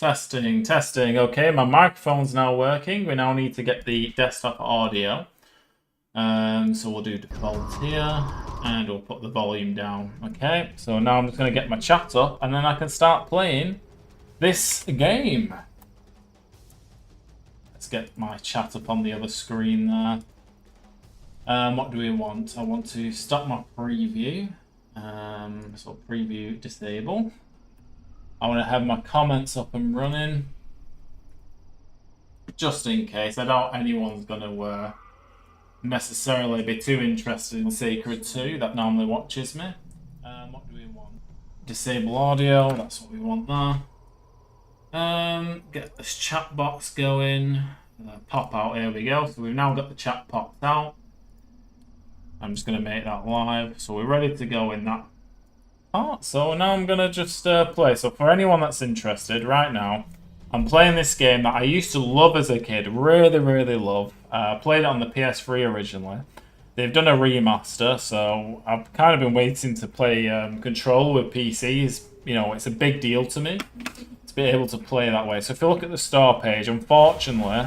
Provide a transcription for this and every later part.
Testing, testing. Okay, my microphone's now working. We now need to get the desktop audio. So we'll do default here, and we'll put the volume down. Okay, so now I'm just going to get my chat up, and then I can start playing this game. Let's get my chat up on the other screen there. What do we want? I want to stop my preview. So preview disable. I want to have my comments up and running, just in case. I doubt anyone's going to necessarily be too interested in Sacred 2 that normally watches me. What do we want? Disable audio, that's what we want there. Get this chat box going. Pop out, here we go. So we've now got the chat popped out. I'm just going to make that live. So we're ready to go in that part. So now I'm going to just play. So for anyone that's interested, right now, I'm playing this game that I used to love as a kid. Really, really love. Played it on the PS3 originally. They've done a remaster, so I've kind of been waiting to play Control with PCs. You know, it's a big deal to me to be able to play that way. So if you look at the store page, unfortunately,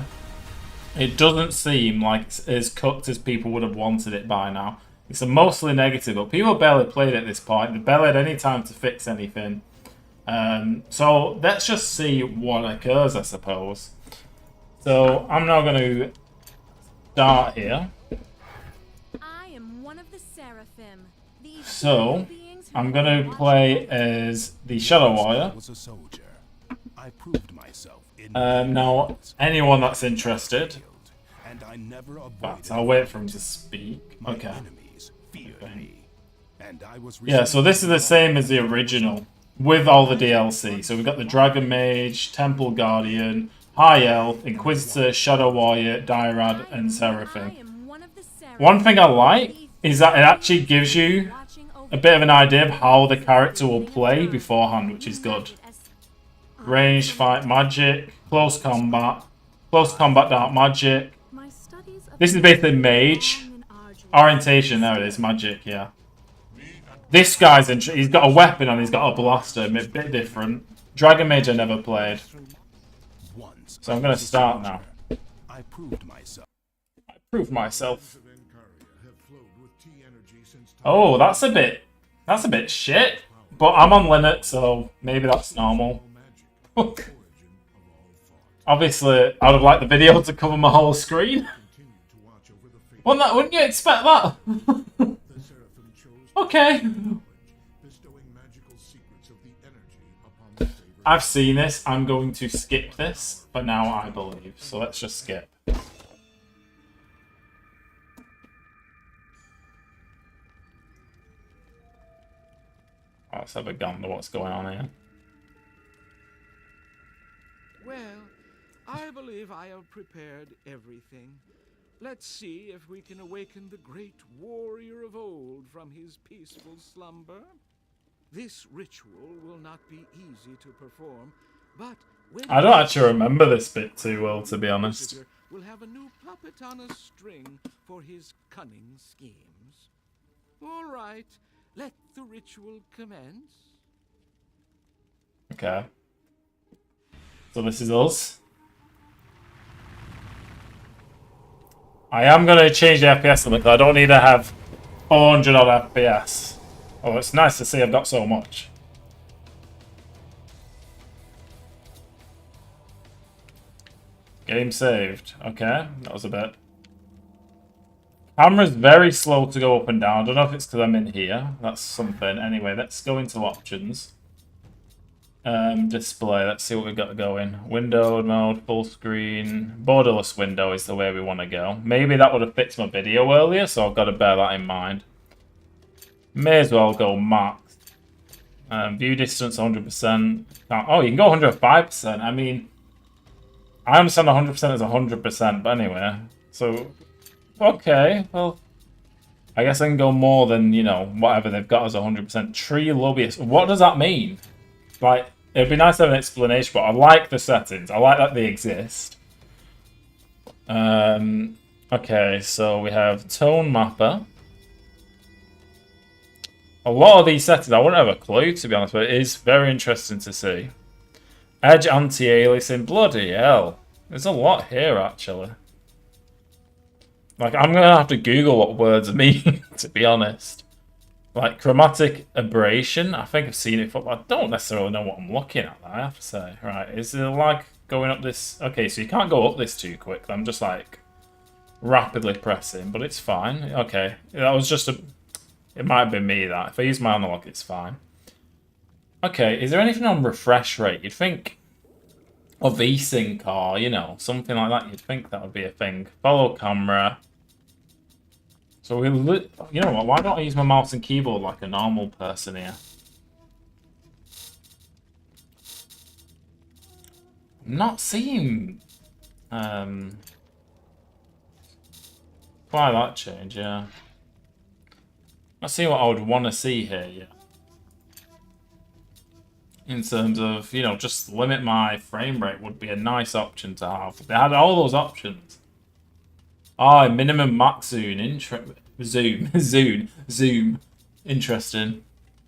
it doesn't seem like it's as cooked as people would have wanted it by now. It's a mostly negative, but people barely played it at this point. They barely had any time to fix anything. So let's just see what occurs, I suppose. So I'm now going to start here. I am one of the Seraphim. So I'm going to play as the Shadow Warrior. Now, anyone that's interested, but I'll wait for him to speak. Okay. Yeah, so this is the same as the original, with all the DLC. So we've got the Dragon Mage, Temple Guardian, High Elf, Inquisitor, Shadow Warrior, Dyrad, and Seraphim. One thing I like is that it actually gives you a bit of an idea of how the character will play beforehand, which is good. Ranged fight magic, close combat dark magic. This is basically mage. Orientation, there it is, magic, yeah. This guy's he's got a weapon and he's got a blaster, a bit different. Dragon Mage I never played. So I'm going to start now. I proved myself. Oh, that's a bit shit. But I'm on Linux, so maybe that's normal. Obviously, I would have liked the video to cover my whole screen. Wouldn't you expect that? Okay. I've seen this. I'm going to skip this, but now I believe. So let's just skip. Let's have a gander what's going on here. Well, I believe I have prepared everything. Let's see if we can awaken the great warrior of old from his peaceful slumber. This ritual will not be easy to perform, but when I don't actually remember this bit too well, to be honest. We'll have a new puppet on a string for his cunning schemes. All right, let the ritual commence. Okay. So this is us. I am going to change the FPS limit because I don't need to have 400 odd FPS. Oh, it's nice to see I've got so much. Game saved. Okay, that was a bit. Camera's very slow to go up and down. I don't know if it's because I'm in here. That's something. Anyway, let's go into options. Display. Let's see what we've got going. Windowed mode, full screen. Borderless window is the way we want to go. Maybe that would have fixed my video earlier, so I've got to bear that in mind. May as well go max. View distance 100%. Oh, you can go 105%. I mean, I understand 100% is 100%, but anyway. So, okay, well, I guess I can go more than, you know, whatever they've got as 100%. Tree lobbyist. What does that mean? Like, it'd be nice to have an explanation, but I like the settings. I like that they exist. Okay, so we have tone mapper. A lot of these settings, I wouldn't have a clue, to be honest, but it is very interesting to see. Edge anti-aliasing. Bloody hell. There's a lot here, actually. Like, I'm going to have to Google what words mean, to be honest. Like, chromatic aberration. I think I've seen it before, but I don't necessarily know what I'm looking at, I have to say. Right, is it like going up this... Okay, so you can't go up this too quick. I'm just, like, rapidly pressing, but it's fine. Okay, that was just a... It might have been me, that. If I use my analog, it's fine. Okay, is there anything on refresh rate? You'd think... Or VSync or, you know, something like that. You'd think that would be a thing. Follow camera. So you know what? Why don't I use my mouse and keyboard like a normal person here? I'm not seeing why that change. Yeah, not seeing what I would want to see here. Yeah, in terms of, you know, just limit my frame rate would be a nice option to have. If they had all those options. Ah, minimum max zoom, zoom. Interesting.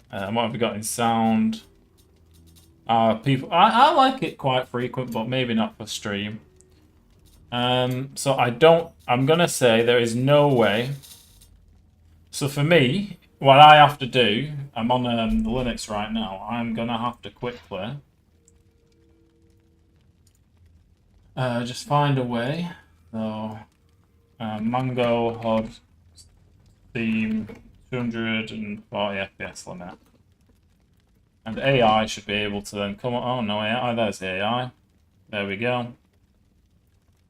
What have we got in sound? People, I like it quite frequent, but maybe not for stream. So I'm gonna say there is no way. So for me, what I have to do, I'm on Linux right now. I'm gonna have to quickly just find a way. So. Mango HUD theme 240 FPS limit. And AI should be able to then come on. Oh no, AI, there's the AI. There we go.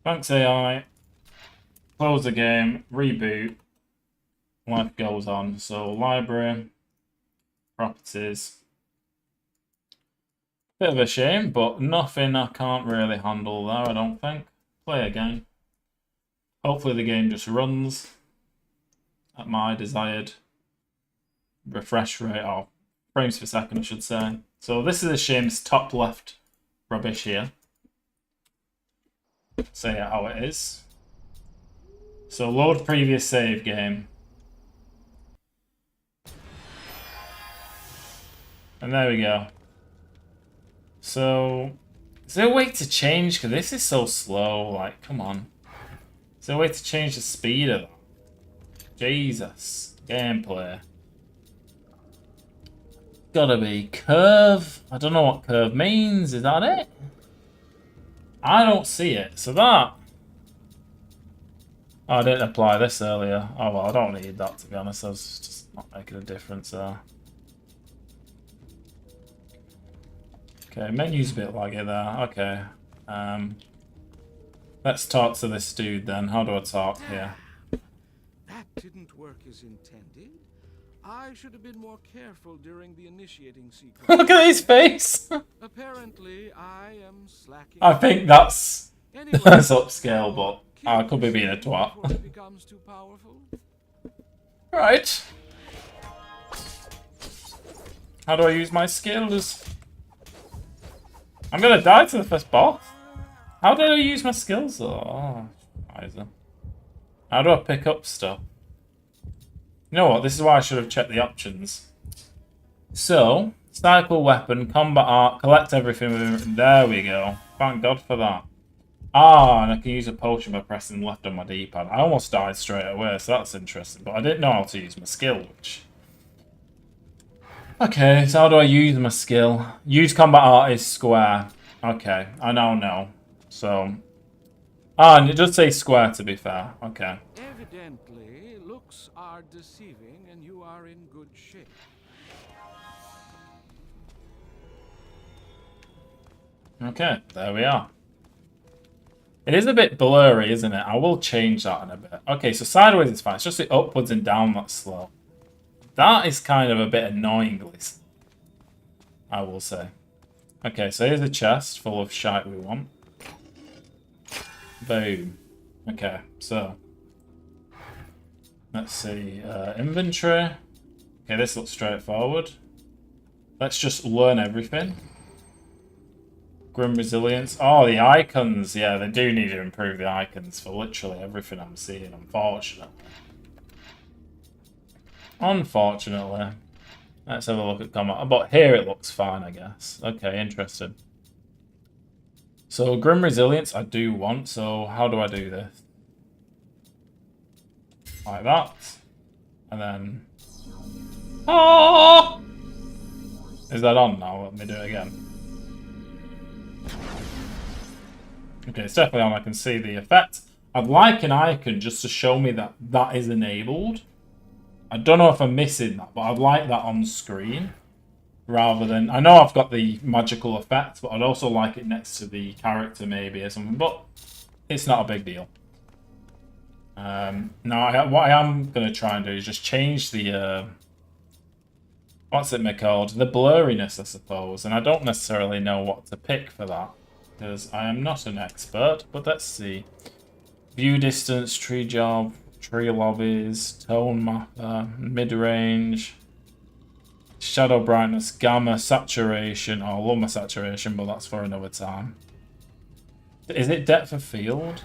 Thanks AI. Close the game, reboot. Life goes on. So library, properties. Bit of a shame, but nothing I can't really handle there, I don't think. Play again. Hopefully the game just runs at my desired refresh rate, or frames per second I should say. So this is a shame, it's top left rubbish here. Say it how it is. So load previous save game. And there we go. So, is there a way to change? Because this is so slow, like, come on. Is there a way to change the speed of that? Jesus. Gameplay. Gotta be curve. I don't know what curve means. Is that it? I don't see it. So that... Oh, I didn't apply this earlier. Oh, well, I don't need that, to be honest. I was just not making a difference there. Okay, menu's a bit laggy there. Okay. Let's talk to this dude then. How do I talk here? That didn't work as intended. I should have been more careful during the initiating sequence. Look at his face! Apparently, I am slacking. I think that's... Anyway, that's upscale, but I could be being a before twat. it becomes too powerful. Right. How do I use my skills? I'm gonna die to the first boss. How did I use my skills though? Oh, Scheiße. How do I pick up stuff? You know what? This is why I should have checked the options. So, cycle weapon, combat art, collect everything within... There we go. Thank God for that. Ah, and I can use a potion by pressing left on my D-pad. I almost died straight away, so that's interesting. But I didn't know how to use my skill, which... Okay, so how do I use my skill? Use combat art is square. Okay, I now know. So... Ah, and it does say square, to be fair. Okay. Evidently, looks are deceiving and you are in good shape. Okay, there we are. It is a bit blurry, isn't it? I will change that in a bit. Okay, so sideways is fine. It's just the upwards and down that's slow. That is kind of a bit annoyingly slow, I will say. Okay, so here's a chest full of shite we want. Boom. Okay, so... Let's see. Inventory. Okay, this looks straightforward. Let's just learn everything. Grim Resilience. Oh, the icons. Yeah, they do need to improve the icons for literally everything I'm seeing, unfortunately. Unfortunately. Let's have a look at combat. But here it looks fine, I guess. Okay, interesting. So Grim Resilience I do want, so how do I do this? Like that. And then... Oh! Is that on now? Let me do it again. Okay, it's definitely on. I can see the effect. I'd like an icon just to show me that that is enabled. I don't know if I'm missing that, but I'd like that on screen. Rather than... I know I've got the magical effect, but I'd also like it next to the character maybe or something. But it's not a big deal. Now, what I am going to try and do is just change the... what's it called? The blurriness, I suppose. And I don't necessarily know what to pick for that. Because I am not an expert. But let's see. View distance, tree job, tree lobbies, tone mapper, mid-range, shadow brightness, gamma, saturation. Oh, I love my saturation, but that's for another time. Is it depth of field?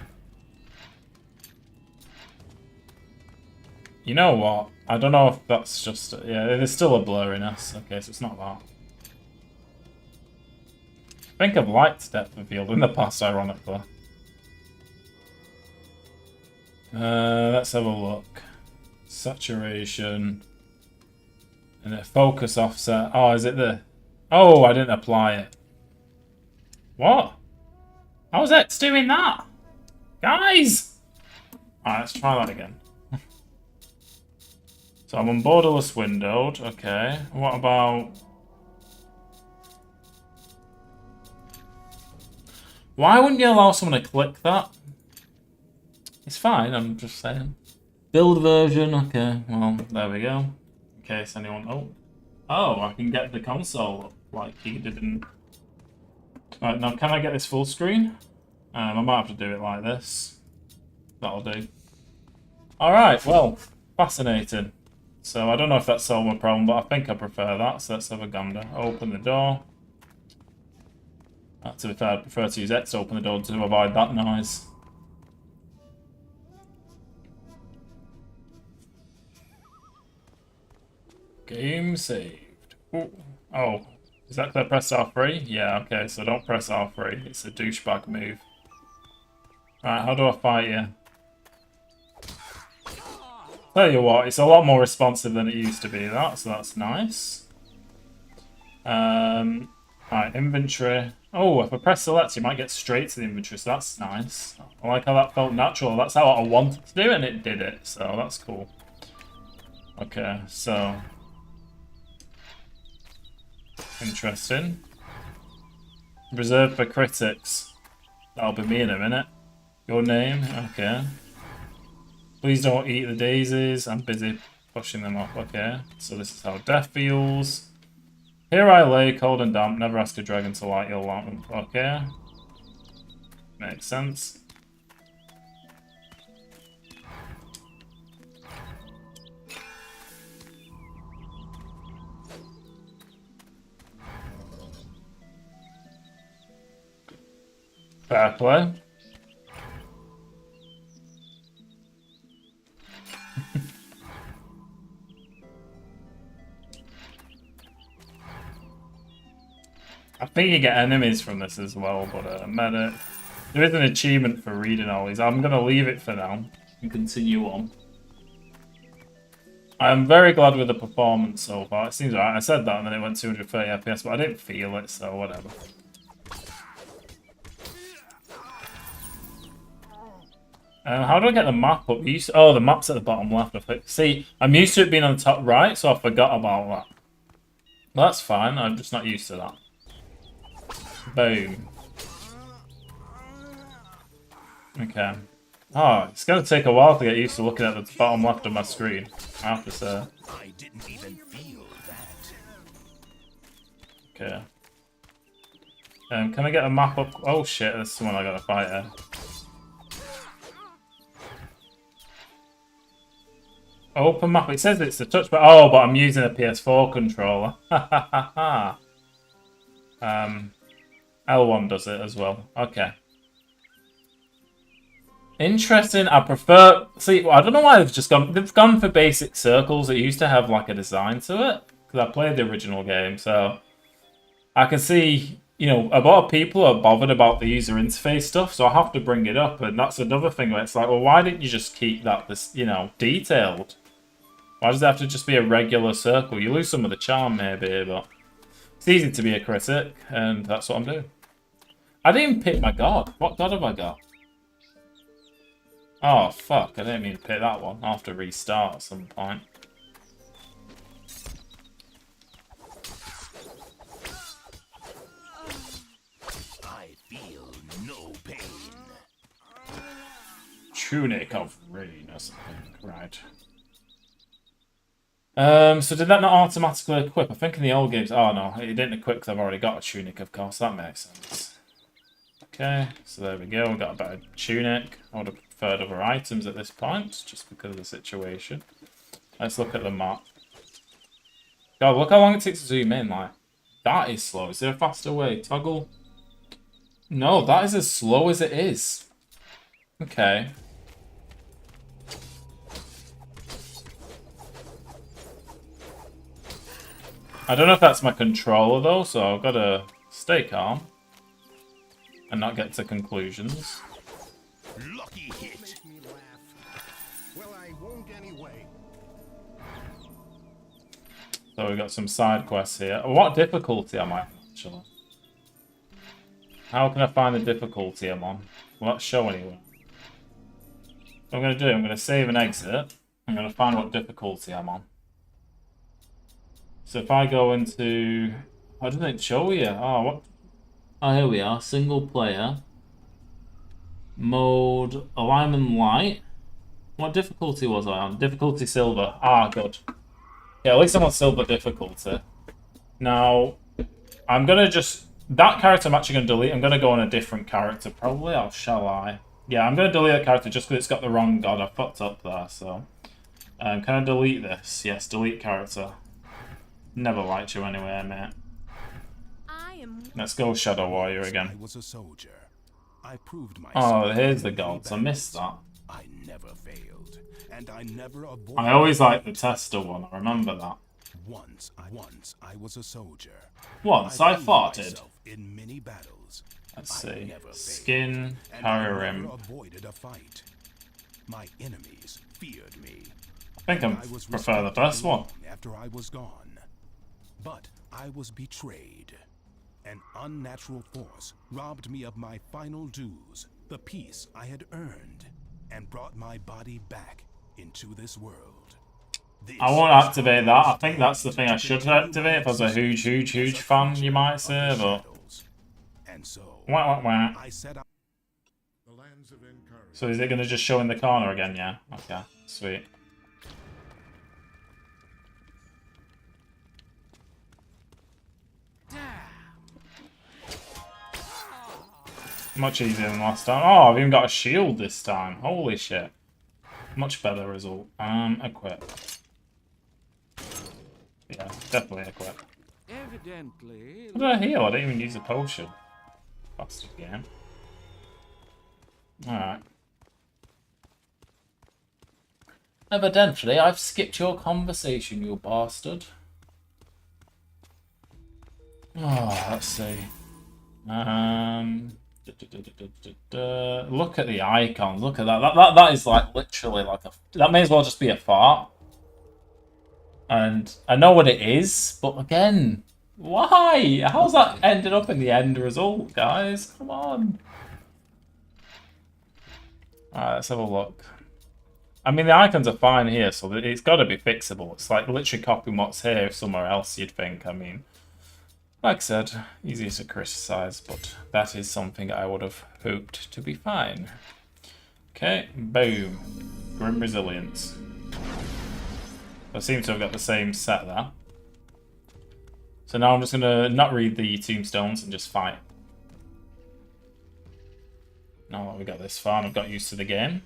You know what? I don't know if that's just... Yeah, there's still a blurriness. Okay, so it's not that. I think I've liked depth of field in the past, ironically. Let's have a look. Saturation. And a focus offset. Oh, is it the... Oh, I didn't apply it. What? How's X doing that? Guys! Alright, let's try that again. So I'm on borderless windowed. Okay. What about... Why wouldn't you allow someone to click that? It's fine, I'm just saying. Build version, okay. Well, there we go. In case anyone... Oh, I can get the console up like he didn't... Right, now can I get this full screen? I might have to do it like this. That'll do. Alright, well, fascinating. So I don't know if that solved my problem, but I think I prefer that. So let's have a gander. Open the door. To be fair, I prefer to use X to open the door to avoid that noise. Game saved. Ooh. Oh, is that because I pressed R3? Yeah, okay, so don't press R3. It's a douchebag move. Right, how do I fight you? Tell you what, it's a lot more responsive than it used to be, so that's nice. Right, inventory. Oh, if I press select, you might get straight to the inventory, so that's nice. I like how that felt natural. That's how I wanted to do it, and it did it, so that's cool. Okay, so... Interesting. Reserved for critics. That'll be me in a minute. Your name? Okay. Please don't eat the daisies. I'm busy pushing them off. Okay. So this is how death feels. Here I lay, cold and damp. Never ask a dragon to light your lamp. Okay. Makes sense. Fair play. I think you get enemies from this as well, but medic. There is an achievement for reading all these. I'm going to leave it for now and continue on. I'm very glad with the performance so far. It seems alright. I said that and then it went 230 FPS, but I didn't feel it, so whatever. How do I get the map up? Oh, the map's at the bottom left. See, I'm used to it being on the top right, so I forgot about that. That's fine. I'm just not used to that. Boom. Okay. Oh, it's going to take a while to get used to looking at the bottom left of my screen, I have to say. I didn't even feel that. Okay. Can I get a map up? Oh shit, there's someone I got to fight here. Open map. It says it's the touchpad. Oh, but I'm using a PS4 controller. L1 does it as well. Okay. Interesting. I prefer... See, I don't know why they've just gone... They've gone for basic circles. It used to have like a design to it. Because I played the original game, so... I can see... you know, a lot of people are bothered about the user interface stuff, so I have to bring it up. And that's another thing where it's like, well, why didn't you just keep that, you know, detailed? Why does it have to just be a regular circle? You lose some of the charm maybe, but it's easy to be a critic, and that's what I'm doing. I didn't even pick my god. What god have I got? Oh, fuck. I didn't mean to pick that one. I'll have to restart at some point. I feel no pain. Tunic of Rain or something. Right. So did that not automatically equip? I think in the old games... Oh, no. It didn't equip because I've already got a tunic, of course. That makes sense. Okay, so there we go. We've got a better tunic. I would have preferred other items at this point, just because of the situation. Let's look at the map. God, look how long it takes to zoom in. Like, that is slow. Is there a faster way? Toggle? No, that is as slow as it is. Okay. I don't know if that's my controller though, so I've got to stay calm and not get to conclusions. Lucky hit. Make me laugh. Well, I won't anyway. So we've got some side quests here. What difficulty am I actually? How can I find the difficulty I'm on? Will that show anywhere? What I'm going to do, I'm going to save and exit. I'm going to find what difficulty I'm on. So if I go into... Why doesn't it show you? Oh, what? Oh, here we are. Single player. Mode. Alignment light. What difficulty was I on? Difficulty silver. Ah, good. Yeah, at least I'm on silver difficulty. Now, I'm going to just... That character I'm actually going to delete. I'm going to go on a different character probably. Or shall I? Yeah, I'm going to delete that character just because it's got the wrong god. I fucked up there, so... can I delete this? Yes, delete character. Never liked you anyway, mate. Let's go Shadow Warrior again. I was a soldier. I proved myself. Oh, here's the gods. I missed that. I never failed, and I never avoided. I always liked the tester one. I remember that. Once I was a soldier. Once I proved farted. myself in many battles. Let's I see. never failed, Skin, and I Kyrim. never avoided a fight. My enemies feared me. I think I was prefer the respected first one. long after I was gone. But I was betrayed. An unnatural force robbed me of my final dues, the peace I had earned, and brought my body back into this world. I won't activate that. I think that's the thing I should activate if I was a huge fan, you might say, but... And so, Wah. I set out. So is it going to just show in the corner again, yeah? Okay, sweet. Much easier than last time. Oh, I've even got a shield this time. Holy shit. Much better result. Equip. Yeah, definitely equip. Evidently. How did I heal? I didn't even use a potion. Bastard game. Alright. Evidently, I've skipped your conversation, you bastard. Oh, let's see. Look at the icon. Look at that. That is like literally like a... That may as well just be a fart. And I know what it is, but again, why? How's that ended up in the end result, guys? Come on. Alright, let's have a look. I mean, the icons are fine here, so it's got to be fixable. It's like literally copying what's here somewhere else, you'd think. I mean... Like I said, easy to criticize, but that is something I would have hoped to be fine. Okay, boom. Grim Resilience. I seem to have got the same set there. So now I'm just going to not read the tombstones and just fight. Now that we got this far and I've got used to the game.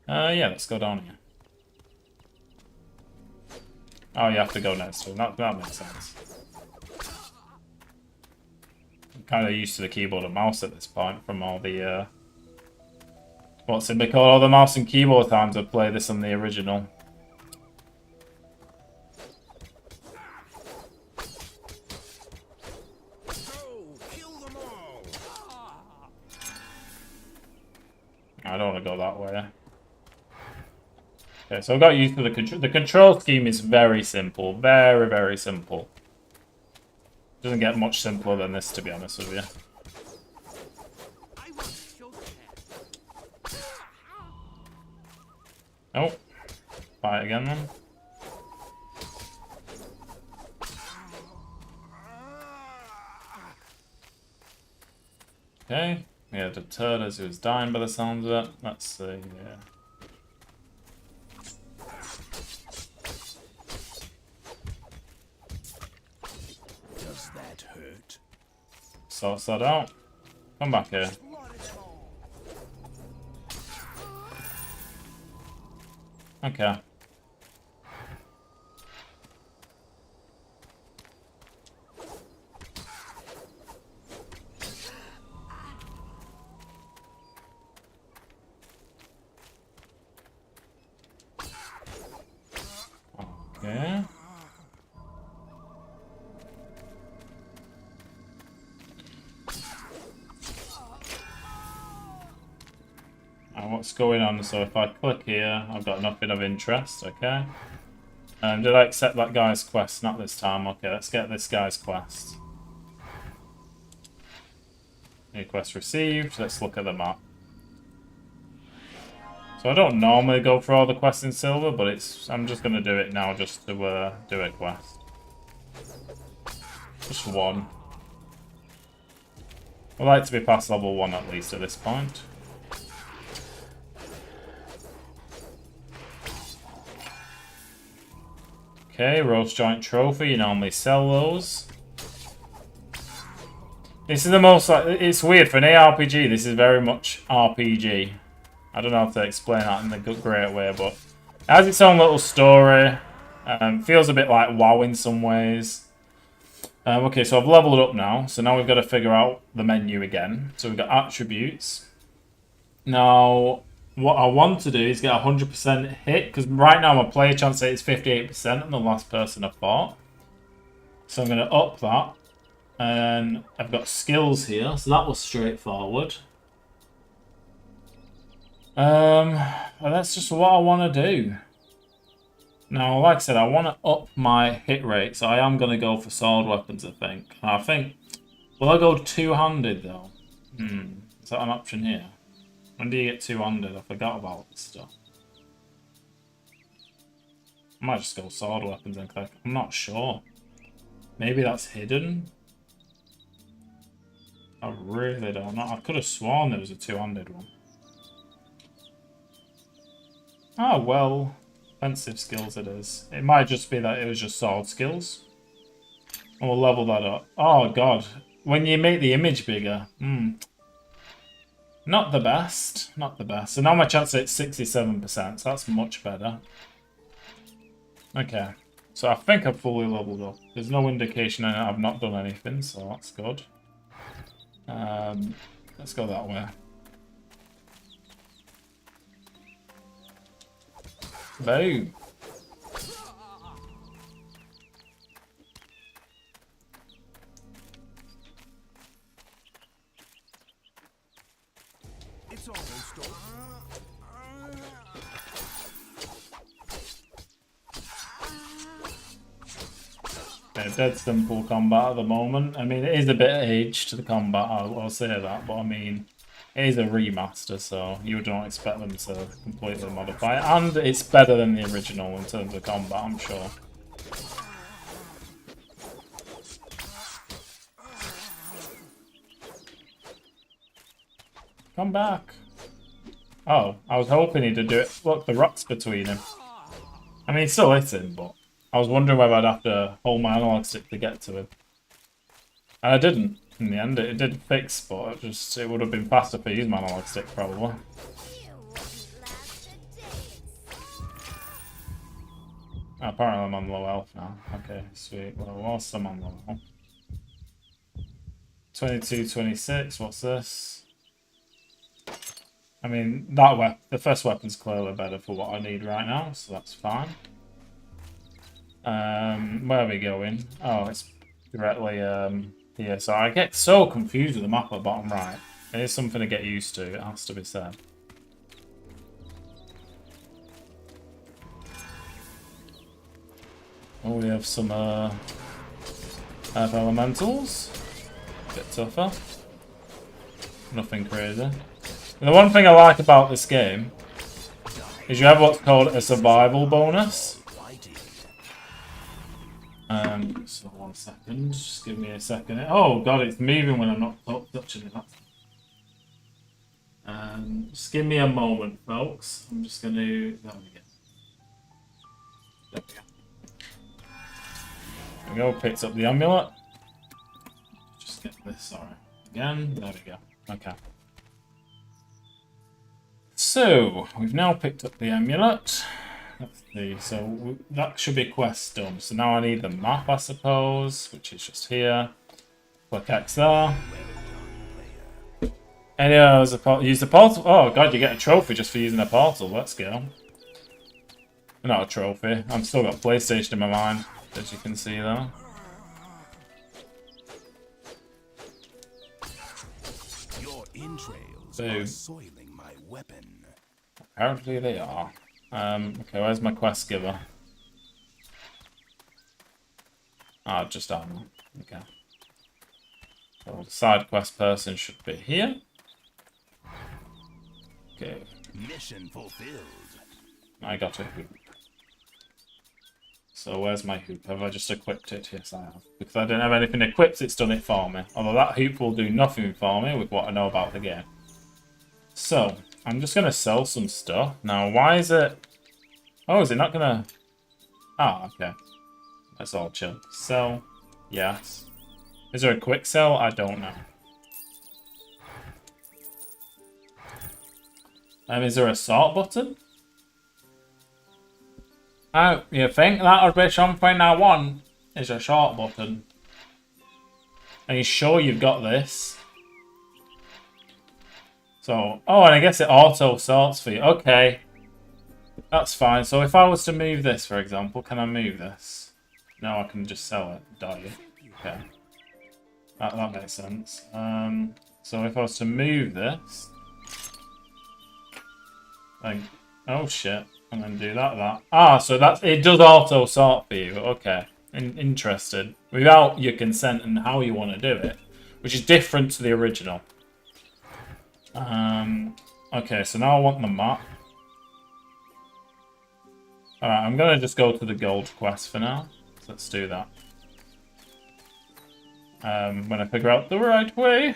Yeah, let's go down here. Oh, you have to go next to him. That makes sense. I'm kind of used to the keyboard and mouse at this point from all the, what's it called? All the mouse and keyboard times I've played this on the original. I don't want to go that way. Okay, so I got used to the control. The control scheme is very simple. Very, very simple. Doesn't get much simpler than this, to be honest with you. Oh. Fight again, then. Okay. We had a Turtles who was dying by the sounds of it. Let's see, yeah. Does that hurt? Sorts that out. Come back here. Okay. Okay. What's going on? So if I click here, I've got nothing of interest, okay? Did I accept that guy's quest? Not this time. Okay, let's get this guy's quest. New quest received. Let's look at the map. So I don't normally go for all the quests in silver, but I'm just going to do it now just to do a quest. Just one. I'd like to be past level 1 at least at this point. Okay, roast joint trophy, you normally sell those. This is the most, it's weird, for an ARPG, this is very much RPG. I don't know how to explain that in a great way, but it has its own little story. Feels a bit like WoW in some ways. Okay, so I've leveled up now, so now we've got to figure out the menu again. So we've got attributes. Now, what I want to do is get 100% hit, because right now my player chance rate is 58% on the last person I fought. So I'm going to up that. And I've got skills here, so that was straightforward. Well, that's just what I want to do. Now, like I said, I want to up my hit rate, so I am going to go for sword weapons, I think. Will I go two-handed, though? Is that an option here? When do you get two-handed? I forgot about this stuff. I might just go sword weapons and click. I'm not sure. Maybe that's hidden? I really don't know. I could have sworn there was a two-handed one. Oh, well. Offensive skills it is. It might just be that it was just sword skills. We'll level that up. Oh, God. When you make the image bigger. Not the best. Not the best. So now my chance is 67%. So that's much better. Okay. So I think I've fully leveled up. There's no indication I've not done anything, so that's good. Let's go that way. Boom. It's almost over. Yeah, dead simple combat at the moment. I mean, it is a bit aged to the combat, I'll say that, but I mean, it is a remaster, so you don't expect them to completely modify it. And it's better than the original in terms of combat, I'm sure. Come back. Oh, I was hoping he'd do it. Look, the rock's between him. I mean, he's still hitting, but I was wondering whether I'd have to hold my analog stick to get to him. And I didn't. In the end, it did fix, but it would have been faster if I used my analog stick, probably. Apparently I'm on low health now. Okay, sweet. Well, whilst I'm on low health. 22, 26, what's this? I mean, the first weapon's clearly better for what I need right now, so that's fine. Where are we going? Oh, it's directly here. So I get so confused with the map at the bottom right. It is something to get used to, it has to be said. we have some earth elementals. A bit tougher. Nothing crazy. And the one thing I like about this game is you have what's called a survival bonus. So 1 second, just give me a second. Oh god, it's moving when I'm not touching it. Just give me a moment, folks. I'm just going to... There we go. There we go. Picked up the amulet. Just get this, sorry. Again, there we go. Okay. So, we've now picked up the amulet. Let's see, so that should be quest done. So now I need the map, I suppose, which is just here. Click X there. And use the portal. Oh god, you get a trophy just for using a portal. Let's go. Not a trophy. I've still got PlayStation in my mind, as you can see there. Your entrails are soiling my weapon. Apparently they are. Okay, where's my quest giver? Ah, just armor. Okay. So the side quest person should be here. Okay. Mission fulfilled. I got a hoop. So where's my hoop? Have I just equipped it? Yes, I have. Because I don't have anything equipped, it's done it for me. Although that hoop will do nothing for me with what I know about the game. So, I'm just going to sell some stuff. Now, why is it... Oh, is it not going to... Ah, okay. That's all chill. Sell. Yes. Is there a quick sell? I don't know. Is there a sort button? Oh, you think that would be something I want? Is a short button. Are you sure you've got this? So, oh, and I guess it auto sorts for you. Okay. That's fine. So if I was to move this, for example, can I move this? No, I can just sell it. Okay. That makes sense. So if I was to move this... Like, oh shit. And then do that. Ah, so it does auto sort for you. Okay. Interested. Without your consent and how you want to do it. Which is different to the original. Okay, so now I want the map. Alright, I'm going to just go to the gold quest for now. So let's do that. When I figure out the right way.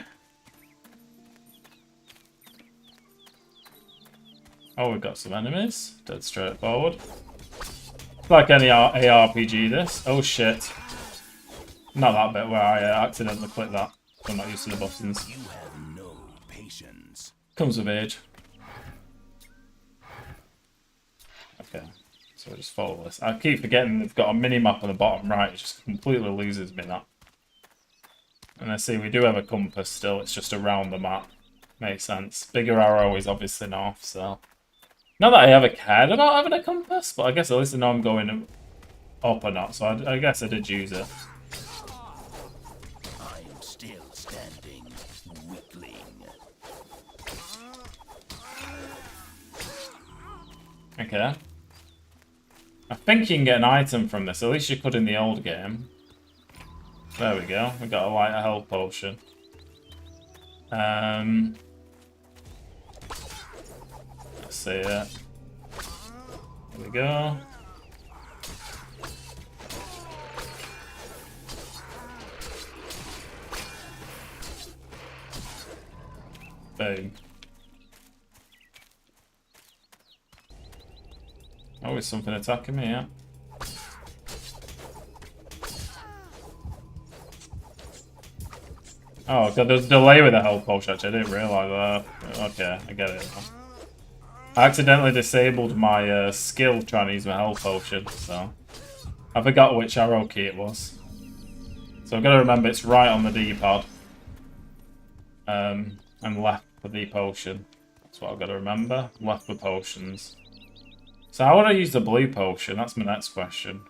Oh, we've got some enemies. Dead straightforward. It's like any ARPG, this. Oh, shit. Not that bit where I accidentally clicked that. I'm not used to the buttons. You have no patience. Comes of age. Okay. So I just follow this. I keep forgetting they've got a mini-map on the bottom right. It just completely loses me, that. And I see we do have a compass still. It's just around the map. Makes sense. Bigger arrow is obviously north, so... Not that I ever cared about having a compass, but I guess at least I know I'm going up or not, so I guess I did use it. I am still standing, weakling. Okay. I think you can get an item from this, at least you could in the old game. There we go, we got a lighter health potion. Let's see it. There we go. Boom. Oh, is something attacking me, yeah. Oh, God, there's a delay with the health potion, actually. I didn't realise that. Okay, I get it now. I accidentally disabled my skill trying to use my health potion, so... I forgot which arrow key it was. So I've got to remember it's right on the D-pad. And left for the potion. That's what I've got to remember. Left for potions. So how would I use the blue potion? That's my next question.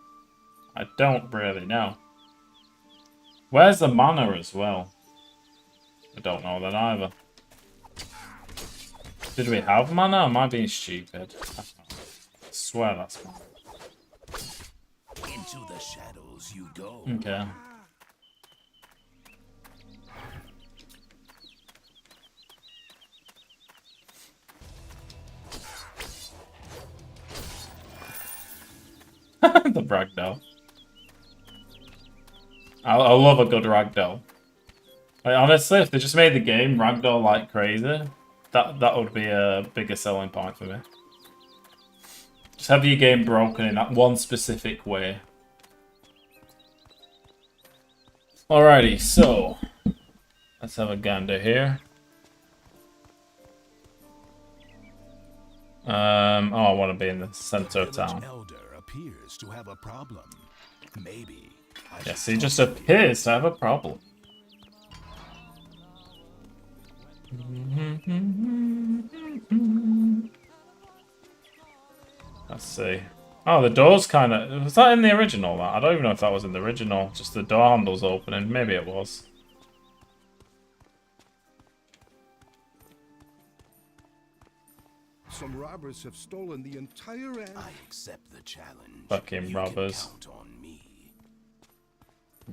I don't really know. Where's the mana as well? I don't know that either. Did we have mana? Am I being stupid? I swear that's mana. Into the shadows you go. Okay. The ragdoll. I love a good ragdoll. Like, honestly, if they just made the game ragdoll like crazy, that would be a bigger selling point for me. Just have your game broken in that one specific way. Alrighty, so let's have a gander here. Oh, I want to be in the center of town. Elder appears to have a problem. Maybe. Yes, he just appears to have a problem. Let's see. Oh, the door's kind of... Was that in the original? I don't even know if that was in the original. Just the door handle's opening. Maybe it was. Some robbers have stolen the entire I accept the challenge. Fucking robbers. You can count on me.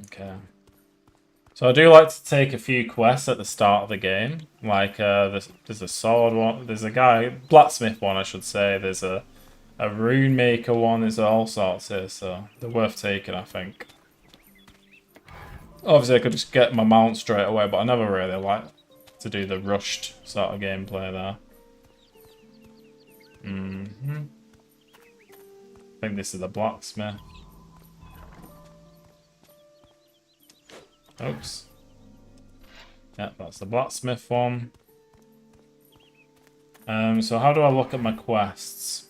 Okay. So I do like to take a few quests at the start of the game. Like, there's a sword one. There's a guy... Blacksmith one, I should say. There's a rune maker one. There's all sorts here, so they're worth taking, I think. Obviously, I could just get my mount straight away, but I never really like to do the rushed sort of gameplay there. I think this is the blacksmith. Oops. Yep, that's the blacksmith one. So how do I look at my quests?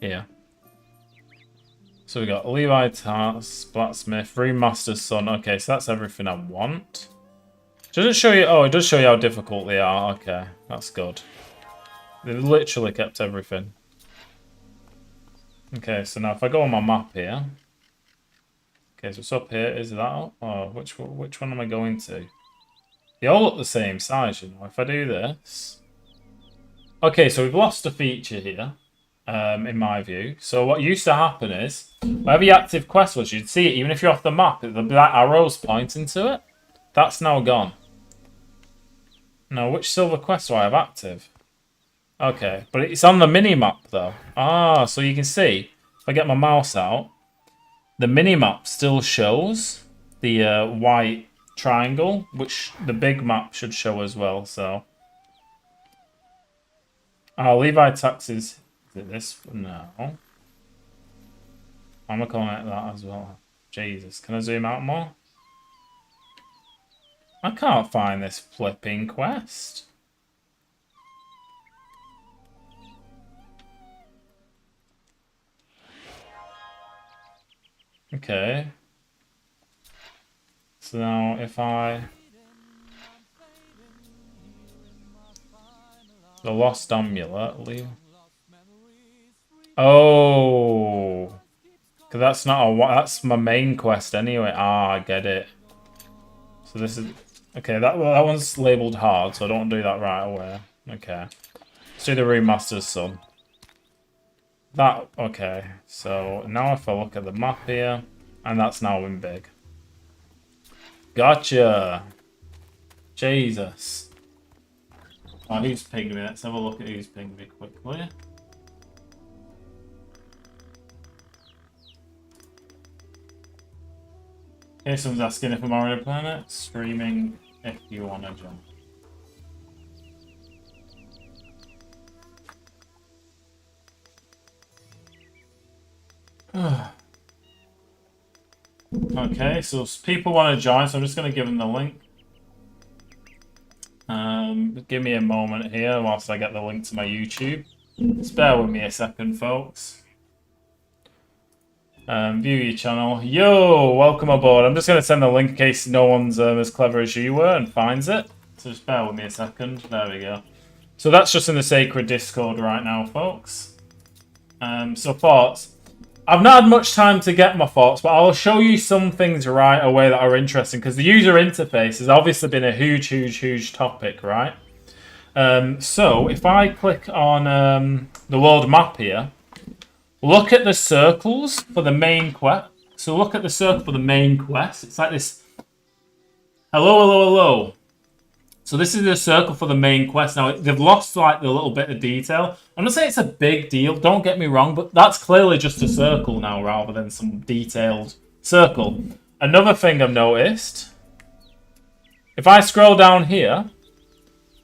Here. So we got Levi task, blacksmith, Remaster's son. Okay, so that's everything I want. Does it show you? Oh, it does show you how difficult they are. Okay, that's good. They literally kept everything. Okay, so now if I go on my map here. Okay, so it's up here. Is that? Oh, which one am I going to? They all look the same size, you know. If I do this. Okay, so we've lost a feature here. In my view. So what used to happen is, wherever your active quest was, you'd see it even if you're off the map. The black arrows pointing to it. That's now gone. Now, which silver quest do I have active? Okay, but it's on the mini-map, though. Ah, so you can see, if I get my mouse out, the mini-map still shows the white triangle, which the big map should show as well, so... Levi taxes... Is it this? No. I'm gonna connect that as well. Jesus, can I zoom out more? I can't find this flipping quest. Okay. So now if I... The Lost Amulet, leave... Oh, because that's not a... That's my main quest anyway. Ah, I get it. So this is... Okay, that one's labelled hard, so I don't do that right away. Okay. Let's do the Remaster's son. That... Okay, so now if I look at the map here, and that's now in big. Gotcha! Jesus. Oh, who's pinged me? Let's have a look at who's pinged me quickly. Okay, someone's asking if I'm already playing it. Streaming if you want to jump. Okay, so people want to join, so I'm just going to give them the link. Give me a moment here whilst I get the link to my YouTube. Just bear with me a second, folks. View your channel. Yo, welcome aboard. I'm just going to send the link in case no one's as clever as you were and finds it. So just bear with me a second. There we go. So that's just in the Sacred Discord right now, folks. So thoughts. I've not had much time to get my thoughts, but I'll show you some things right away that are interesting because the user interface has obviously been a huge topic, right? So if I click on the world map here, Look at the circles for the main quest. So look at the circle for the main quest. It's like this. Hello, hello, hello. So this is the circle for the main quest. Now, they've lost like the little bit of detail. I'm not saying it's a big deal, don't get me wrong, but that's clearly just a circle now rather than some detailed circle. Another thing I've noticed, if I scroll down here,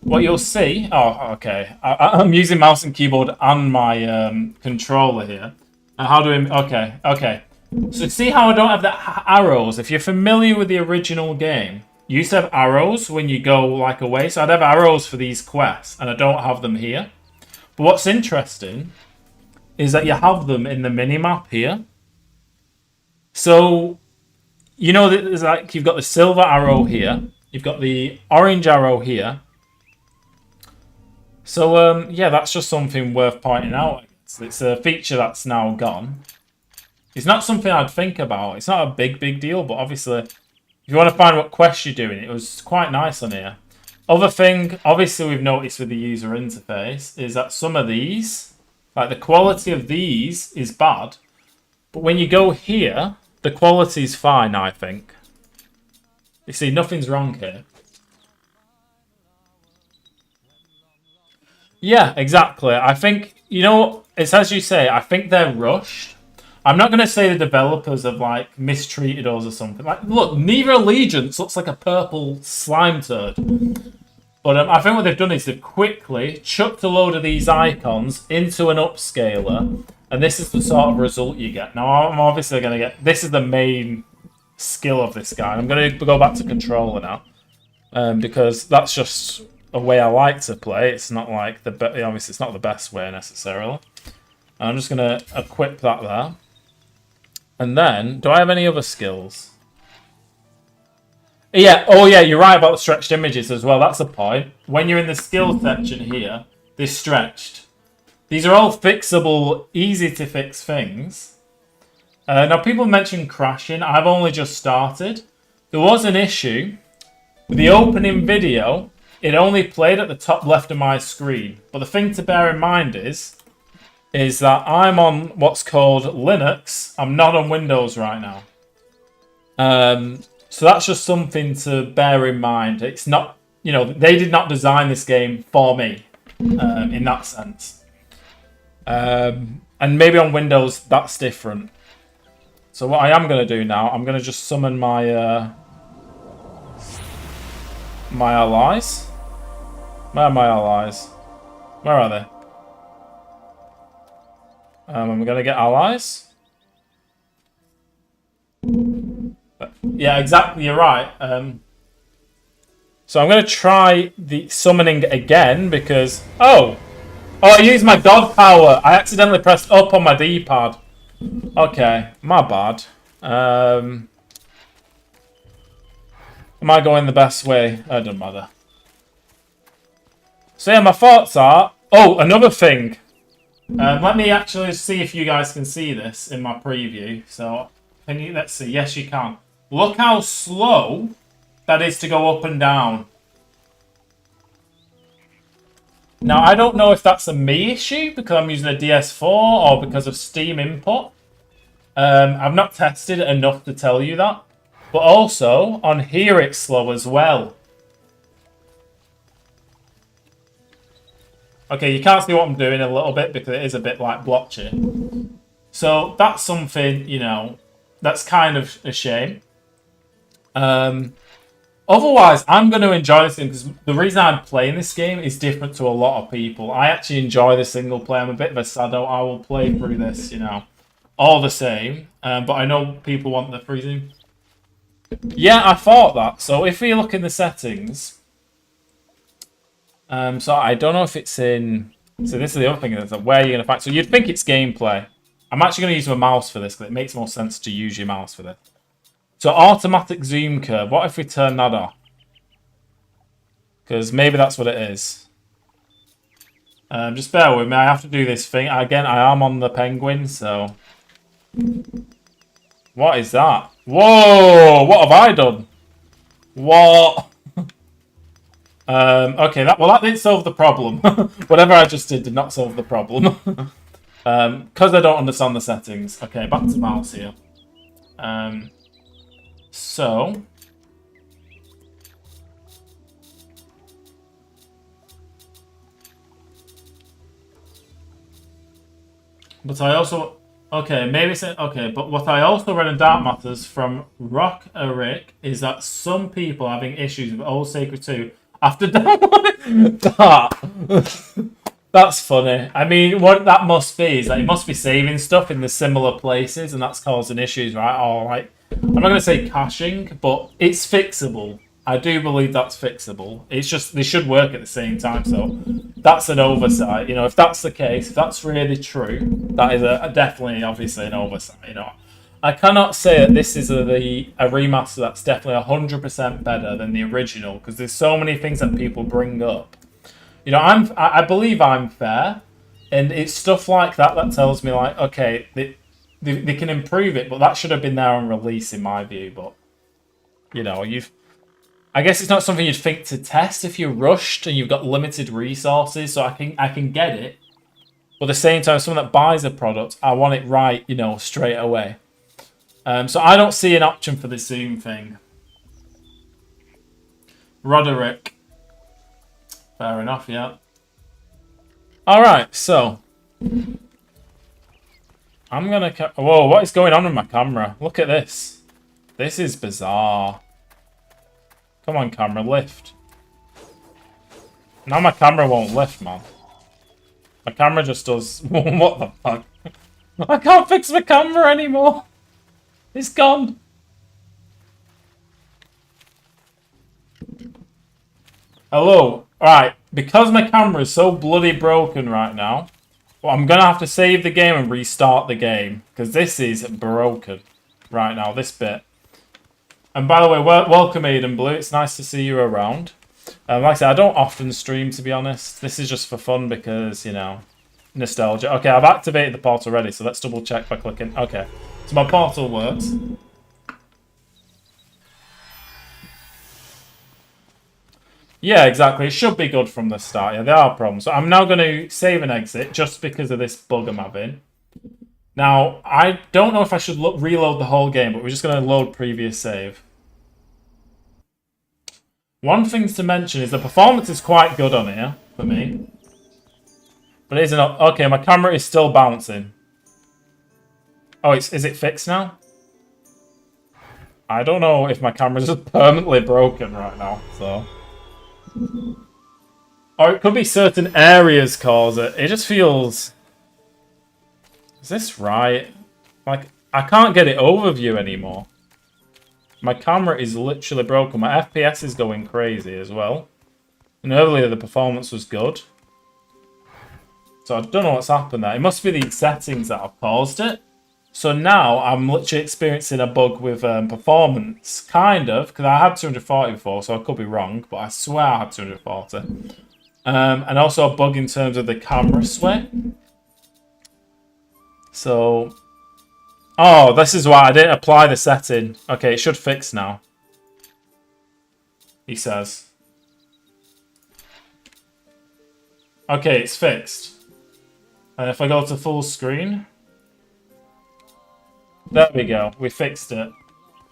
what you'll see... Oh, okay. I'm using mouse and keyboard and my controller here. How do we... Okay, okay. So see how I don't have the arrows? If you're familiar with the original game, you used to have arrows when you go like away. So I'd have arrows for these quests, and I don't have them here. But what's interesting is that you have them in the minimap here. So, you know, there's like you've got the silver arrow here. You've got the orange arrow here. So, yeah, that's just something worth pointing out. It's a feature that's now gone. It's not something I'd think about. It's not a big deal, but obviously... If you want to find what quest you're doing, it was quite nice on here. Other thing, obviously we've noticed with the user interface, is that some of these, like the quality of these is bad. But when you go here, the quality is fine, I think. You see, nothing's wrong here. Yeah, exactly. I think, you know, it's as you say, I think they're rushed. I'm not going to say the developers have, like, mistreated us or something. Like, look, neither Allegiance looks like a purple slime turd. But I think what they've done is they've quickly chucked a load of these icons into an upscaler. And this is the sort of result you get. Now, I'm obviously going to get... This is the main skill of this guy. I'm going to go back to controller now. Because that's just a way I like to play. It's not like the... Obviously, it's not the best way, necessarily. And I'm just going to equip that there. And then, do I have any other skills? Yeah, oh yeah, you're right about the stretched images as well. That's a point. When you're in the skill section here, they're stretched. These are all fixable, easy to fix things. Now, people mention crashing. I've only just started. There was an issue. With the opening video, it only played at the top left of my screen. But the thing to bear in mind is that I'm on what's called Linux. I'm not on Windows right now. So that's just something to bear in mind. It's not, you know, they did not design this game for me in that sense. And maybe on Windows, that's different. So what I am going to do now, I'm going to just summon my my allies. Where are my allies? Where are they? And we're going to get allies. But, yeah, exactly, you're right. So I'm going to try the summoning again because... Oh, I used my god power. I accidentally pressed up on my D-pad. Okay, my bad. Am I going the best way? It doesn't matter. So yeah, my thoughts are... Oh, another thing. Let me actually see if you guys can see this in my preview. So, can you? Let's see. Yes, you can. Look how slow that is to go up and down. Now, I don't know if that's a me issue because I'm using a DS4 or because of Steam input. I've not tested it enough to tell you that. But also, on here it's slow as well. Okay, you can't see what I'm doing a little bit because it is a bit like blotchy. So that's something, you know, that's kind of a shame. Otherwise, I'm going to enjoy this game because the reason I'm playing this game is different to a lot of people. I actually enjoy the single play. I'm a bit of a sado. I will play through this, you know, all the same. But I know people want the freezing. Yeah, I thought that. So if we look in the settings... so I don't know if it's in... So this is the other thing, is where you're going to find... So you'd think it's gameplay. I'm actually going to use my mouse for this because it makes more sense to use your mouse for this. So automatic zoom curve. What if we turn that off? Because maybe that's what it is. Just bear with me. I have to do this thing. Again, I am on the penguin, so... What is that? Whoa! What have I done? What? Okay, that didn't solve the problem. Whatever I just did not solve the problem. Because I don't understand the settings. Okay, back to mouse here. So... But I also... Okay, maybe it's... Okay, but what I also read in Dark Matters from Rock Eric is that some people are having issues with Old Sacred 2 after downloading that. That's funny. I mean, what that must be is that it must be saving stuff in the similar places, and that's causing issues, right? Or like, I'm not going to say caching, but it's fixable. I do believe that's fixable. It's just they should work at the same time, so that's an oversight. You know, if that's the case, if that's really true, that is definitely, obviously, an oversight. You know, I cannot say that this is a remaster that's definitely 100% better than the original because there's so many things that people bring up. You know, I believe I'm fair, and it's stuff like that that tells me like, okay, they can improve it, but that should have been there on release in my view. But you know, I guess it's not something you'd think to test if you're rushed and you've got limited resources. So I can get it, but at the same time, someone that buys a product, I want it right, you know, straight away. So I don't see an option for the Zoom thing. Roderick. Fair enough, yeah. Alright, so. I'm gonna... Whoa, what is going on with my camera? Look at this. This is bizarre. Come on, camera, lift. Now my camera won't lift, man. My camera just does... What the fuck? I can't fix my camera anymore. It's gone. Hello. Alright, because my camera is so bloody broken right now, well, I'm going to have to save the game and restart the game. Because this is broken right now, this bit. And by the way, welcome Aiden Blue. It's nice to see you around. Like I said, I don't often stream, to be honest. This is just for fun because, you know, nostalgia. Okay, I've activated the portal already, so let's double check by clicking. Okay, so my portal works. Yeah, exactly. It should be good from the start. Yeah, there are problems. So I'm now going to save and exit just because of this bug I'm having. Now, I don't know if I should reload the whole game, but we're just going to load previous save. One thing to mention is the performance is quite good on here for me. But it isn't... Okay, my camera is still bouncing. Oh, is it fixed now? I don't know if my camera's just permanently broken right now, so... Or it could be certain areas cause it. It just feels... Is this right? Like, I can't get it overview anymore. My camera is literally broken. My FPS is going crazy as well. And earlier the performance was good. So I don't know what's happened there. It must be these settings that have caused it. So now I'm literally experiencing a bug with performance, kind of, because I had 240 before, so I could be wrong, but I swear I had 240. And also a bug in terms of the camera sway. So, oh, this is why I didn't apply the setting. Okay, it should fix now. He says. Okay, it's fixed. And if I go to full screen... There we go. We fixed it.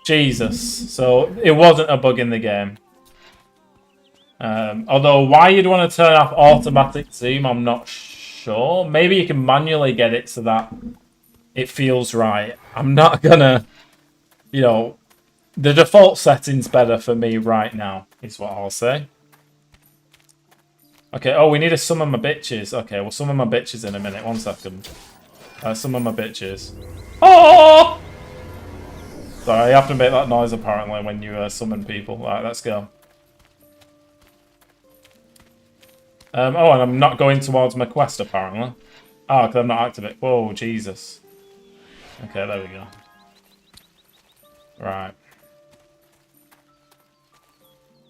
Jesus. So it wasn't a bug in the game. Although why you'd want to turn off automatic zoom, I'm not sure. Maybe you can manually get it so that it feels right. I'm not gonna... You know... The default setting's better for me right now, is what I'll say. Okay, oh, we need to summon my bitches. Okay, we'll summon my bitches in a minute. 1 second. Summon my bitches. Oh! Sorry, you have to make that noise apparently when you summon people. Alright, let's go. Oh, and I'm not going towards my quest apparently. Oh, because I'm not activated. Whoa, Jesus. Okay, there we go. Right.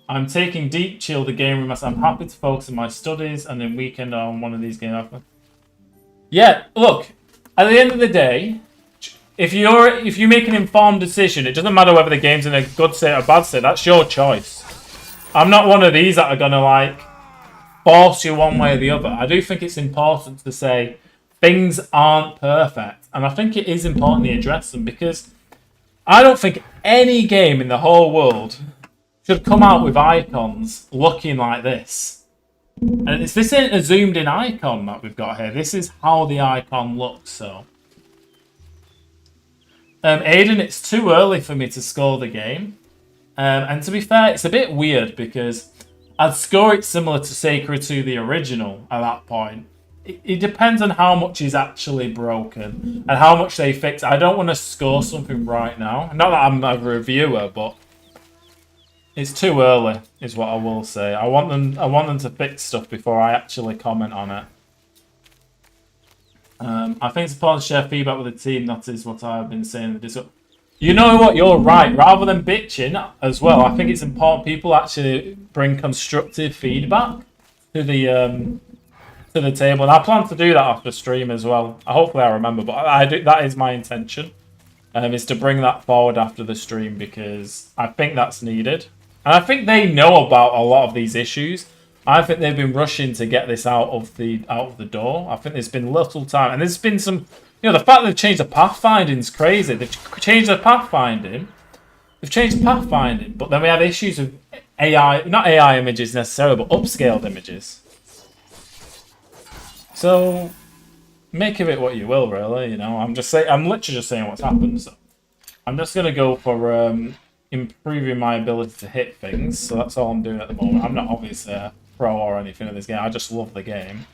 I'm taking deep chill the game remaster. I'm happy to focus on my studies and then weekend on one of these games. Yeah, look. At the end of the day, if you make an informed decision, it doesn't matter whether the game's in a good state or bad state. That's your choice. I'm not one of these that are gonna like force you one way or the other. I do think it's important to say things aren't perfect. And I think it is important to address them because I don't think any game in the whole world should come out with icons looking like this. And this isn't a zoomed in icon that we've got here. This is how the icon looks, so. Aiden, it's too early for me to score the game. And to be fair, it's a bit weird because I'd score it similar to Sacred to the original at that point. It depends on how much is actually broken and how much they fix. I don't want to score something right now. Not that I'm a reviewer, but it's too early, is what I will say. I want them to fix stuff before I actually comment on it. I think it's important to share feedback with the team. That is what I've been saying. You know what? You're right. Rather than bitching as well, I think it's important people actually bring constructive feedback to the table. And I plan to do that after stream as well. Hopefully I remember, but I do. That is my intention. Is to bring that forward after the stream because I think that's needed. And I think they know about a lot of these issues. I think they've been rushing to get this out of the door. I think there's been little time, and there's been some. You know, the fact they've changed the pathfinding is crazy. They've changed the pathfinding. But then we have issues with AI, not AI images necessarily, but upscaled images. So make of it what you will, really. You know, I'm literally just saying what's happened. So I'm just gonna go for improving my ability to hit things. So that's all I'm doing at the moment. I'm not obviously a pro or anything in this game. I just love the game.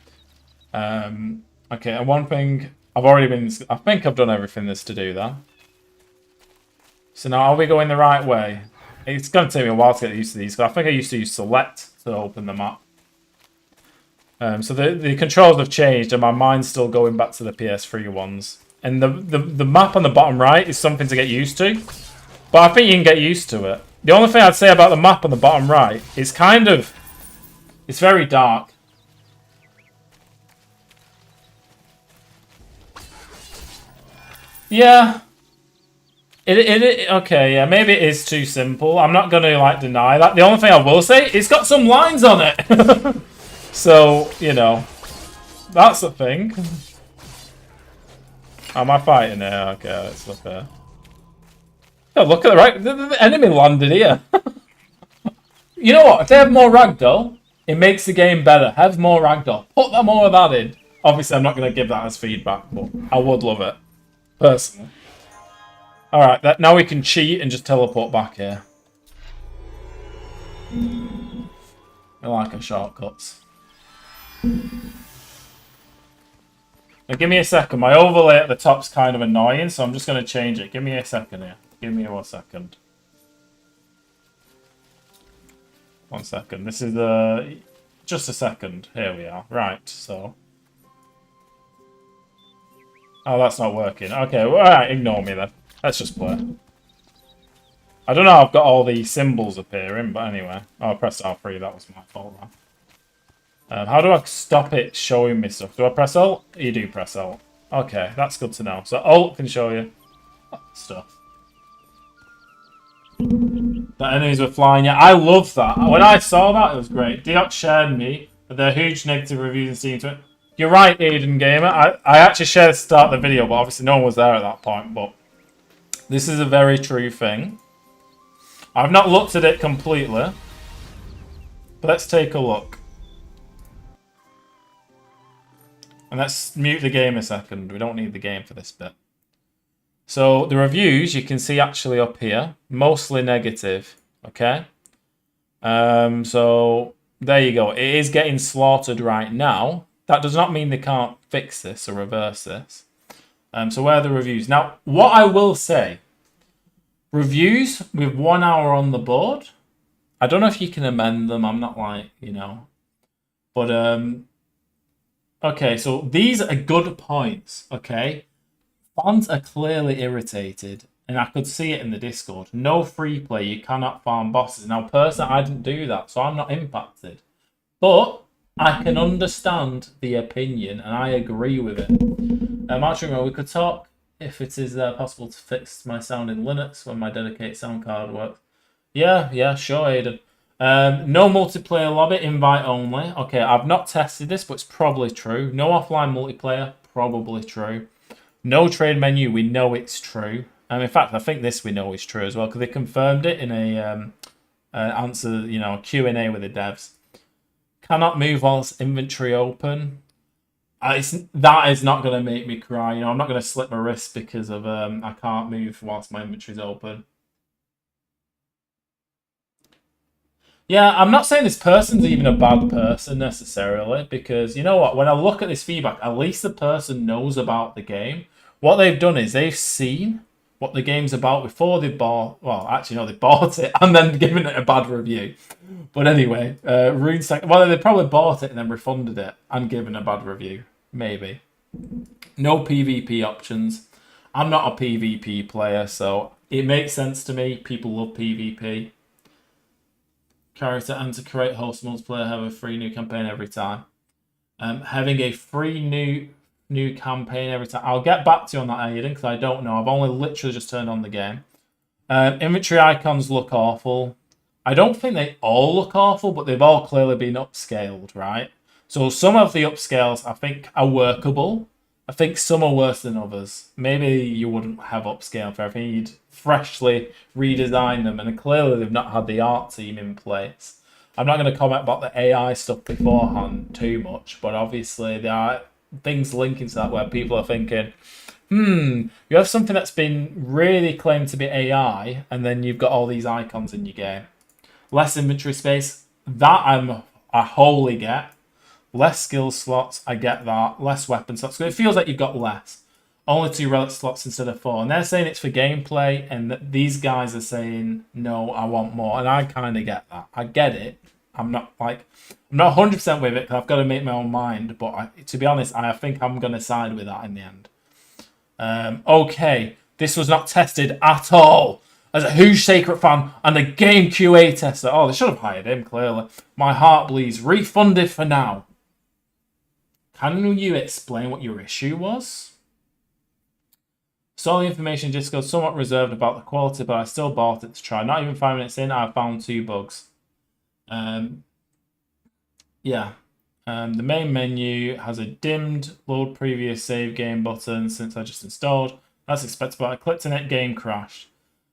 Okay, and one thing I think I've done everything there's to do there. So now are we going the right way? It's going to take me a while to get used to these, because I think I used to use select to open the map. So the controls have changed, and my mind's still going back to the PS3 ones. And the map on the bottom right is something to get used to, but I think you can get used to it. The only thing I'd say about the map on the bottom right is it's very dark. Yeah. Okay, yeah, maybe it is too simple. I'm not going to, deny that. The only thing I will say, it's got some lines on it. So, you know, that's the thing. Am I fighting here? Okay, let's look there. Oh, look at the enemy landed here. You know what? If they have more ragdoll, it makes the game better. Have more ragdoll. Put more of that in. Obviously, I'm not going to give that as feedback, but I would love it. Personally. Alright, now we can cheat and just teleport back here. I like our shortcuts. Now give me a second. My overlay at the top's kind of annoying, so I'm just going to change it. Give me a second here. Give me 1 second. 1 second. This is just a second. Here we are. Right, so. Oh, that's not working. Okay, well, alright, ignore me then. Let's just play. I don't know how I've got all the symbols appearing, but anyway. Oh, I pressed R3. That was my fault. How do I stop it showing me stuff? Do I press Alt? You do press Alt. Okay, that's good to know. So Alt can show you stuff. The enemies were flying. Yeah, I love that. When I saw that, it was great. Diot shared me with their huge negative reviews in Steam to it. You're right, Aiden Gamer. I actually shared at the start of the video, but obviously no one was there at that point. But this is a very true thing. I've not looked at it completely. But let's take a look. And let's mute the game a second. We don't need the game for this bit. So the reviews you can see actually up here. Mostly negative. Okay. So there you go. It is getting slaughtered right now. That does not mean they can't fix this or reverse this. So where are the reviews? Now, what I will say, reviews with 1 hour on the board, I don't know if you can amend them. I'm not but okay, so these are good points, okay? Fans are clearly irritated, and I could see it in the Discord. No free play, you cannot farm bosses. Now, personally, I didn't do that, so I'm not impacted. But I can understand the opinion, and I agree with it. Actually, we could talk if it is possible to fix my sound in Linux when my dedicated sound card works. Yeah, sure, Aiden. No multiplayer lobby, invite only. Okay, I've not tested this, but it's probably true. No offline multiplayer, probably true. No trade menu, we know it's true. In fact, I think this we know is true as well because they confirmed it in a answer, Q&A with the devs. Cannot move whilst inventory open. That is not going to make me cry. I'm not going to slip my wrist because of I can't move whilst my inventory's open. Yeah, I'm not saying this person's even a bad person necessarily, because you know what? When I look at this feedback, at least the person knows about the game. What they've done is they've seen what the game's about before they bought. Well, actually, no, they bought it and then given it a bad review. But anyway, well, they probably bought it and then refunded it and given a bad review. Maybe. No PvP options. I'm not a PvP player, so it makes sense to me. People love PvP. Character and to create host multiplayer have a free new campaign every time. Having a free new campaign every time. I'll get back to you on that, Aiden, because I don't know. I've only literally just turned on the game. Inventory icons look awful. I don't think they all look awful, but they've all clearly been upscaled, right? So some of the upscales I think are workable. I think some are worse than others. Maybe you wouldn't have upscale for everything. You'd freshly redesign them, and clearly they've not had the art team in place. I'm not going to comment about the AI stuff beforehand too much, but obviously there are things linking to that where people are thinking, you have something that's been really claimed to be AI, and then you've got all these icons in your game. Less inventory space, that I wholly get. Less skill slots, I get that. Less weapon slots. So it feels like you've got less. Only 2 relic slots instead of 4. And they're saying it's for gameplay, and these guys are saying, no, I want more. And I kind of get that. I get it. I'm not 100% with it because I've got to make my own mind. But to be honest, I think I'm going to side with that in the end. Okay, this was not tested at all. As a huge Sacred fan and a game QA tester. Oh, they should have hired him, clearly. My heart bleeds. Refunded for now. Can you explain what your issue was? Saw the information just got somewhat reserved about the quality, but I still bought it to try. Not even 5 minutes in, I found 2 bugs. Yeah. The main menu has a dimmed load previous save game button since I just installed. That's expected, but I clicked on it, game crashed.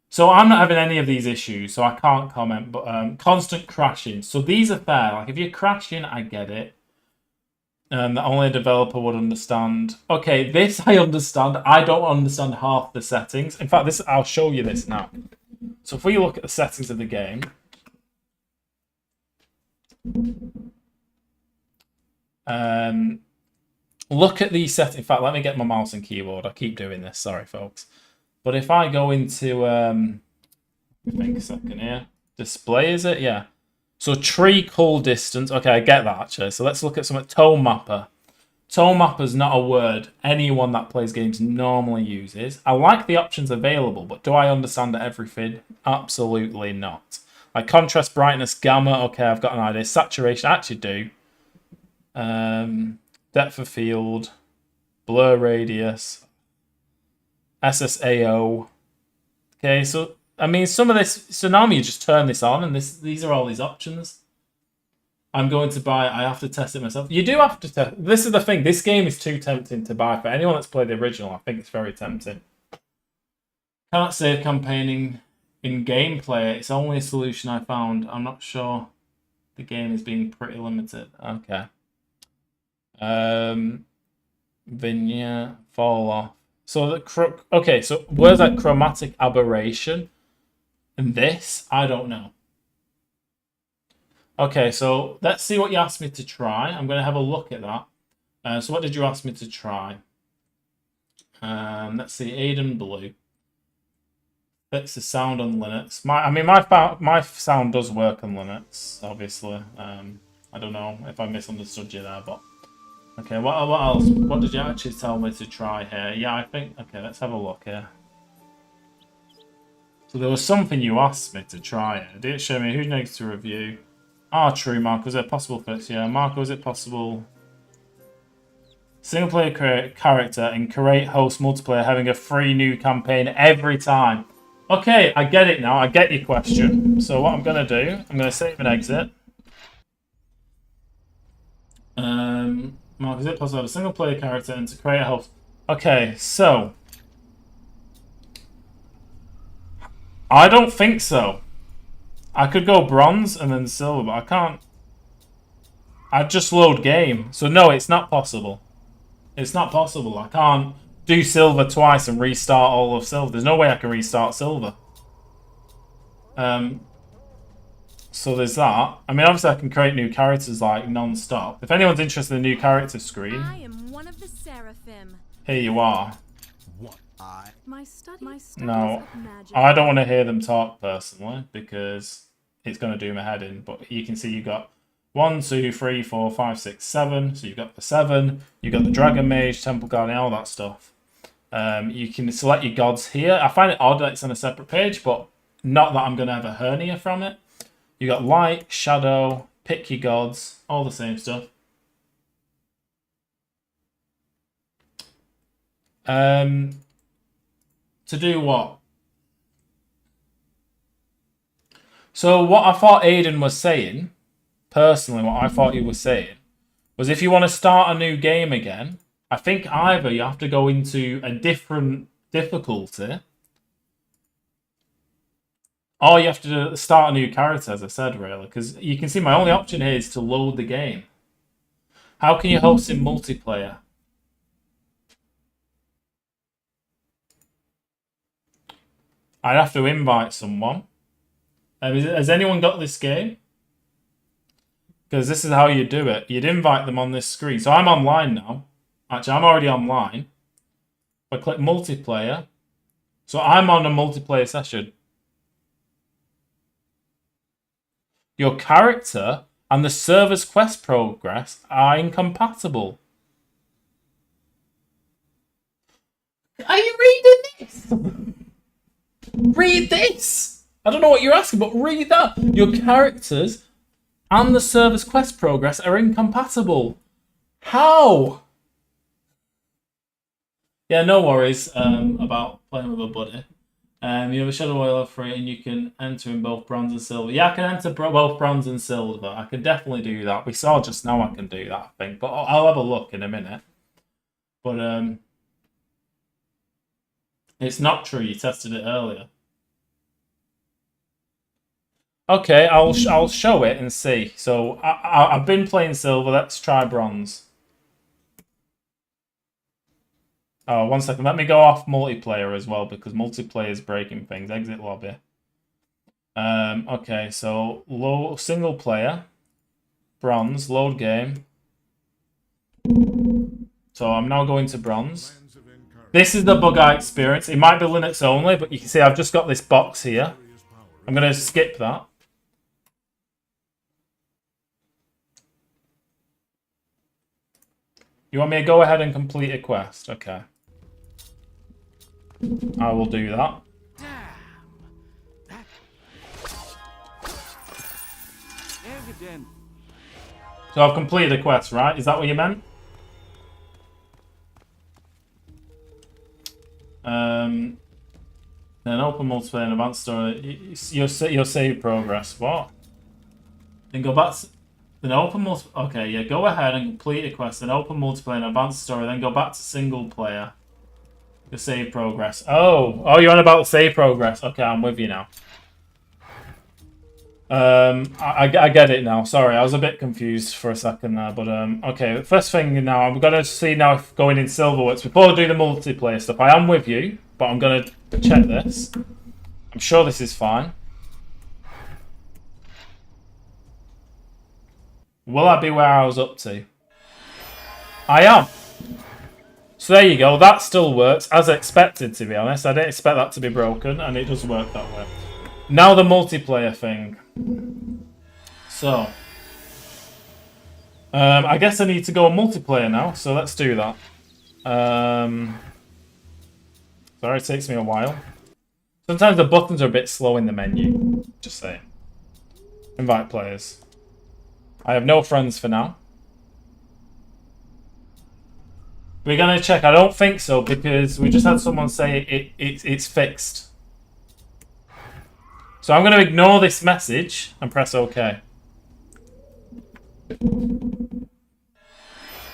So I'm not having any of these issues, so I can't comment, but constant crashing. So these are fair. Like if you're crashing, I get it. That only a developer would understand. Okay, this I understand. I don't understand half the settings. In fact, I'll show you this now. So if we look at the settings of the game. Look at these settings. In fact, let me get my mouse and keyboard. I keep doing this. Sorry, folks. But if I go into, think a second here. Display, is it? Yeah. So tree call distance. Okay, I get that actually. So let's look at some tone mapper. Tone mapper is not a word anyone that plays games normally uses. I like the options available, but do I understand everything? Absolutely not. Like contrast, brightness, gamma. Okay, I've got an idea. Saturation, I actually do. Depth of field, blur radius, SSAO. Okay, so I mean, some of this. So now you just turn this on, and these are all these options. I'm going to buy. I have to test it myself. You do have to test. This is the thing. This game is too tempting to buy for anyone that's played the original. I think it's very tempting. Cannot save campaigning in gameplay. It's only a solution I found. I'm not sure. The game is being pretty limited. Okay. Vignette fall off. So okay. So where's that chromatic aberration? And this, I don't know. Okay, so let's see what you asked me to try. I'm going to have a look at that. So what did you ask me to try? Let's see, Aiden Blue. Fix the sound on Linux. My sound does work on Linux, obviously. I don't know if I misunderstood you there, but... Okay, what else? What did you actually tell me to try here? Yeah, I think... Okay, let's have a look here. So there was something you asked me to try here. Did it show me who needs to review? Ah, true, Marco. Is it possible fix? Yeah, Marco, is it possible? Single player character and create host multiplayer having a free new campaign every time. Okay, I get it now. I get your question. So what I'm going to do, I'm going to save and exit. Mark, is it possible to have a single player character and to create a host? Okay, so I don't think so. I could go bronze and then silver, but I can't. I'd just load game. So no, it's not possible. It's not possible. I can't do silver twice and restart all of silver. There's no way I can restart silver. So there's that. I mean, obviously I can create new characters like non-stop. If anyone's interested in the new character screen, I am one of the seraphim. here you are. What? My studies No, of magic. I don't want to hear them talk personally because it's going to do my head in. But you can see you got 1, 2, 3, 4, 5, 6, 7. So you've got the 7. You've got the Dragon Mage, Temple Guardian, all that stuff. You can select your gods here. I find it odd that it's on a separate page, but not that I'm going to have a hernia from it. You got light, shadow, pick your gods, all the same stuff. To do what? So what I thought Aiden was saying, personally, what I thought he was saying, was if you want to start a new game again, I think either you have to go into a different difficulty, or you have to start a new character, as I said, really. Because you can see my only option here is to load the game. How can you host in multiplayer? I'd have to invite someone. Has anyone got this game? Because this is how you do it. You'd invite them on this screen. So I'm online now. Actually, I'm already online. If I click multiplayer. So I'm on a multiplayer session. Your character and the server's quest progress are incompatible. Are you reading this? Read this! I don't know what you're asking, but read that. Your characters and the server's quest progress are incompatible. How? Yeah, no worries about playing with a buddy. You have a Shadow Oil free and you can enter in both bronze and silver. Yeah, I can enter both bronze and silver. I can definitely do that. We saw just now I can do that, I think. But I'll have a look in a minute. But it's not true. You tested it earlier. Okay, I'll show it and see. So I've been playing silver. Let's try bronze. Oh, 1 second. Let me go off multiplayer as well because multiplayer is breaking things. Exit lobby. Okay, so low single player, bronze, load game. So I'm now going to bronze. This is the bug I experienced. It might be Linux only, but you can see I've just got this box here. I'm going to skip that. You want me to go ahead and complete a quest? Okay. I will do that. Evident. So I've completed a quest, right? Is that what you meant? Then open multiplayer and advanced story. You'll save progress. What? Then go back to... Then open multiplayer. Okay, yeah. Go ahead and complete a quest. Then open multiplayer and advanced story. Then go back to single player. The save progress. Oh, you're on about save progress. Okay, I'm with you now. I get it now. Sorry, I was a bit confused for a second there. But okay. First thing now, I'm gonna see now if going in silver works. Before I do the multiplayer stuff, I am with you, but I'm gonna check this. I'm sure this is fine. Will I be where I was up to? I am. So there you go. That still works as expected, to be honest. I didn't expect that to be broken, and it does work that way. Now the multiplayer thing. So, I guess I need to go on multiplayer now. So let's do that. Sorry, it takes me a while. Sometimes the buttons are a bit slow in the menu. Just saying. Invite players. I have no friends for now. We're going to check. I don't think so because we just had someone say it's fixed. So I'm going to ignore this message and press OK.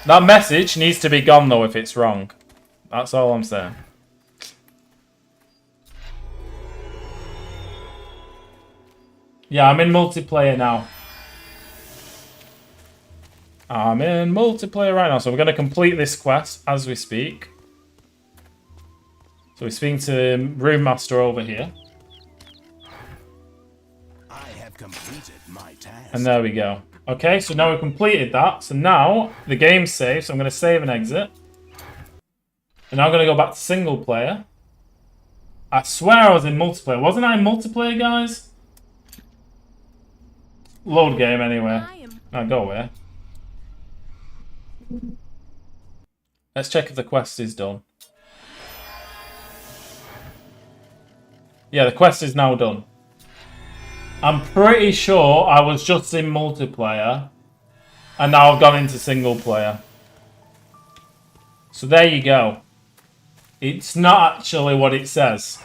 That message needs to be gone, though, if it's wrong. That's all I'm saying. Yeah, I'm in multiplayer now. I'm in multiplayer right now, so we're going to complete this quest as we speak. So we're speaking to Remaster over here. I have completed my task. And there we go. Okay, so now we've completed that. So now the game's saved, so I'm going to save and exit. And now I'm going to go back to single player. I swear I was in multiplayer. Wasn't I in multiplayer, guys? Load game anyway. Now go away. Let's check if the quest is done. Yeah, the quest is now done. I'm pretty sure I was just in multiplayer. And now I've gone into single player. So there you go. It's not actually what it says.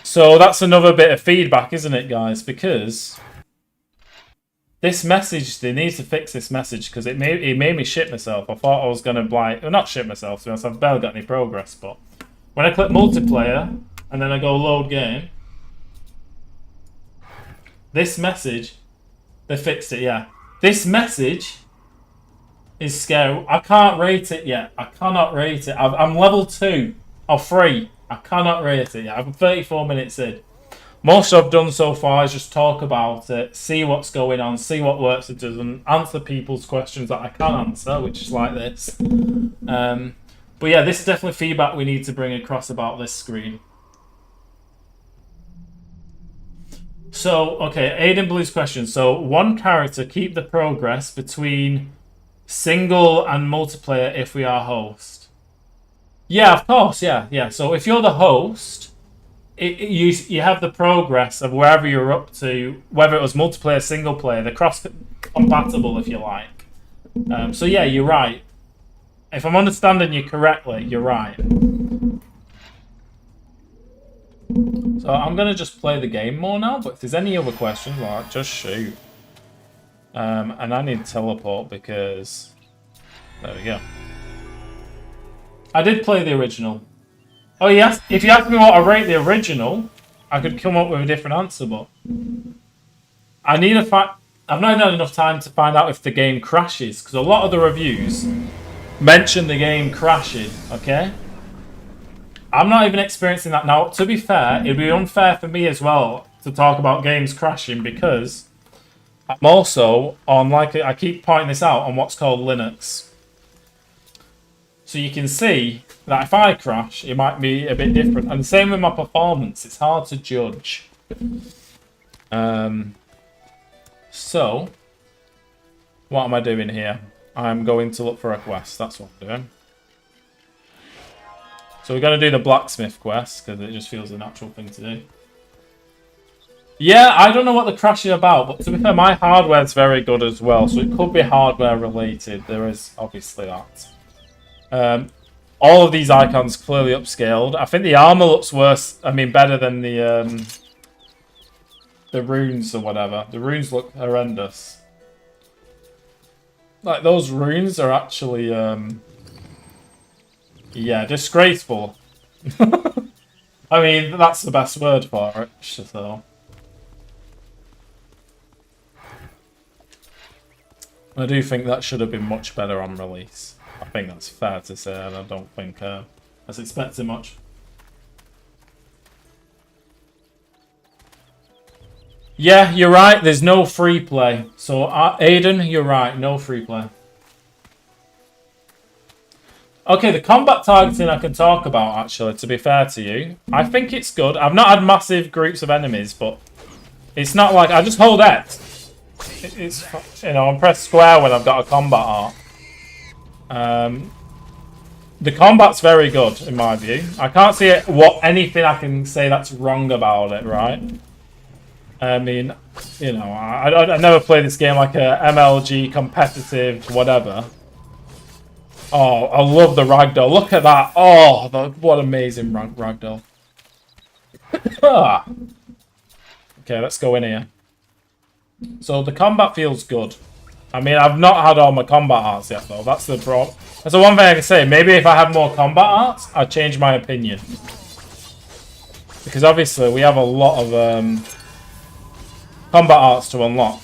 So that's another bit of feedback, isn't it, guys? Because this message, they need to fix this message because it made me shit myself. I thought I was going to well, not shit myself, to be honest, I've barely got any progress, but when I click multiplayer and then I go load game, this message, they fixed it, yeah. This message is scary. I can't rate it yet. I cannot rate it. I'm level 2 or 3. I cannot rate it yet. I'm 34 minutes in. Most I've done so far is just talk about it, see what's going on, see what works and doesn't, answer people's questions that I can answer, which is like this. But yeah, this is definitely feedback we need to bring across about this screen. So, okay, Aiden Blue's question. So, one character, keep the progress between single and multiplayer if we are host. Yeah, of course, yeah. So, if you're the host, you have the progress of wherever you're up to, whether it was multiplayer, single player, they're cross-compatible if you like. So yeah, you're right. If I'm understanding you correctly, you're right. So I'm going to just play the game more now, but if there's any other questions, like, just shoot. And I need to teleport because... There we go. I did play the original. Oh, yes. If you ask me what I rate the original, I could come up with a different answer, but I need I've not even had enough time to find out if the game crashes, because a lot of the reviews mention the game crashing, okay? I'm not even experiencing that now. To be fair, it'd be unfair for me as well to talk about games crashing, because I'm also on, like, I keep pointing this out, on what's called Linux. So you can see that if I crash, it might be a bit different. And the same with my performance. It's hard to judge. So, what am I doing here? I'm going to look for a quest. That's what I'm doing. So we're going to do the blacksmith quest, because it just feels a natural thing to do. Yeah, I don't know what the crash is about, but to be fair, my hardware's very good as well. So it could be hardware related. There is obviously that. All of these icons clearly upscaled. I think the armor looks worse. I mean, better than the runes or whatever. The runes look horrendous. Like, those runes are actually, yeah, disgraceful. I mean, that's the best word for it. So, I do think that should have been much better on release. I think that's fair to say, and I don't think I was expecting much. Yeah, you're right, there's no free play. So, Aiden, you're right, no free play. Okay, the combat targeting I can talk about, actually, to be fair to you. I think it's good. I've not had massive groups of enemies, but it's not like I just hold X. It's, you know, I press square when I've got a combat art. The combat's very good in my view. I can't see anything I can say that's wrong about it, right? I mean, you know, I never play this game like a MLG competitive whatever. Oh, I love the ragdoll. Look at that. Oh, what amazing ragdoll. Okay, let's go in here. So the combat feels good. I mean, I've not had all my combat arts yet, though. That's the problem. That's the one thing I can say. Maybe if I had more combat arts, I'd change my opinion. Because obviously, we have a lot of combat arts to unlock.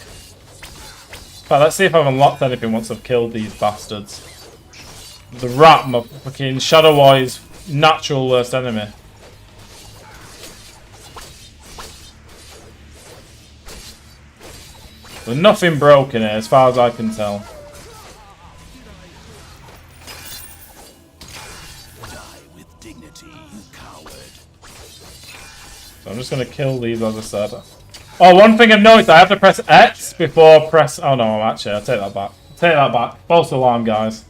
But let's see if I've unlocked anything once I've killed these bastards. The rat, my fucking Shadow Warrior's natural worst enemy. There's nothing broken here, as far as I can tell. Die with dignity, you coward. So I'm just gonna kill these, as I said. Oh, one thing I've noticed, I have to press X before press... Oh no, actually, I'll take that back. Take that back. False alarm, guys.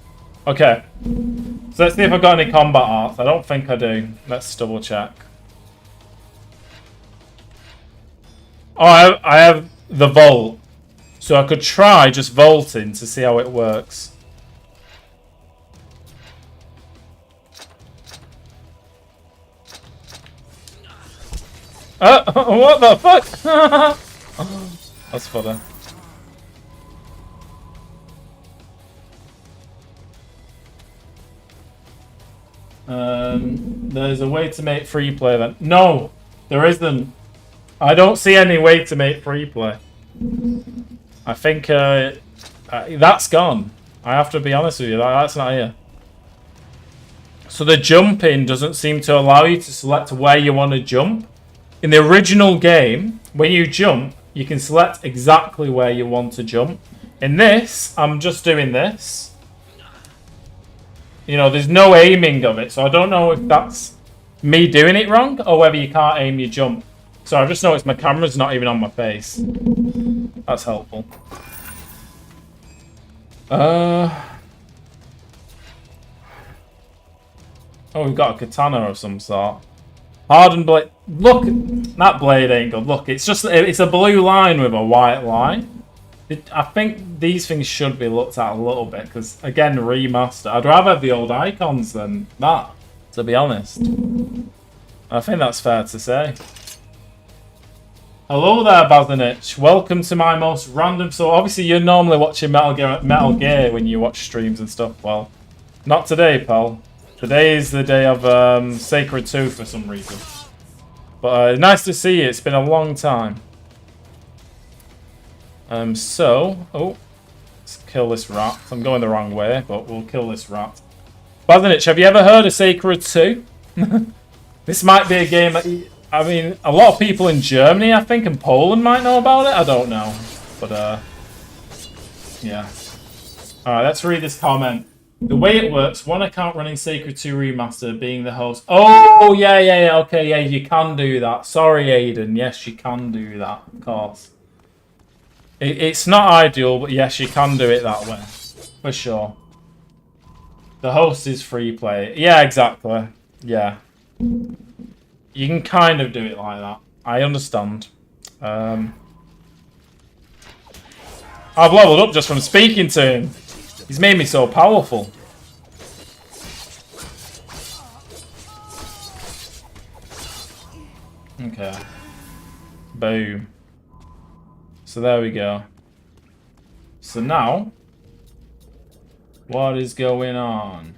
Okay. So let's see if I've got any combat arts. I don't think I do. Let's double check. Oh, I have the Vault. So I could try just vaulting to see how it works. What the fuck? That's funny. There's a way to make free play then. No, there isn't. I don't see any way to make free play. I think that's gone. I have to be honest with you, that's not here. So the jumping doesn't seem to allow you to select where you want to jump. In the original game, when you jump, you can select exactly where you want to jump. In this, I'm just doing this. You know, there's no aiming of it, so I don't know if that's me doing it wrong or whether you can't aim your jump. So I've just noticed my camera's not even on my face. That's helpful. Oh, we've got a katana of some sort. Hardened blade. Look, that blade ain't good. Look, it's a blue line with a white line. I think these things should be looked at a little bit because, again, remaster. I'd rather have the old icons than that, to be honest. I think that's fair to say. Hello there, Bazinich. Welcome to my most random... So, obviously, you're normally watching Metal Gear when you watch streams and stuff. Well, not today, pal. Today is the day of Sacred 2 for some reason. But nice to see you. It's been a long time. Oh, let's kill this rat. I'm going the wrong way, but we'll kill this rat. Bazinich, have you ever heard of Sacred 2? This might be a game that... I mean, a lot of people in Germany, I think, and Poland might know about it. I don't know. But, yeah. Alright, let's read this comment. The way it works, one account running Sacred 2 Remaster being the host. Oh, yeah, okay, yeah, you can do that. Sorry, Aiden. Yes, you can do that, of course. It's not ideal, but yes, you can do it that way. For sure. The host is free play. Yeah, exactly. Yeah. You can kind of do it like that. I understand. I've leveled up just from speaking to him. He's made me so powerful. Okay. Boom. So there we go. So now, what is going on?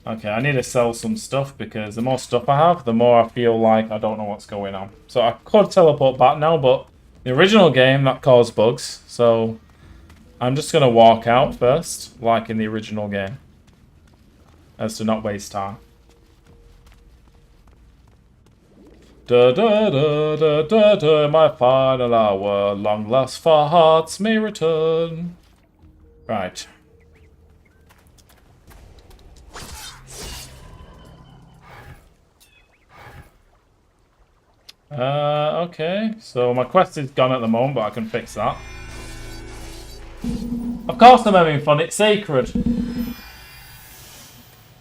Okay, I need to sell some stuff because the more stuff I have, the more I feel like I don't know what's going on. So I could teleport back now, but the original game, that caused bugs. So I'm just going to walk out first, like in the original game, as to not waste time. Da da da da da da, my final hour, long last for hearts may return. Right. Okay, so my quest is gone at the moment, but I can fix that. Of course I'm having fun, it's sacred.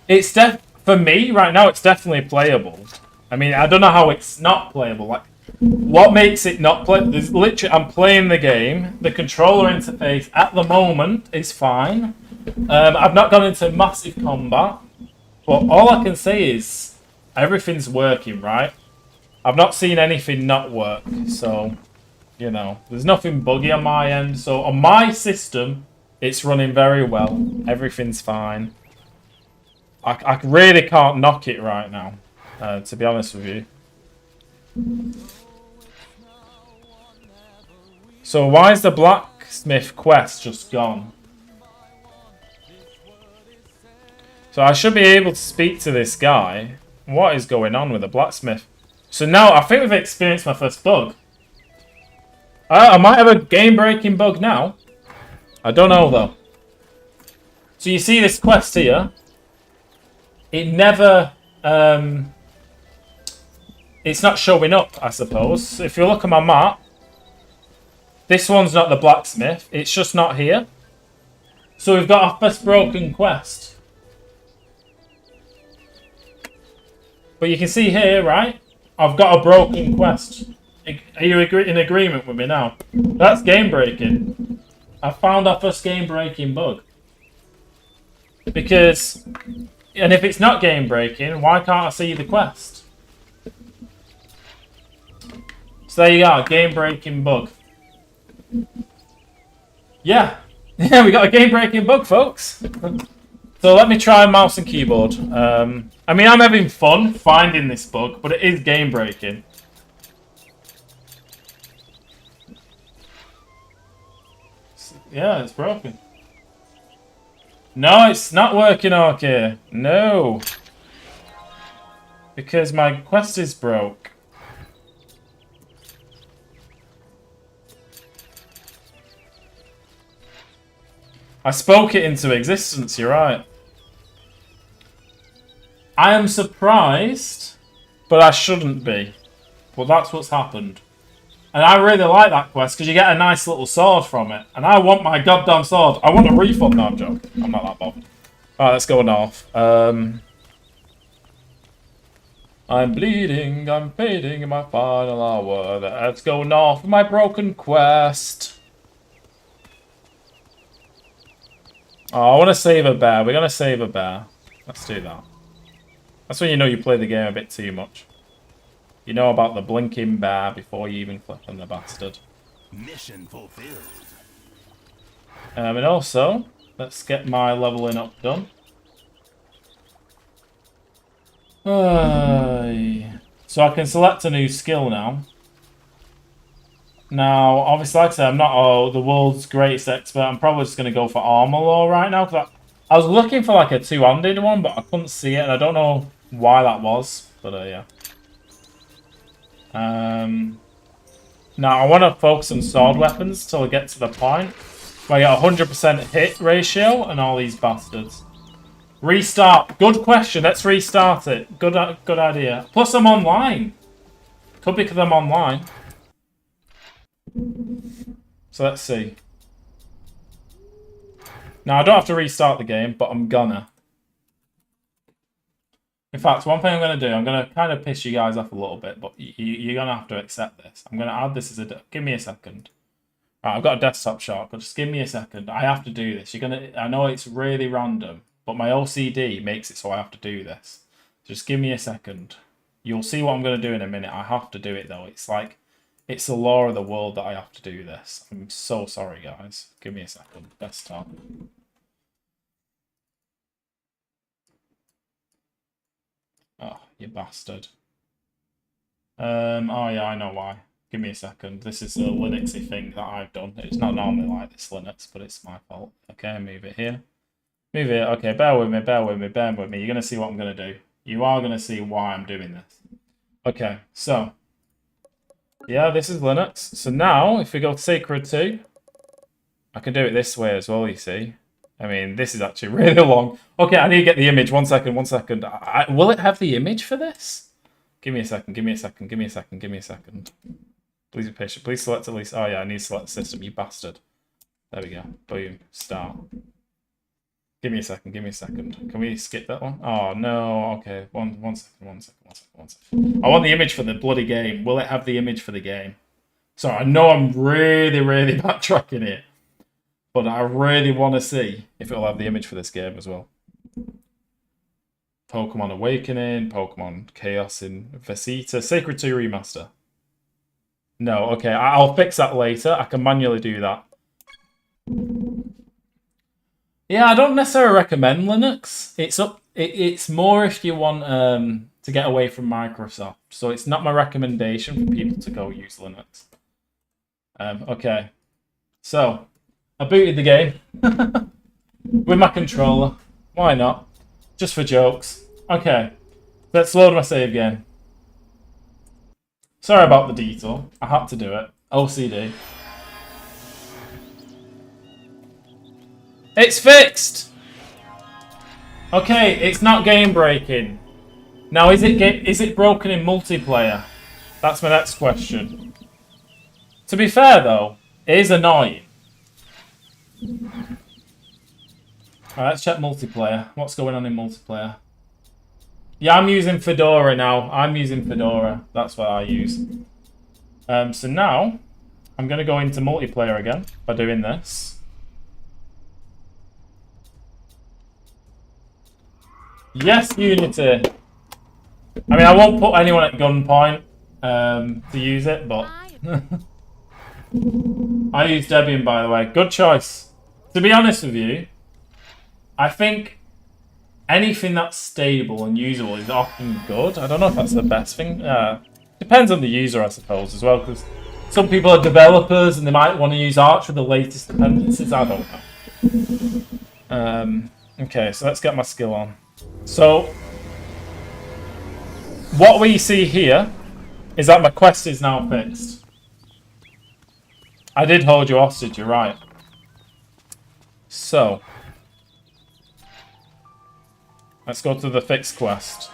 It's for me, right now, it's definitely playable. I mean, I don't know how it's not playable. Like, what makes it not play? There's literally, I'm playing the game. The controller interface at the moment is fine. I've not gone into massive combat, but all I can say is everything's working, right? I've not seen anything not work, so You know, there's nothing buggy on my end. So on my system, it's running very well. Everything's fine. I really can't knock it right now, to be honest with you. So why is the blacksmith quest just gone? So I should be able to speak to this guy. What is going on with the blacksmith? So now I think we've experienced my first bug. I might have a game-breaking bug now. I don't know though. So you see this quest here. It never... it's not showing up, I suppose. If you look at my map, this one's not the blacksmith. It's just not here. So we've got our first broken quest. But you can see here, right? I've got a broken quest. Are you in agreement with me now? That's game breaking. I found our first game breaking bug. Because, and if it's not game breaking, why can't I see the quest? So there you are, game breaking bug. Yeah. Yeah, we got a game breaking bug, folks. So let me try mouse and keyboard. I mean, I'm having fun finding this bug, but it is game breaking. Yeah, it's broken. No, it's not working, okay. No. Because my quest is broke. I spoke it into existence, you're right. I am surprised, but I shouldn't be. But that's what's happened. And I really like that quest because you get a nice little sword from it. And I want my goddamn sword. I want a refund. No, I'm joking. I'm not that bothered. Alright, let's go north. I'm bleeding. I'm fading in my final hour. Let's go north with my broken quest. Oh, I want to save a bear. We're going to save a bear. Let's do that. That's when you know you play the game a bit too much. You know about the blinking bear before you even click on the bastard. Mission fulfilled. And also, let's get my leveling up done. So I can select a new skill now. Now, obviously, like I said, I'm not the world's greatest expert. I'm probably just going to go for armor lore right now. Cause I was looking for like a two-handed one, but I couldn't see it. And I don't know why that was. But yeah. Now, I want to focus on sword weapons till I get to the point where I get 100% hit ratio and all these bastards. Restart. Good question. Let's restart it. Good idea. Plus, I'm online. Could be because I'm online. So let's see. Now, I don't have to restart the game, but I'm gonna. In fact, one thing I'm going to do, I'm going to kind of piss you guys off a little bit, but you're going to have to accept this. I'm going to add this as a... Give me a second. Right, I've got a desktop shortcut. Just give me a second. I have to do this. You're going to... I know it's really random, but my OCD makes it so I have to do this. Just give me a second. You'll see what I'm going to do in a minute. I have to do it, though. It's like... It's the law of the world that I have to do this. I'm so sorry, guys. Give me a second. Desktop. Oh, you bastard. Oh yeah, I know why. Give me a second. This is a Linuxy thing that I've done. It's not normally like this Linux, but it's my fault. Okay, move it here. Move it. Okay, bear with me, bear with me, bear with me. You're going to see what I'm going to do. You are going to see why I'm doing this. Okay, so. Yeah, this is Linux. So now, if we go to Sacred 2, I can do it this way as well, you see. I mean, this is actually really long. Okay, I need to get the image. 1 second, 1 second. Will it have the image for this? Give me a second, give me a second, give me a second, give me a second. Please be patient. Please select at least... Oh, yeah, I need to select the system, you bastard. There we go. Boom. Start. Give me a second, give me a second. Can we skip that one? Oh, no. Okay, one second. I want the image for the bloody game. Will it have the image for the game? Sorry, I know I'm really backtracking it. But I really want to see if it'll have the image for this game as well. Pokemon Awakening, Pokemon Chaos in Vegeta, Sacred 2 Remaster. No, okay. I'll fix that later. I can manually do that. Yeah, I don't necessarily recommend Linux. It's more if you want to get away from Microsoft. So it's not my recommendation for people to go use Linux. Okay. So, I booted the game with my controller. Why not? Just for jokes. Okay. Let's load my save game. Sorry about the detour. I had to do it. OCD. It's fixed! Okay, it's not game breaking. Now, is it broken in multiplayer? That's my next question. To be fair, though, it is annoying. Alright, let's check multiplayer. What's going on in multiplayer? Yeah, I'm using Fedora now. I'm using Fedora. That's what I use. So now, I'm going to go into multiplayer again by doing this. Yes, Unity. I mean, I won't put anyone at gunpoint to use it, but... I use Debian, by the way. Good choice. To be honest with you, I think anything that's stable and usable is often good. I don't know if that's the best thing. Depends on the user, I suppose, as well, because some people are developers and they might want to use Arch with the latest dependencies. I don't know. Okay, so let's get my skill on. So, what we see here is that my quest is now fixed. I did hold you hostage, you're right. So, let's go to the fixed quest.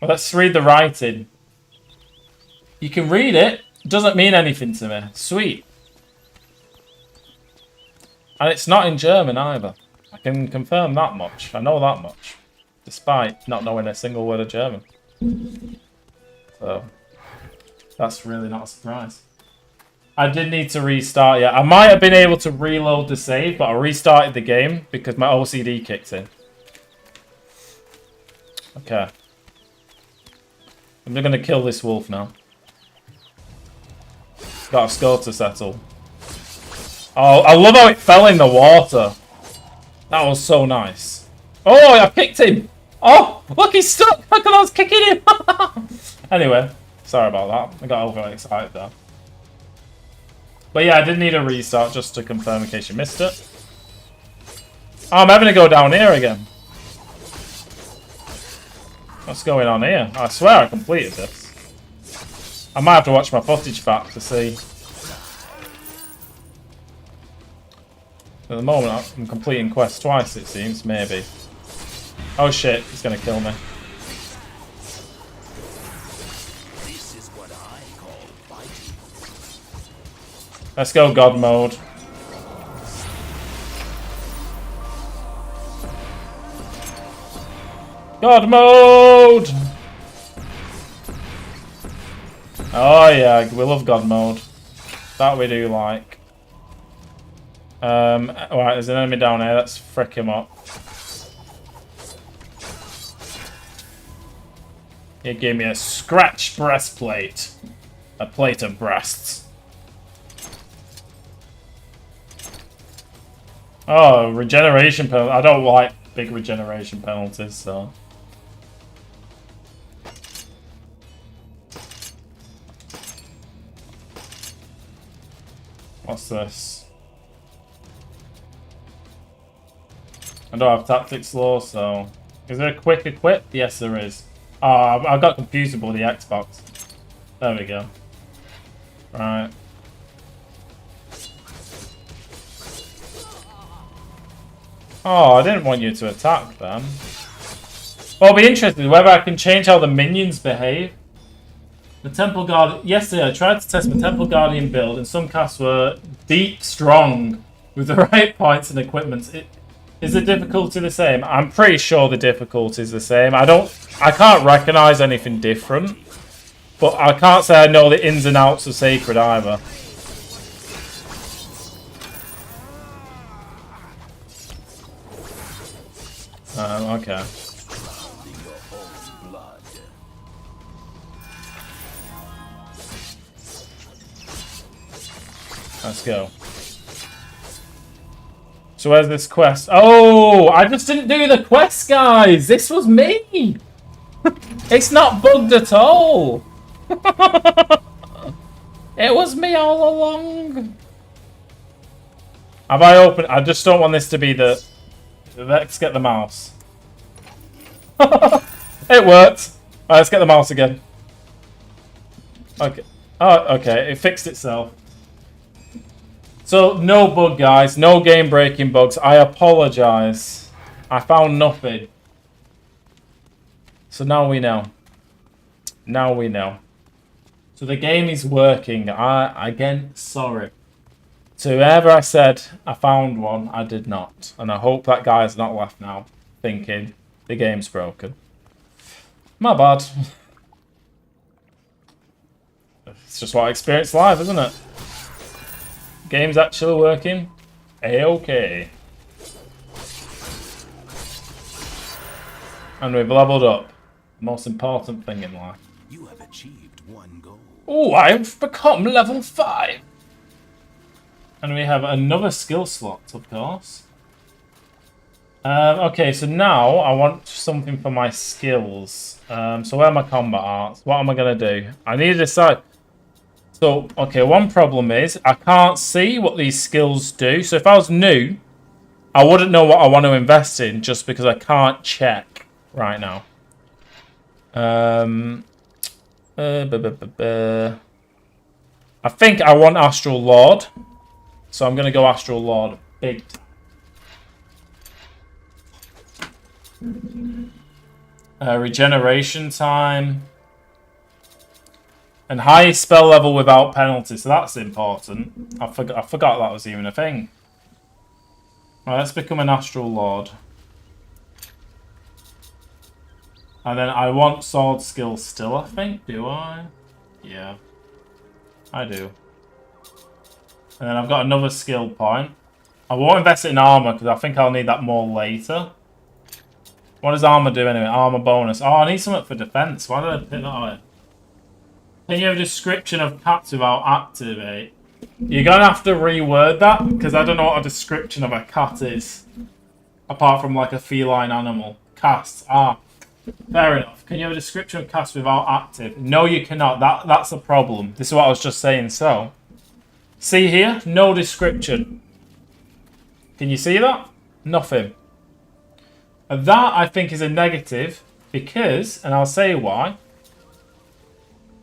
Well, let's read the writing. You can read it. It doesn't mean anything to me. Sweet. And it's not in German either. I can confirm that much. I know that much. Despite not knowing a single word of German. So, that's really not a surprise. I did need to restart, yeah. I might have been able to reload the save, but I restarted the game because my OCD kicked in. Okay. I'm just going to kill this wolf now. Got a score to settle. Oh, I love how it fell in the water. That was so nice. Oh, I picked him. Oh, look, he's stuck. Look, I was kicking him. Anyway, sorry about that. I got overexcited there. But yeah, I did need a restart just to confirm in case you missed it. Oh, I'm having to go down here again. What's going on here? I swear I completed this. I might have to watch my footage back to see. At the moment, I'm completing quests twice, it seems. Maybe. Oh shit, he's gonna kill me. This is what I call fighting. Let's go God mode. God mode! Oh yeah, we love God mode. That we do like. Alright, there's an enemy down here. Let's frick him up. He gave me a scratch breastplate. A plate of breasts. Oh, regeneration penalty. I don't like big regeneration penalties, so... What's this? I don't have tactics law, so... Is there a quick equip? Yes, there is. Oh, I got confused with the Xbox. There we go. Right. Oh, I didn't want you to attack them. Well, I'll be interested whether I can change how the minions behave. The Temple Guard... Yesterday, I tried to test my Temple Guardian build, and some casts were deep strong with the right points and equipment. Is the difficulty the same? I'm pretty sure the difficulty is the same. I can't recognise anything different, but I can't say I know the ins and outs of Sacred either. Okay. Let's go. So where's this quest? Oh, I just didn't do the quest, guys. This was me. It's not bugged at all. It was me all along. Have I opened? I just don't want this to be the... Let's get the mouse. It worked. Right, let's get the mouse again. Okay. Oh, okay. It fixed itself. So, no bug, guys. No game-breaking bugs. I apologise. I found nothing. So now we know. Now we know. So the game is working. Again, sorry. To whoever I said I found one, I did not. And I hope that guy's not left now, thinking the game's broken. My bad. It's just what I experienced live, isn't it? Game's actually working. A-okay. And we've leveled up. Most important thing in life. You have achieved one goal. Oh, I've become level 5. And we have another skill slot, of course. Okay, so now I want something for my skills. So where are my combat arts? What am I going to do? I need to decide. So, okay, one problem is I can't see what these skills do. So if I was new, I wouldn't know what I want to invest in just because I can't check right now. I think I want Astral Lord. So I'm going to go Astral Lord. Big. Regeneration time. And high spell level without penalty. So that's important. I forgot that was even a thing. Right, let's become an Astral Lord. And then I want sword skill still, I think. Do I? Yeah. I do. And then I've got another skill point. I won't invest it in armor because I think I'll need that more later. What does armor do anyway? Armor bonus. Oh, I need something for defense. Why did I pick that away? Can you have a description of cats without activate? You're going to have to reword that because I don't know what a description of a cat is. Apart from like a feline animal. Cast. Ah. Fair enough. Can you have a description of cast without active? No, you cannot. That's a problem. This is what I was just saying. So, see here? No description. Can you see that? Nothing. And that, I think, is a negative because, and I'll say why,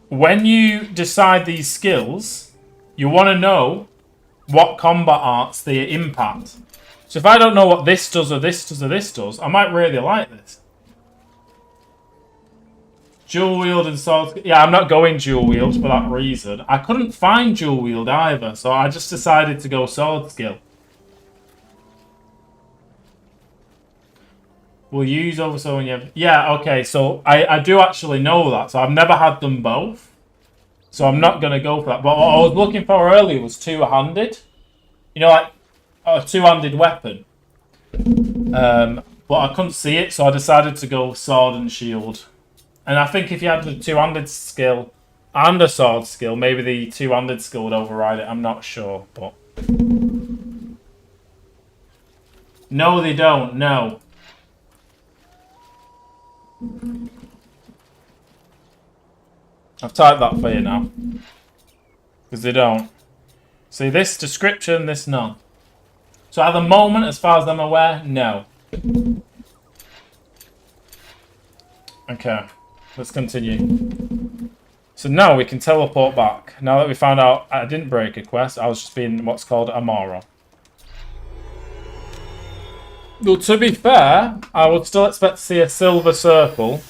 when you decide these skills, you want to know what combat arts they impact. So if I don't know what this does or this does or this does, I might really like this. Dual wield and sword. Yeah, I'm not going dual wield for that reason. I couldn't find dual wield either, so I just decided to go sword skill. We'll use oversoul when you have... Yeah, okay, so I do actually know that. So I've never had them both. So I'm not going to go for that. But what I was looking for earlier was two-handed. You know, like a two-handed weapon. But I couldn't see it, so I decided to go sword and shield. And I think if you had the two-handed skill and a sword skill, maybe the two-handed skill would override it. I'm not sure, but... No, they don't. No. I've typed that for you now. Because they don't. See, this description, this none. So at the moment, as far as I'm aware, no. Okay. Let's continue. So now we can teleport back. Now that we found out I didn't break a quest, I was just being what's called a moron. Well, to be fair, I would still expect to see a silver circle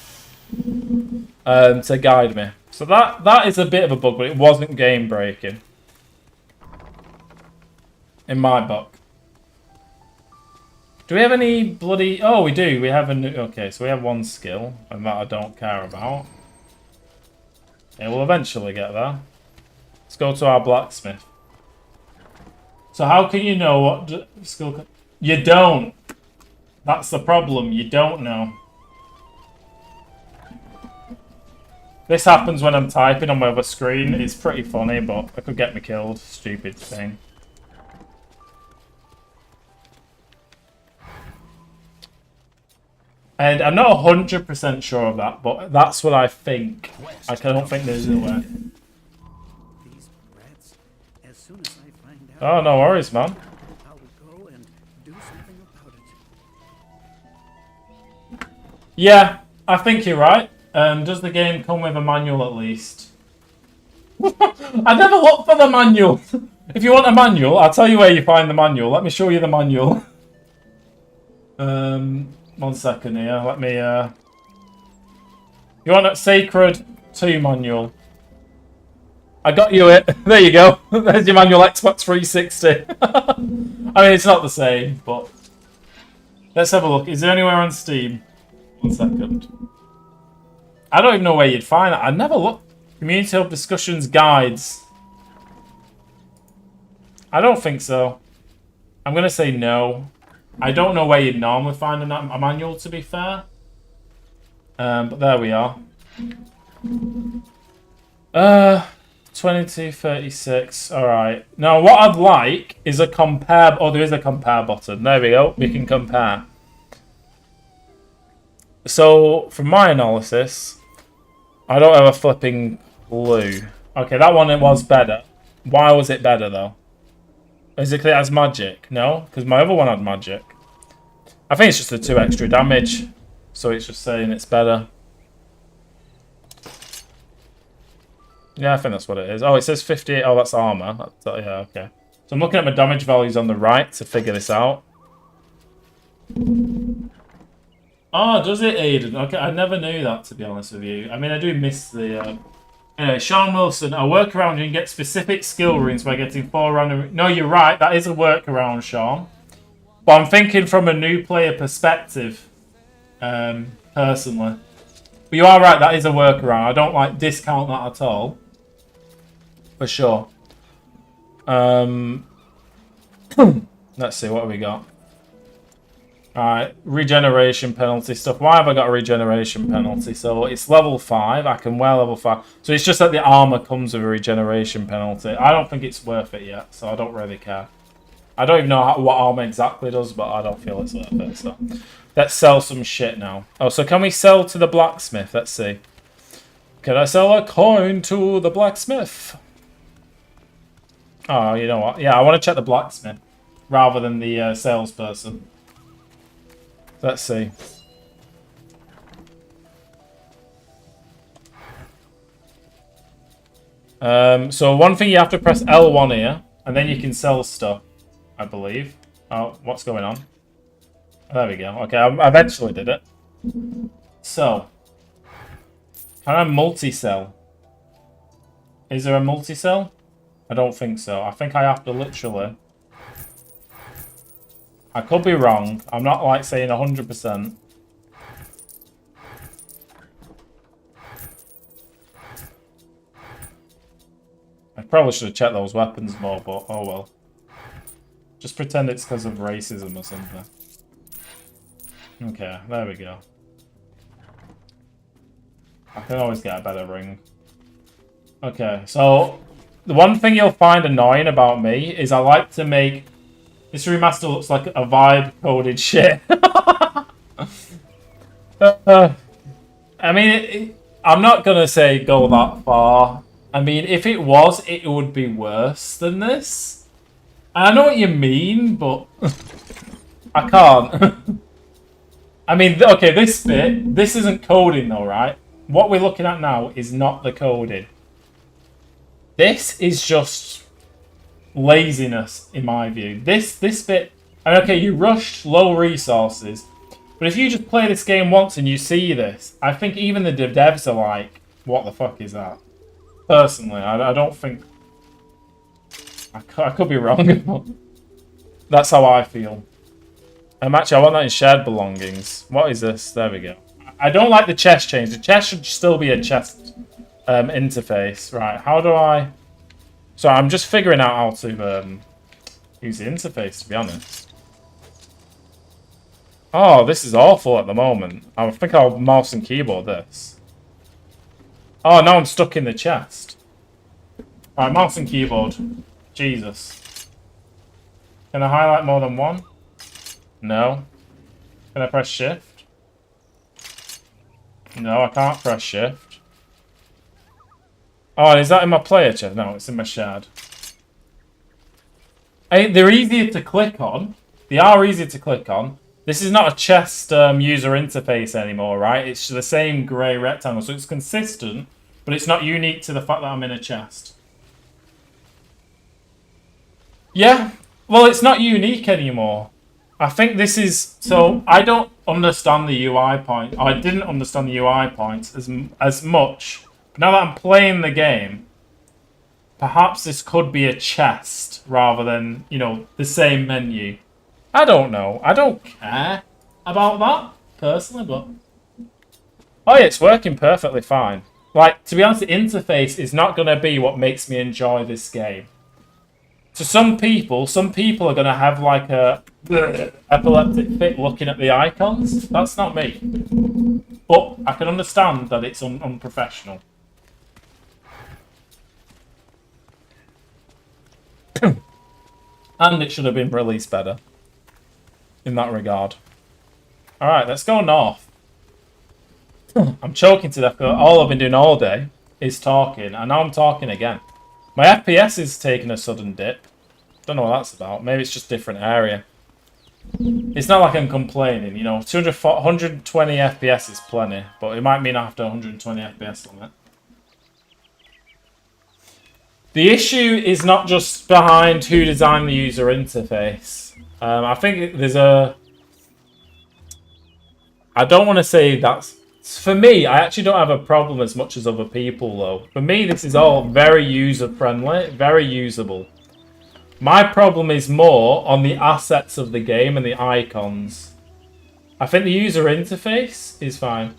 to guide me. So that is a bit of a bug, but it wasn't game breaking. In my book. Do we have any bloody... Oh, we do. We have a new... Okay, so we have one skill, and that I don't care about. Yeah, we'll eventually get there. Let's go to our blacksmith. So how can you know what skill... You don't. That's the problem. You don't know. This happens when I'm typing on my other screen. It's pretty funny, but it could get me killed. Stupid thing. And I'm not 100% sure of that, but that's what I think. I don't think there's a way. These rats, as soon as I find out, Oh, no worries, man. I'll go and do something about it. Yeah, I think you're right. Does the game come with a manual at least? I never looked for the manual. If you want a manual, I'll tell you where you find the manual. Let me show you the manual. 1 second here. Let me. You want a Sacred 2 manual? I got you it. There you go. There's your manual Xbox 360. I mean, it's not the same, but let's have a look. Is there anywhere on Steam? 1 second. I don't even know where you'd find that. I never looked. Community Hub discussions guides. I don't think so. I'm gonna say no. I don't know where you'd normally find a manual, to be fair. But there we are. 2236. Alright. Now, what I'd like is a compare... Oh, there is a compare button. There we go. We can compare. So, from my analysis, I don't have a flipping clue. Okay, that one, it was better. Why was it better, though? Is it 'cause it has magic? No? Because my other one had magic. I think it's just the 2 extra damage. So it's just saying it's better. Yeah, I think that's what it is. Oh, it says 58. Oh, that's armor. Yeah, okay. So I'm looking at my damage values on the right to figure this out. Oh, does it, Aiden? Okay, I never knew that, to be honest with you. I mean, I do miss the... Anyway, Sean Wilson, a workaround, you can get specific skill runes by getting 4 random... No, you're right, that is a workaround, Sean. But I'm thinking from a new player perspective, personally. But you are right, that is a workaround. I don't, like, discount that at all. For sure. Let's see, what have we got? Alright, regeneration penalty stuff. Why have I got a regeneration penalty? So it's level 5. I can wear level 5. So it's just that the armor comes with a regeneration penalty. I don't think it's worth it yet, so I don't really care. I don't even know what armor exactly does, but I don't feel it's worth it. So let's sell some shit now. Oh, so can we sell to the blacksmith? Let's see. Can I sell a coin to the blacksmith? Oh, you know what? Yeah, I want to check the blacksmith rather than the salesperson. Let's see. So one thing, you have to press L1 here, and then you can sell stuff, I believe. Oh, what's going on? There we go. Okay, I eventually did it. So, can I multi-sell? Is there a multi-sell? I don't think so. I think I have to literally... I could be wrong. I'm not like saying 100%. I probably should have checked those weapons more, but oh well. Just pretend it's because of racism or something. Okay, there we go. I can always get a better ring. Okay, so the one thing you'll find annoying about me is I like to make... This remaster looks like a vibe-coded shit. I mean, I'm not going to say go that far. I mean, if it was, it would be worse than this. And I know what you mean, but I can't. I mean, okay, this bit, this isn't coding though, right? What we're looking at now is not the coding. This is just... laziness, in my view. This bit, I mean, okay, you rushed low resources, but if you just play this game once and you see this, I think even the devs are like, what the fuck is that? Personally, I don't think... I could be wrong, but that's how I feel. Actually, I want that in shared belongings. What is this? There we go. I don't like the chest change. The chest should still be a chest interface. Right, how do I... So I'm just figuring out how to use the interface, to be honest. Oh, this is awful at the moment. I think I'll mouse and keyboard this. Oh, now I'm stuck in the chest. Alright, mouse and keyboard. Jesus. Can I highlight more than one? No. Can I press shift? No, I can't press shift. Oh, is that in my player chest? No, it's in my shard. They're easier to click on. They are easier to click on. This is not a chest user interface anymore, right? It's the same grey rectangle, so it's consistent, but it's not unique to the fact that I'm in a chest. Yeah, well, it's not unique anymore. I think this is... So, I don't understand the UI point. I didn't understand the UI points as much. But now that I'm playing the game, perhaps this could be a chest rather than, you know, the same menu. I don't know. I don't care about that, personally, but... Oh yeah, it's working perfectly fine. Like, to be honest, the interface is not going to be what makes me enjoy this game. To some people are going to have like a epileptic fit looking at the icons. That's not me. But I can understand that it's unprofessional. And it should have been released better. In that regard. Alright, let's go north. I'm choking to death because all I've been doing all day is talking. And now I'm talking again. My FPS is taking a sudden dip. Don't know what that's about. Maybe it's just a different area. It's not like I'm complaining, you know. 120 FPS is plenty. But it might mean I have to 120 FPS on it. The issue is not just behind who designed the user interface. I think there's a... I don't want to say that's... For me, I actually don't have a problem as much as other people, though. For me, this is all very user-friendly, very usable. My problem is more on the assets of the game and the icons. I think the user interface is fine.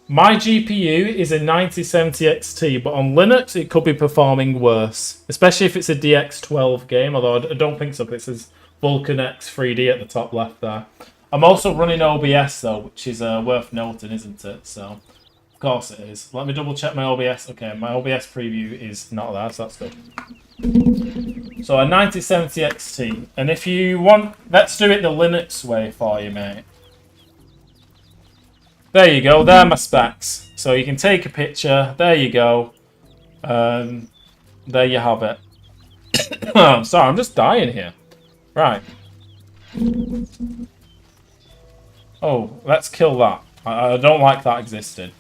My GPU is a 9070 XT, but on Linux, it could be performing worse. Especially if it's a DX12 game, although I don't think so, because it says Vulkan X 3D at the top left there. I'm also running OBS, though, which is worth noting, isn't it? So, of course it is. Let me double check my OBS. Okay, my OBS preview is not there, so that's good. So a 9070 XT. And if you want, let's do it the Linux way for you, mate. There you go, there are my specs. So you can take a picture, there you go. There you have it. Oh, sorry, I'm just dying here. Right. Oh, let's kill that. I don't like that existing.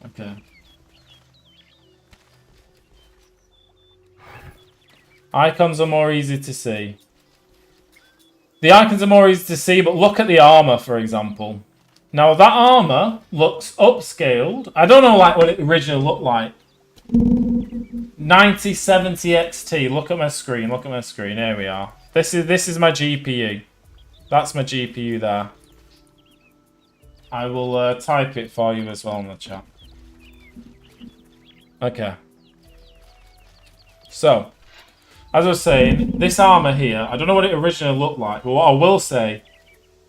Okay. Icons are more easy to see. The icons are more easy to see, but look at the armor, for example. Now, that armor looks upscaled. I don't know like what it originally looked like. 9070 XT. Look at my screen. Look at my screen. Here we are. This is my GPU. That's my GPU there. I will type it for you as well in the chat. Okay. So, as I was saying, this armor here, I don't know what it originally looked like, but what I will say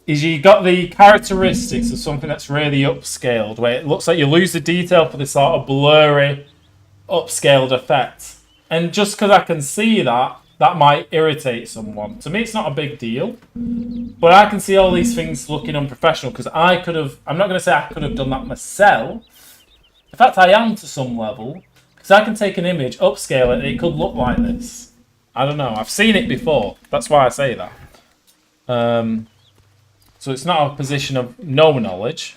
is you got the characteristics of something that's really upscaled, where it looks like you lose the detail for this sort of blurry, upscaled effect. And just because I can see that, that might irritate someone. To me, it's not a big deal. But I can see all these things looking unprofessional, because I could have, I'm not going to say I could have done that myself. In fact, I am to some level, because I can take an image, upscale it, and it could look like this. I don't know. I've seen it before. That's why I say that. So it's not a position of no knowledge.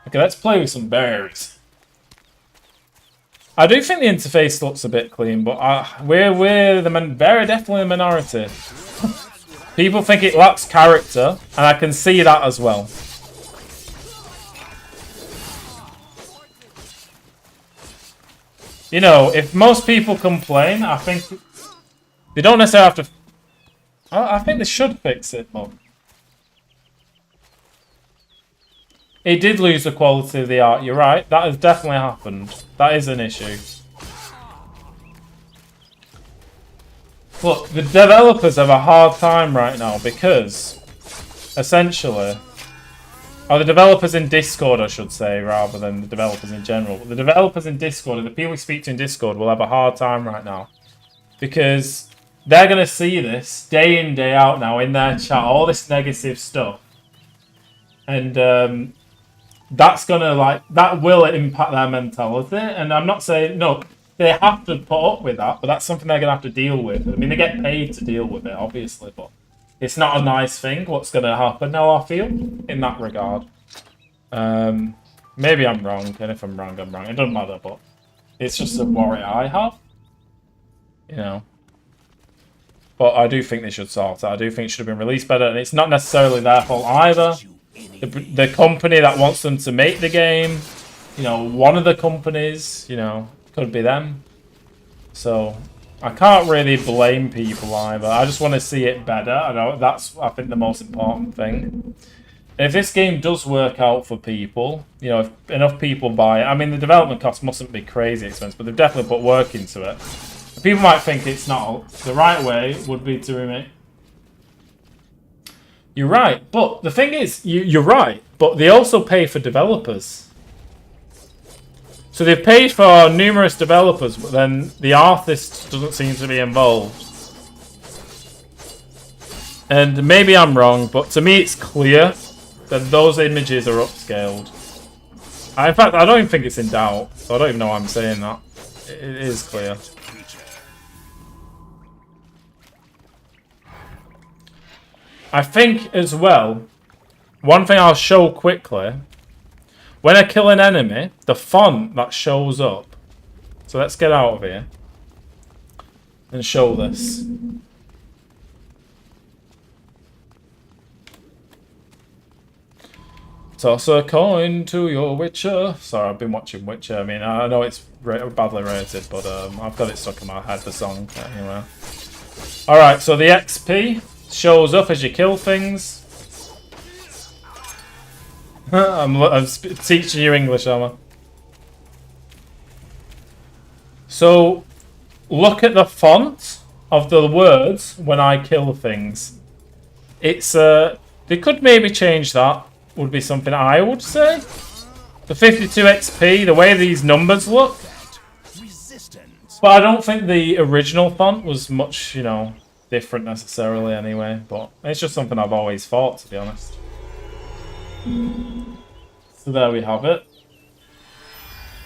Okay, let's play with some berries. I do think the interface looks a bit clean, but we're very definitely the minority. People think it lacks character, and I can see that as well. You know, if most people complain, I think they don't necessarily have to... I think they should fix it, but... It did lose the quality of the art, you're right. That has definitely happened. That is an issue. Look, the developers have a hard time right now because essentially, or the developers in Discord, I should say, rather than the developers in general. But the developers in Discord and the people we speak to in Discord will have a hard time right now. Because they're going to see this day in, day out now in their chat, all this negative stuff. And that's going to, like, that will impact their mentality. And I'm not saying, no, they have to put up with that, but that's something they're going to have to deal with. I mean, they get paid to deal with it, obviously, but it's not a nice thing what's going to happen now, I feel, in that regard. Maybe I'm wrong, and if I'm wrong, I'm wrong. It doesn't matter, but it's just a worry I have. You know. But I do think they should sort it. I do think it should have been released better, and it's not necessarily their fault either. The company that wants them to make the game, you know, one of the companies, you know, could be them. So I can't really blame people either. I just want to see it better. I know that's, I think, the most important thing. And if this game does work out for people, you know, if enough people buy it, I mean, the development cost mustn't be crazy expensive, but they've definitely put work into it. People might think it's not. The right way would be to remake. You're right, but the thing is, you're right, but they also pay for developers. So they've paid for numerous developers, but then the artist doesn't seem to be involved. And maybe I'm wrong, but to me it's clear that those images are upscaled. In fact, I don't even think it's in doubt, so I don't even know why I'm saying that. It is clear. I think, as well, one thing I'll show quickly, when I kill an enemy, the font that shows up, so let's get out of here and show this. Toss a coin to your Witcher. Sorry, I've been watching Witcher. I mean, I know it's badly rated, but I've got it stuck in my head, the song, anyway. Alright, so the XP shows up as you kill things. I'm teaching you English, am I? So, look at the font of the words when I kill things. It's, they could maybe change that, would be something I would say. The 52 XP, the way these numbers look. But I don't think the original font was much, you know, different necessarily anyway, but it's just something I've always thought, to be honest. So there we have it.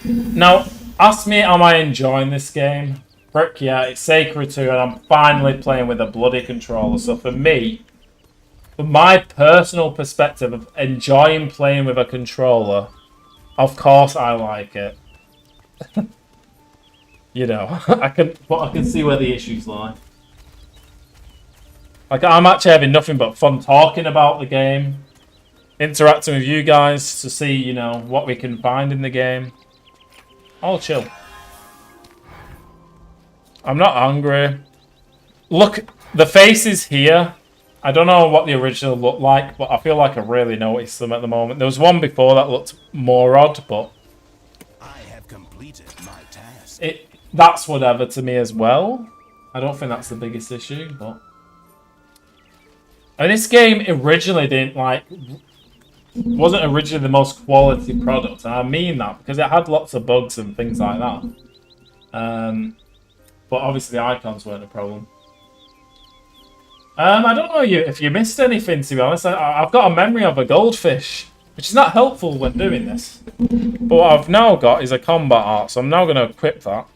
Now, ask me, am I enjoying this game? Frick yeah, it's Sacred 2 and I'm finally playing with a bloody controller. So for me, from my personal perspective of enjoying playing with a controller, of course I like it. You know, I can see where the issues lie. Like, I'm actually having nothing but fun talking about the game, interacting with you guys to see, you know, what we can find in the game. All chill. I'm not hungry. Look, the faces here, I don't know what the original looked like, but I feel like I really noticed them at the moment. There was one before that looked more odd, but I have completed my task. That's whatever to me as well. I don't think that's the biggest issue, but... And this game originally wasn't originally the most quality product, and I mean that because it had lots of bugs and things like that. But obviously the icons weren't a problem. I don't know if you missed anything, to be honest. I've got a memory of a goldfish, which is not helpful when doing this. But what I've now got is a combat art, so I'm now going to equip that.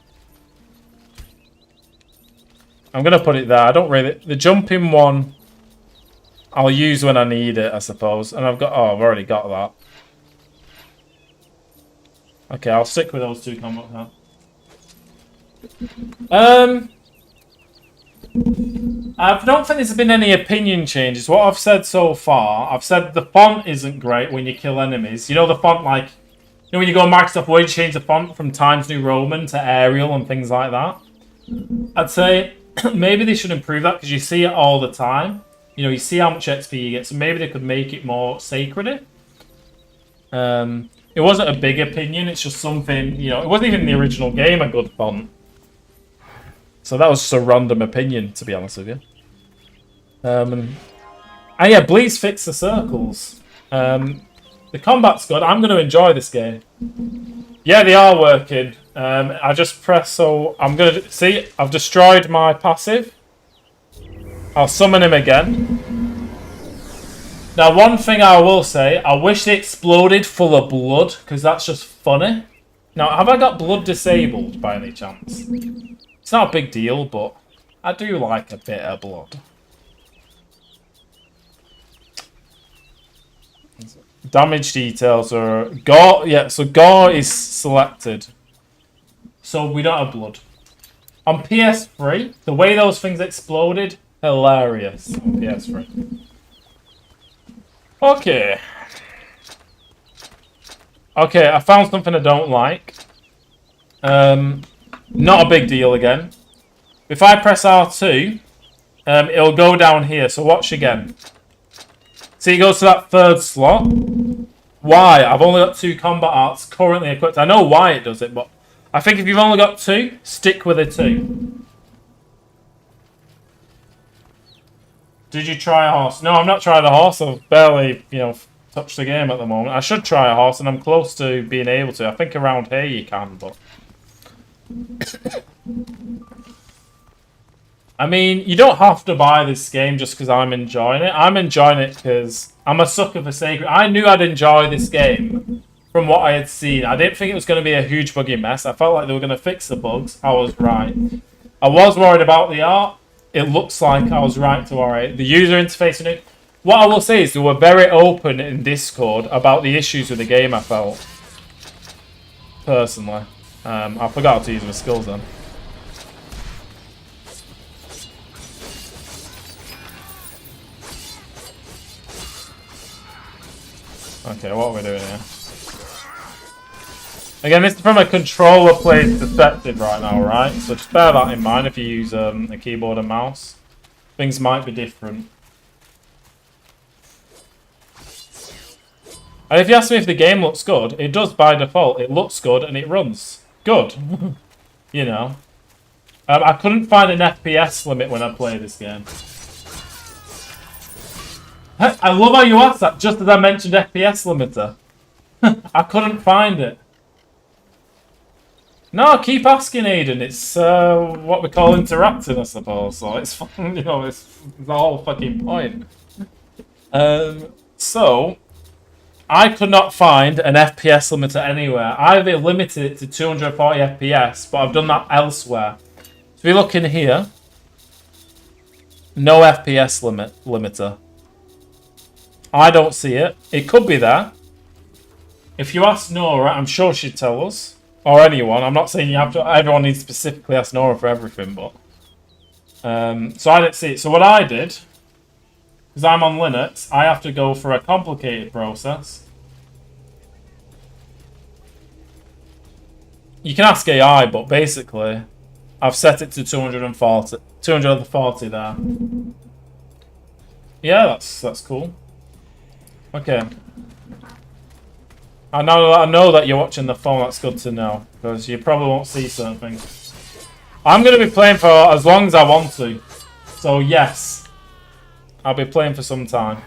I'm going to put it there. I don't really... The jumping one... I'll use when I need it, I suppose. And I've already got that. Okay, I'll stick with those two combat now. I don't think there's been any opinion changes. What I've said so far, I've said the font isn't great when you kill enemies. You know the font, like, you know when you go on Microsoft Word, you change the font from Times New Roman to Arial and things like that. I'd say maybe they should improve that because you see it all the time. You know, you see how much XP you get, so maybe they could make it more sacred. It wasn't a big opinion, it's just something, you know, it wasn't even in the original game a good font. So that was just a random opinion, to be honest with you. And yeah, please fix the circles. The combat's good. I'm going to enjoy this game. Yeah, they are working. I just press, so I'm going to... See, I've destroyed my passive. I'll summon him again. Now, one thing I will say, I wish they exploded full of blood, because that's just funny. Now, have I got blood disabled by any chance? It's not a big deal, but I do like a bit of blood. Damage details are... Gore, yeah, so gore is selected. So we don't have blood. On PS3, the way those things exploded, hilarious. On PS3. Okay. Okay, I found something I don't like. Not a big deal again. If I press R2, it'll go down here. So watch again. See, it goes to that third slot. Why? I've only got 2 combat arts currently equipped. I know why it does it, but I think if you've only got 2, stick with the 2. Did you try a horse? No, I'm not trying a horse. I've barely, touched the game at the moment. I should try a horse, and I'm close to being able to. I think around here you can, but... I mean, you don't have to buy this game just because I'm enjoying it. I'm enjoying it because I'm a sucker for Sacred. I knew I'd enjoy this game from what I had seen. I didn't think it was going to be a huge buggy mess. I felt like they were going to fix the bugs. I was right. I was worried about the art. It looks like I was right to worry. The user interface in it. What I will say is they were very open in Discord about the issues with the game, I felt. Personally. I forgot to use my skills then. Okay, what are we doing here? Again, this is from a controller player's perspective right now, right? So just bear that in mind if you use a keyboard and mouse. Things might be different. And if you ask me if the game looks good, it does by default. It looks good and it runs good. You know. I couldn't find an FPS limit when I play this game. I love how you asked that just as I mentioned FPS limiter. I couldn't find it. No, keep asking, Aiden. It's what we call interacting, I suppose. So it's it's the whole fucking point. So I could not find an FPS limiter anywhere. I've limited it to 240 FPS, but I've done that elsewhere. So if you look in here, no FPS limiter. I don't see it. It could be there. If you ask Nora, I'm sure she'd tell us. Or anyone. I'm not saying you have to. Everyone needs to specifically ask Nora for everything, but... so I didn't see it. So what I did, because I'm on Linux, I have to go for a complicated process. You can ask AI, but basically, I've set it to 240 there. Yeah, that's cool. Okay. I know that you're watching the phone. That's good to know, because you probably won't see certain things. I'm going to be playing for as long as I want to. So yes, I'll be playing for some time.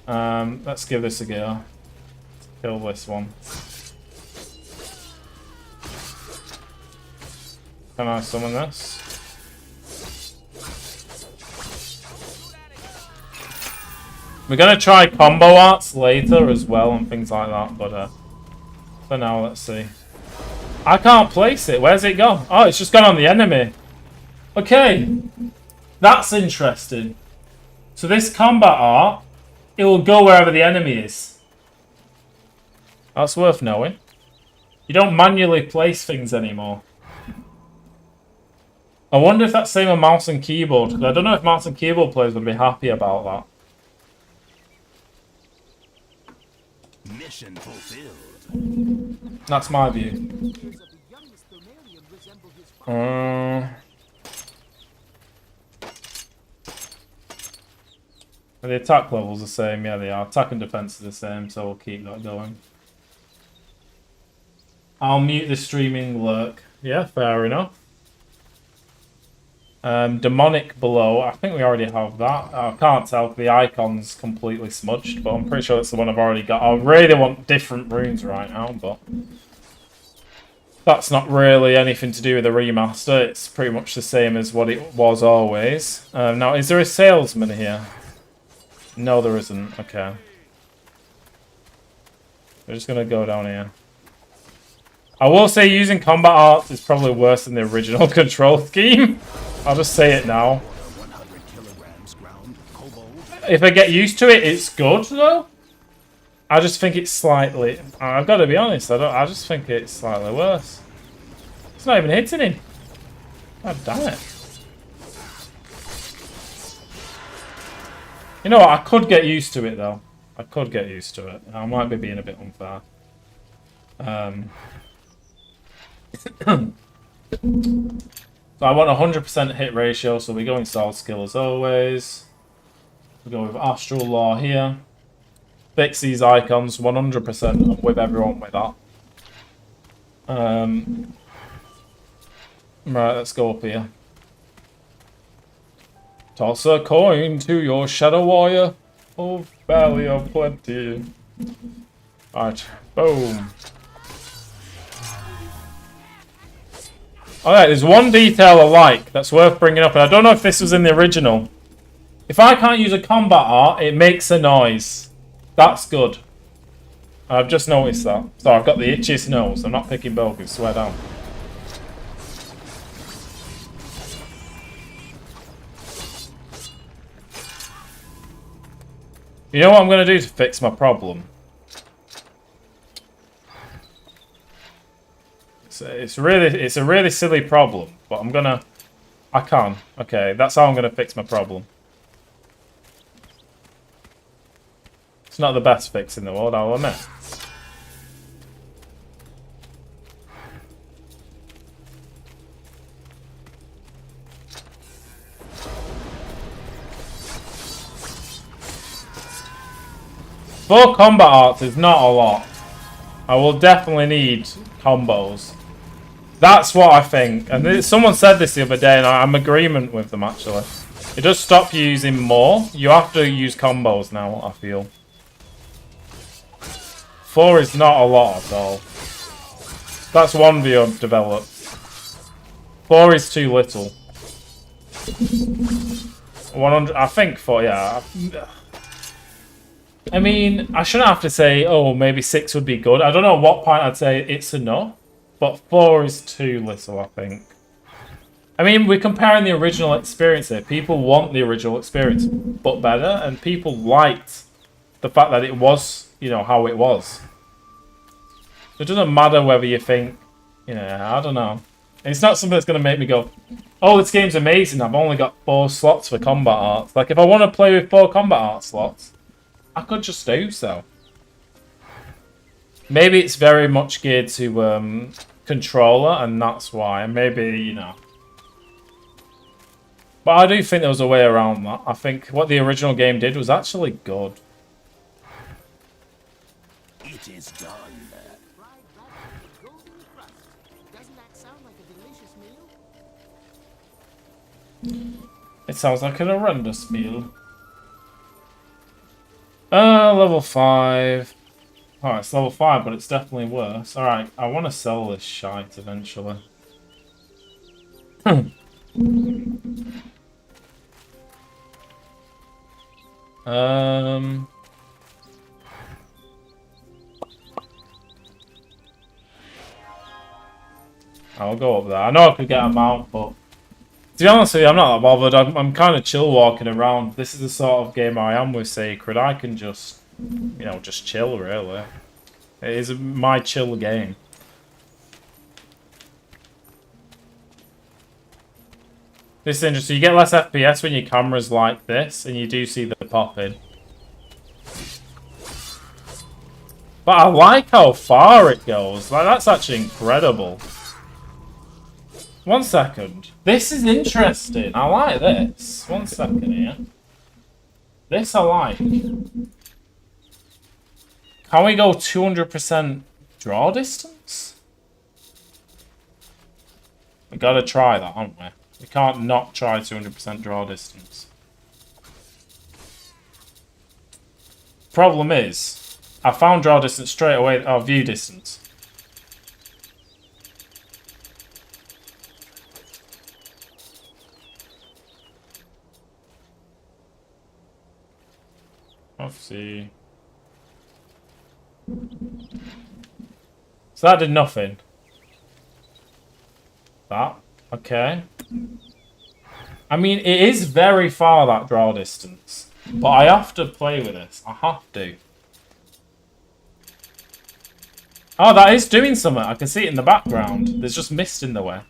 Let's give this a go. Kill this one. Can I summon this? We're going to try combo arts later as well and things like that, but for now, let's see. I can't place it. Where's it gone? Oh, it's just gone on the enemy. Okay. That's interesting. So this combat art, it will go wherever the enemy is. That's worth knowing. You don't manually place things anymore. I wonder if that's same with mouse and keyboard, because I don't know if mouse and keyboard players would be happy about that. Mission fulfilled. That's my view. The attack level's the same, yeah they are. Attack and defense is the same, so we'll keep that going. I'll mute the streaming lurk. Yeah, fair enough. Demonic below. I think we already have that. I can't tell if the icon's completely smudged, but I'm pretty sure that's the one I've already got. I really want different runes right now, but that's not really anything to do with the remaster. It's pretty much the same as what it was always. Now, is there a salesman here? No, there isn't. Okay. We're just going to go down here. I will say using combat arts is probably worse than the original control scheme. I'll just say it now. If I get used to it, it's good, though. I just think it's slightly... I've got to be honest, I just think it's slightly worse. It's not even hitting him. God damn it. You know what, I could get used to it, though. I could get used to it. I might be being a bit unfair. So I want 100% hit ratio, so we go in sword skill as always. We go with Astral Law here. Fix these icons 100%. I'm with everyone with that. Right, let's go up here. Toss a coin to your shadow warrior. Oh, belly of plenty. Alright, boom. Alright, there's one detail I like that's worth bringing up, and I don't know if this was in the original. If I can't use a combat art, it makes a noise. That's good. I've just noticed that. So I've got the itchiest nose. I'm not picking bogus, swear down. You know what I'm going to do to fix my problem? It's a really silly problem, but I can. Okay, that's how I'm gonna fix my problem. It's not the best fix in the world, I'll admit. For combat arts is not a lot. I will definitely need combos. That's what I think. And someone said this the other day, and I'm in agreement with them, actually. It does stop you using more. You have to use combos now, I feel. 4 is not a lot at all. That's one view I've developed. 4 is too little. 100, I think 4, yeah. I mean, I shouldn't have to say, oh, maybe 6 would be good. I don't know at what point I'd say it's enough. But 4 is too little, I think. I mean, we're comparing the original experience here. People want the original experience, but better. And people liked the fact that it was, you know, how it was. It doesn't matter whether you think, you know, I don't know. It's not something that's going to make me go, oh, this game's amazing. I've only got 4 slots for combat arts. Like, if I want to play with 4 combat art slots, I could just do so. Maybe it's very much geared to controller, and that's why. Maybe, you know. But I do think there was a way around that. I think what the original game did was actually good. It is done. Doesn't that sound like a delicious meal? It sounds like an horrendous meal. Level 5. Oh, it's level 5, but it's definitely worse. Alright, I want to sell this shite eventually. I'll go up there. I know I could get a mount, but to be honest with you, I'm not that bothered. I'm kind of chill walking around. This is the sort of game I am with Sacred. I can just, you know, just chill, really. It is my chill game. This is interesting. You get less FPS when your camera's like this, and you do see the popping. But I like how far it goes. Like, that's actually incredible. 1 second. This is interesting. I like this. 1 second here. This I like. Can we go 200% draw distance? We gotta try that, haven't we? We can't not try 200% draw distance. Problem is, I found draw distance straight away, or view distance. Let's see. So that did nothing. That, okay. I mean, it is very far, that draw distance. But I have to play with this. I have to. Oh, that is doing something. I can see it in the background. There's just mist in the way.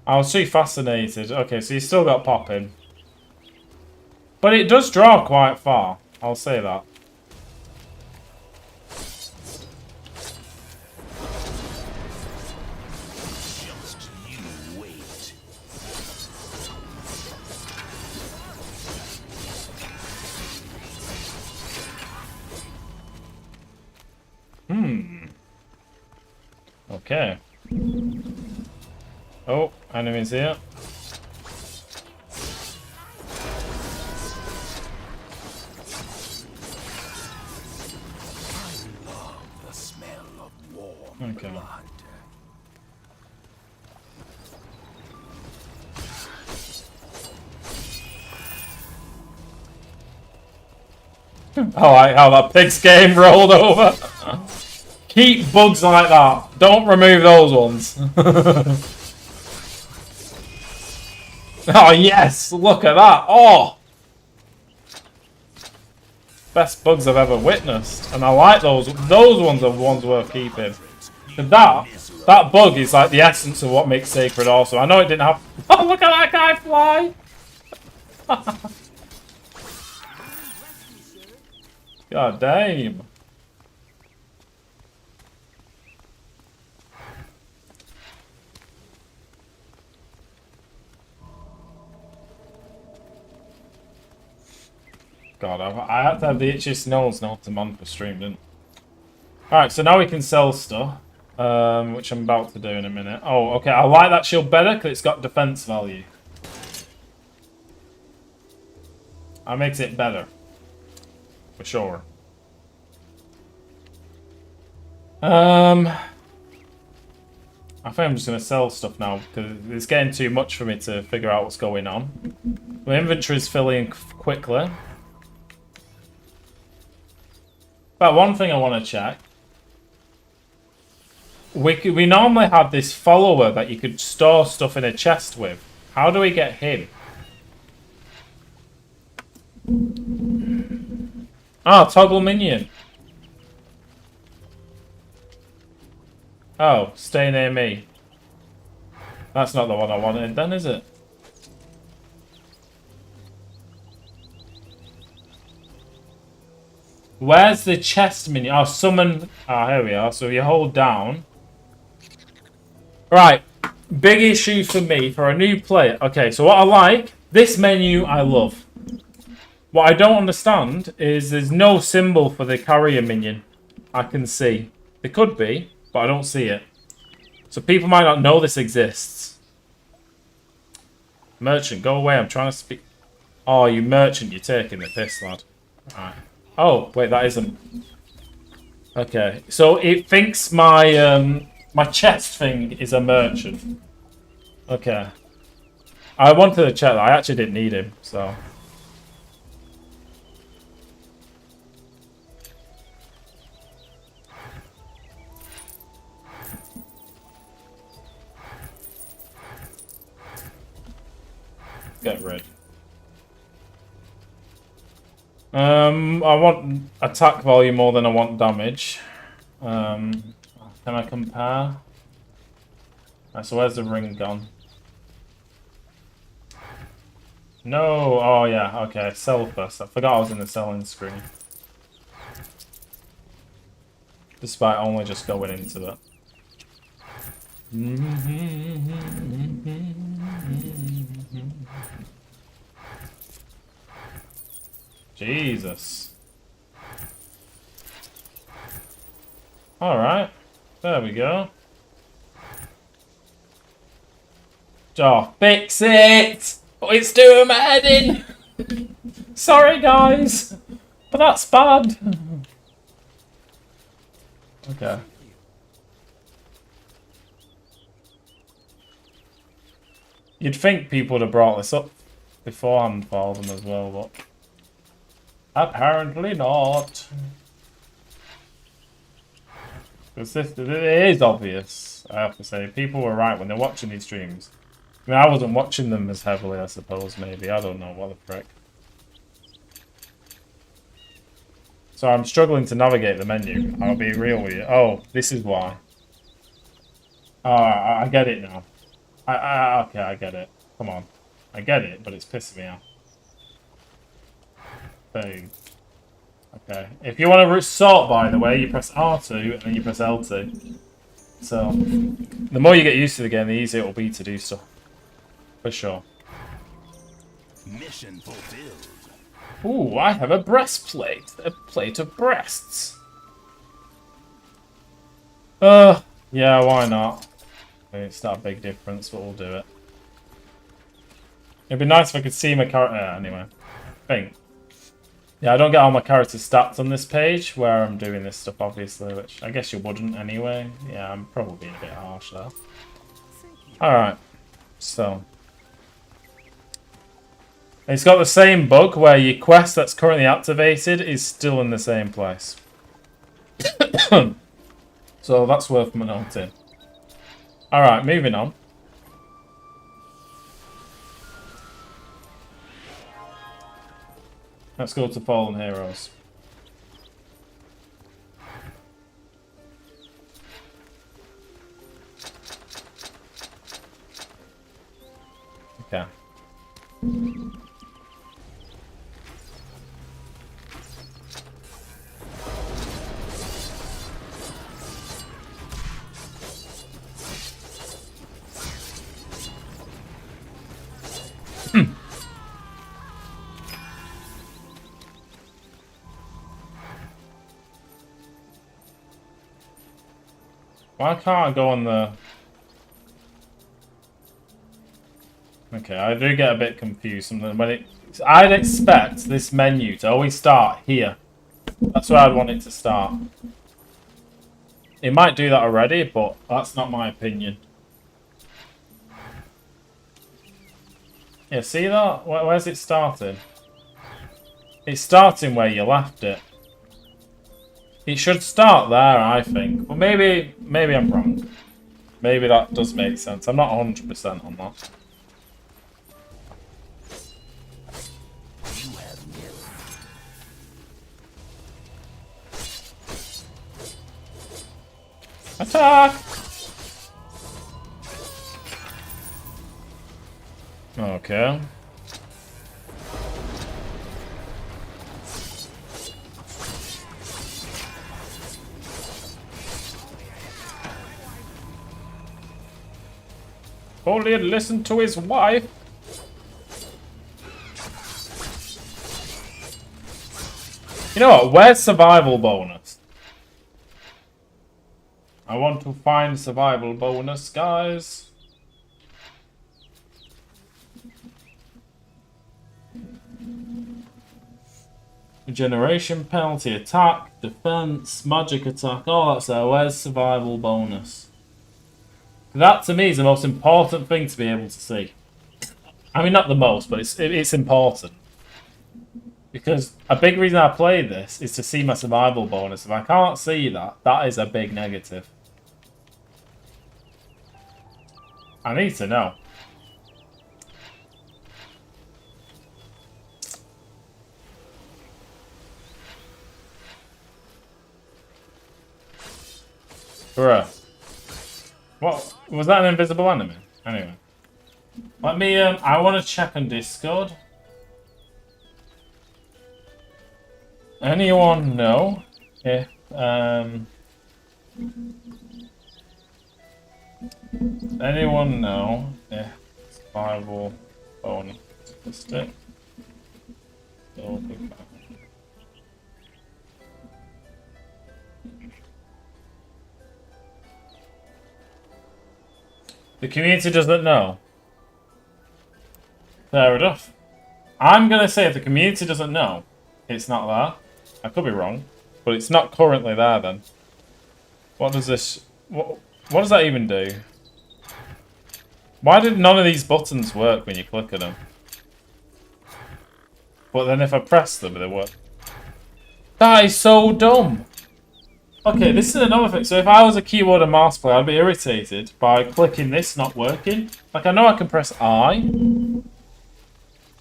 I was too fascinated. Okay, so you still got popping. But it does draw quite far. I'll say that. Just you wait. Okay. Oh, enemies here. I love the smell of warm Okay. blood. I like how that pig's game rolled over. Keep bugs like that. Don't remove those ones. Oh, yes. Look at that. Oh. Best bugs I've ever witnessed. And I like those. Those ones are the ones worth keeping. And that bug is like the essence of what makes Sacred awesome. I know it didn't have... Oh, look at that guy fly. God damn. God, I had to have the itchiest nose not to man for stream, didn't I? Alright, so now we can sell stuff. Which I'm about to do in a minute. Oh, okay, I like that shield better because it's got defense value. That makes it better. For sure. I think I'm just going to sell stuff now because it's getting too much for me to figure out what's going on. My inventory's filling quickly. But one thing I want to check. We normally have this follower that you could store stuff in a chest with. How do we get him? Ah, toggle minion. Oh, stay near me. That's not the one I wanted then, is it? Where's the chest minion? Oh, summon... Ah, here we are. So you hold down. Right. Big issue for me, for a new player. Okay, so what I like, this menu I love. What I don't understand is there's no symbol for the carrier minion I can see. There could be, but I don't see it. So people might not know this exists. Merchant, go away. I'm trying to speak. Oh, you merchant, you're taking the piss, lad. Alright. Oh, wait, that isn't. Okay, so it thinks my my chest thing is a merchant. Okay. I wanted to check that. I actually didn't need him, so. Get rid. I want attack volume more than I want damage. Can I compare? So where's the ring gone? No. Oh yeah. Okay. Sell first. I forgot I was in the selling screen. despite only just going into it. Jesus. Alright. There we go. Oh, fix it! Oh, it's doing my head in! Sorry, guys! But that's bad. Okay. You'd think people would have brought this up beforehand for them as well, but apparently not. Because it is obvious, I have to say. People were right when they're watching these streams. I mean, I wasn't watching them as heavily, I suppose, maybe. I don't know, what the frick. So I'm struggling to navigate the menu. I'll be real with you. Oh, this is why. Oh, I get it now. Okay, I get it. Come on. I get it, but it's pissing me off. Boom. Okay. If you want to sort, by the way, you press R2 and then you press L2. So, the more you get used to the game, the easier it will be to do stuff. For sure. Mission fulfilled. Ooh, I have a breastplate. A plate of breasts. Yeah, why not? It's not a big difference, but we'll do it. It'd be nice if I could see my character. Anyway, yeah, I don't get all my character stats on this page where I'm doing this stuff, obviously, which I guess you wouldn't anyway. Yeah, I'm probably being a bit harsh there. Alright, so. It's got the same bug where your quest that's currently activated is still in the same place. So that's worth noting. Alright, moving on. Let's go to Fallen Heroes. Okay. Why can't I go on the... Okay, I do get a bit confused. I'd expect this menu to always start here. That's where I'd want it to start. It might do that already, but that's not my opinion. Yeah, see that? Where's it starting? It's starting where you left it. It should start there, I think. But maybe I'm wrong. Maybe that does make sense. I'm not 100% on that. Attack! Okay. Only had listened to his wife. You know what? Where's survival bonus? I want to find survival bonus, guys. Regeneration penalty, attack, defense, magic attack. Oh, that's there. Where's survival bonus? That to me is the most important thing to be able to see. I mean, not the most, but it's important. Because a big reason I play this is to see my survival bonus. If I can't see that, that is a big negative. I need to know. Bruh. What? Was that an invisible enemy? Anyway. Let me, I want to check on Discord. Anyone know if, Anyone know if survival bonus stick? So big back. The community doesn't know. Fair enough. I'm gonna say if the community doesn't know, it's not there. I could be wrong, but it's not currently there then. What does this... What does that even do? Why did none of these buttons work when you click on them? But then if I press them, they work. That is so dumb! Okay, this is another thing. So if I was a keyboard and mouse player, I'd be irritated by clicking this not working. Like, I know I can press I.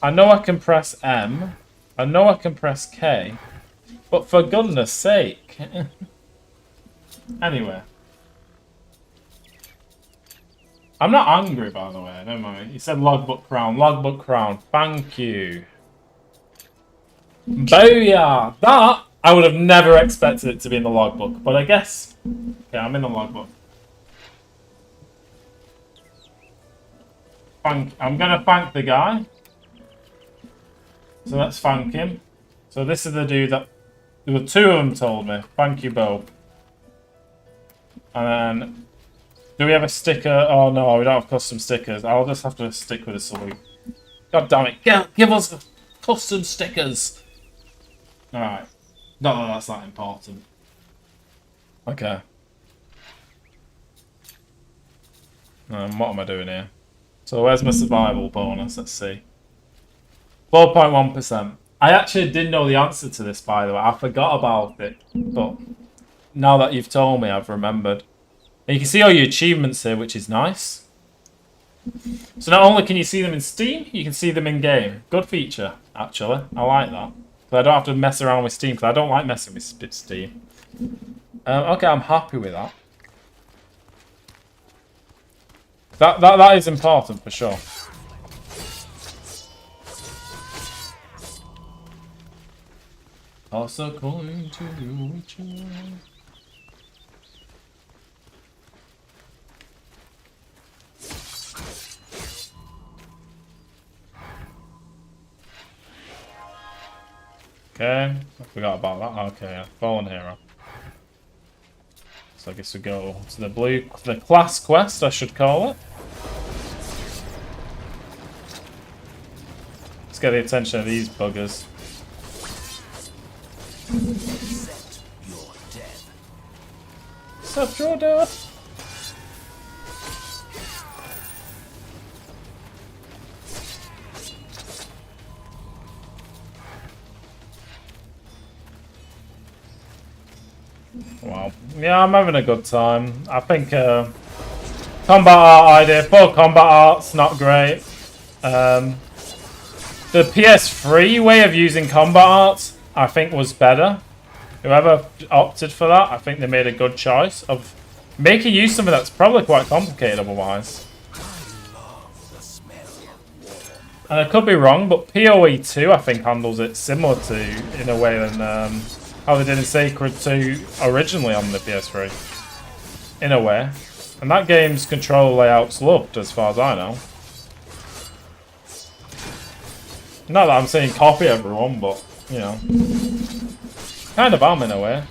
I know I can press M. I know I can press K. But for goodness sake. Anyway. I'm not angry, by the way. Don't mind. You said logbook crown. Logbook crown. Thank you. Booyah! That, I would have never expected it to be in the logbook. But I guess... Okay, I'm in the logbook. I'm going to thank the guy. So let's thank him. So this is the dude that... There were two of them told me. Thank you, Bo. And then... Do we have a sticker? Oh no, we don't have custom stickers. I'll just have to stick with a salute. God damn it. Give us custom stickers. Alright. Not that that's that important. Okay. What am I doing here? So where's my survival bonus? Let's see. 4.1%. I actually didn't know the answer to this, by the way. I forgot about it. But now that you've told me, I've remembered. And you can see all your achievements here, which is nice. So not only can you see them in Steam, you can see them in game. Good feature, actually. I like that. Because I don't have to mess around with Steam, because I don't like messing with Steam. Okay, I'm happy with that. That is important for sure. Also calling to the Witcher. Okay, I forgot about that. Okay, fallen hero. So I guess we go to the class quest, I should call it. Let's get the attention of these buggers. Accept your death. Wow. Yeah, I'm having a good time. I think combat art idea. Poor combat art's not great. The PS3 way of using combat art, I think, was better. Whoever opted for that, I think they made a good choice of making use of something that's probably quite complicated otherwise. And I could be wrong, but PoE 2 I think handles it similar to, in a way, than how they did in Sacred 2 originally on the PS3. In a way. And that game's controller layout's loved, as far as I know. Not that I'm saying copy everyone, but, you know. Kind of am, in a way.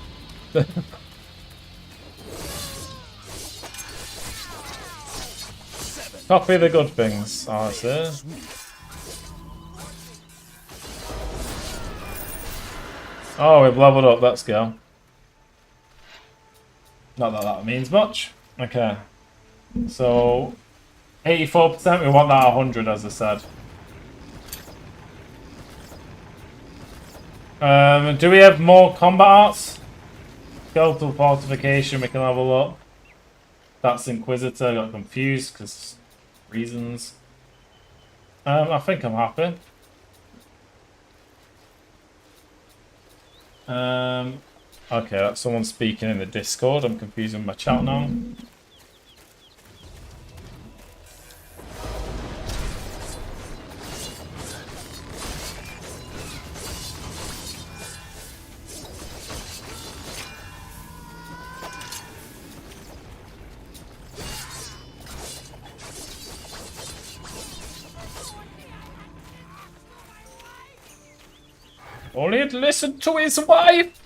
Copy the good things, I say. Oh, we've leveled up, let's go. Not that that means much. Okay. So, 84%, we want that 100, as I said. Do we have more combat arts? Skeletal fortification, we can level up. That's Inquisitor, got confused because reasons. I think I'm happy. Okay, that's someone speaking in the Discord. I'm confusing my chat now. Only had listened to his wife.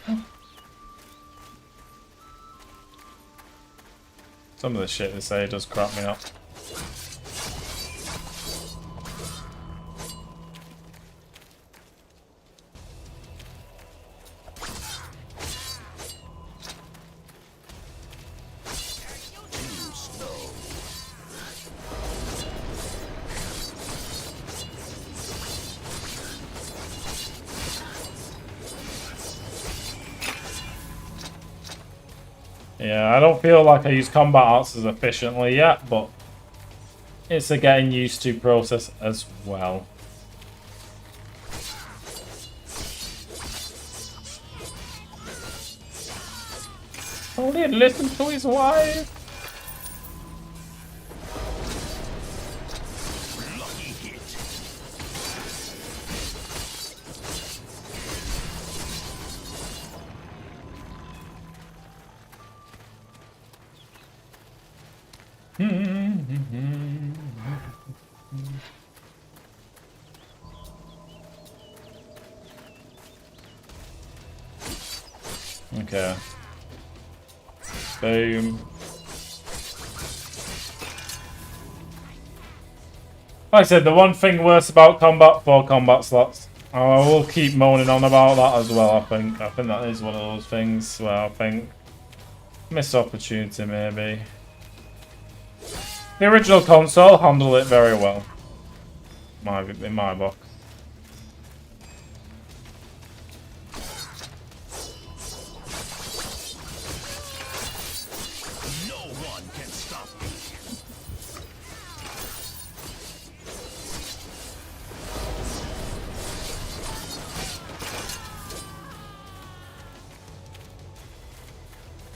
Some of the shit they say does crap me up. Yeah, I don't feel like I use combat arts as efficiently yet, but it's a getting used to process as well. Only had listened to his wife. Lucky hit. Okay. Boom. Like I said, the one thing worse about combat for combat slots, I will keep moaning on about that as well, I think. I think that is one of those things where I think missed opportunity maybe. The original console handled it very well. In my book. No one can stop me.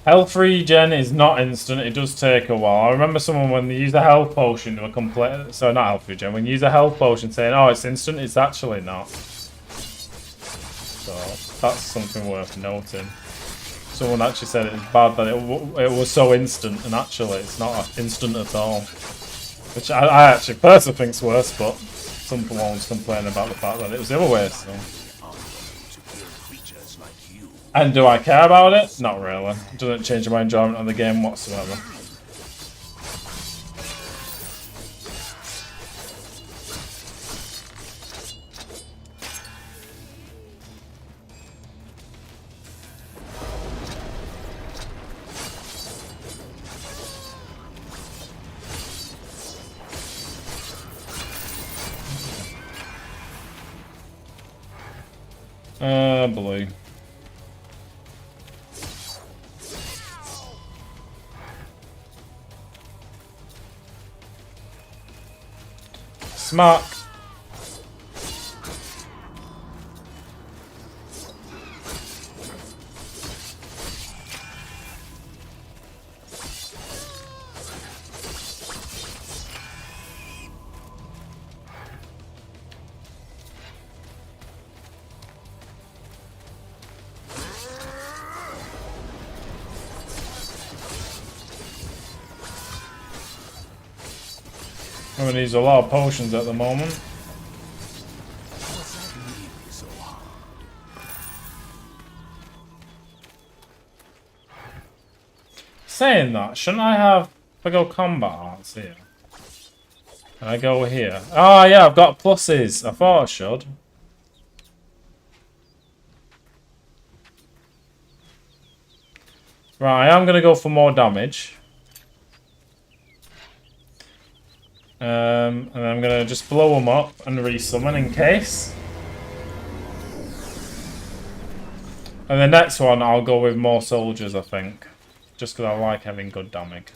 Health regen is not instant, it does take a while. I remember someone when they use a health potion to a complete... So not health regen, when you use a health potion saying, oh it's instant, it's actually not. So that's something worth noting. Someone actually said it was bad that it was so instant, and actually it's not instant at all. Which I actually personally think is worse, but someone was complaining about the fact that it was the other way, so... And do I care about it? Not really. It doesn't change my enjoyment of the game whatsoever. Blue. Smack. I'm gonna use a lot of potions at the moment. Saying that, shouldn't I have... If I go combat arts here. Can I go here? Oh yeah, I've got pluses. I thought I should. Right, I am gonna go for more damage. And I'm gonna just blow them up and resummon in case. And the next one I'll go with more soldiers, I think. Just because I like having good damage.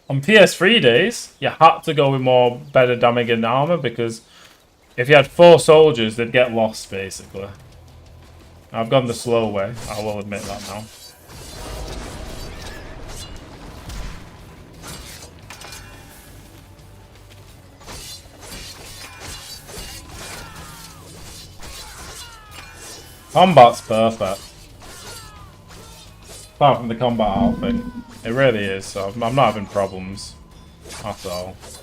On PS3 days, you had to go with more better damage and armor because if you had 4 soldiers, they'd get lost basically. I've gone the slow way, I will admit that now. Combat's perfect. Apart from the combat outfit. It really is, so I'm not having problems at all. Was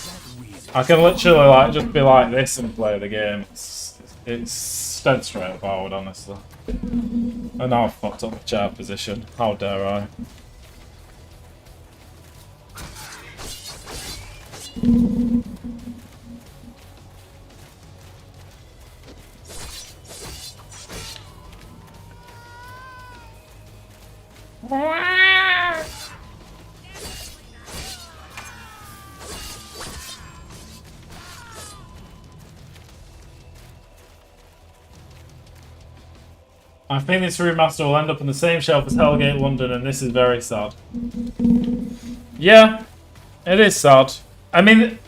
that reason. I can literally like just be like this and play the game. It's dead straightforward, honestly. And now I've fucked up the chair position. How dare I? I think this remaster will end up on the same shelf as Hellgate London, and this is very sad. Yeah, it is sad. I mean,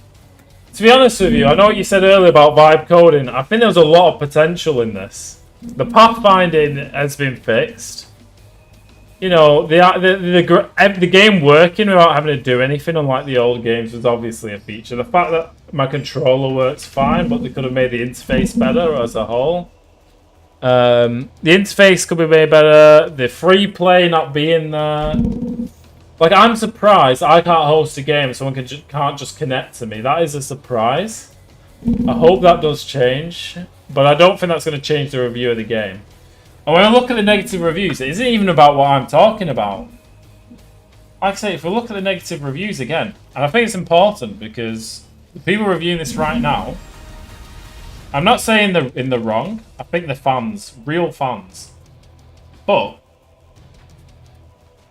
to be honest with you, I know what you said earlier about vibe coding. I think there's a lot of potential in this. The pathfinding has been fixed. You know, the game working without having to do anything, unlike the old games, was obviously a feature. The fact that my controller works fine, but they could have made the interface better as a whole. The interface could be made better. The free play not being there. Like, I'm surprised I can't host a game and someone can't just connect to me. That is a surprise. I hope that does change. But I don't think that's going to change the review of the game. And when I look at the negative reviews, it isn't even about what I'm talking about. Like I say, if we look at the negative reviews again, and I think it's important because the people reviewing this right now, I'm not saying they're in the wrong. I think they're fans, real fans. But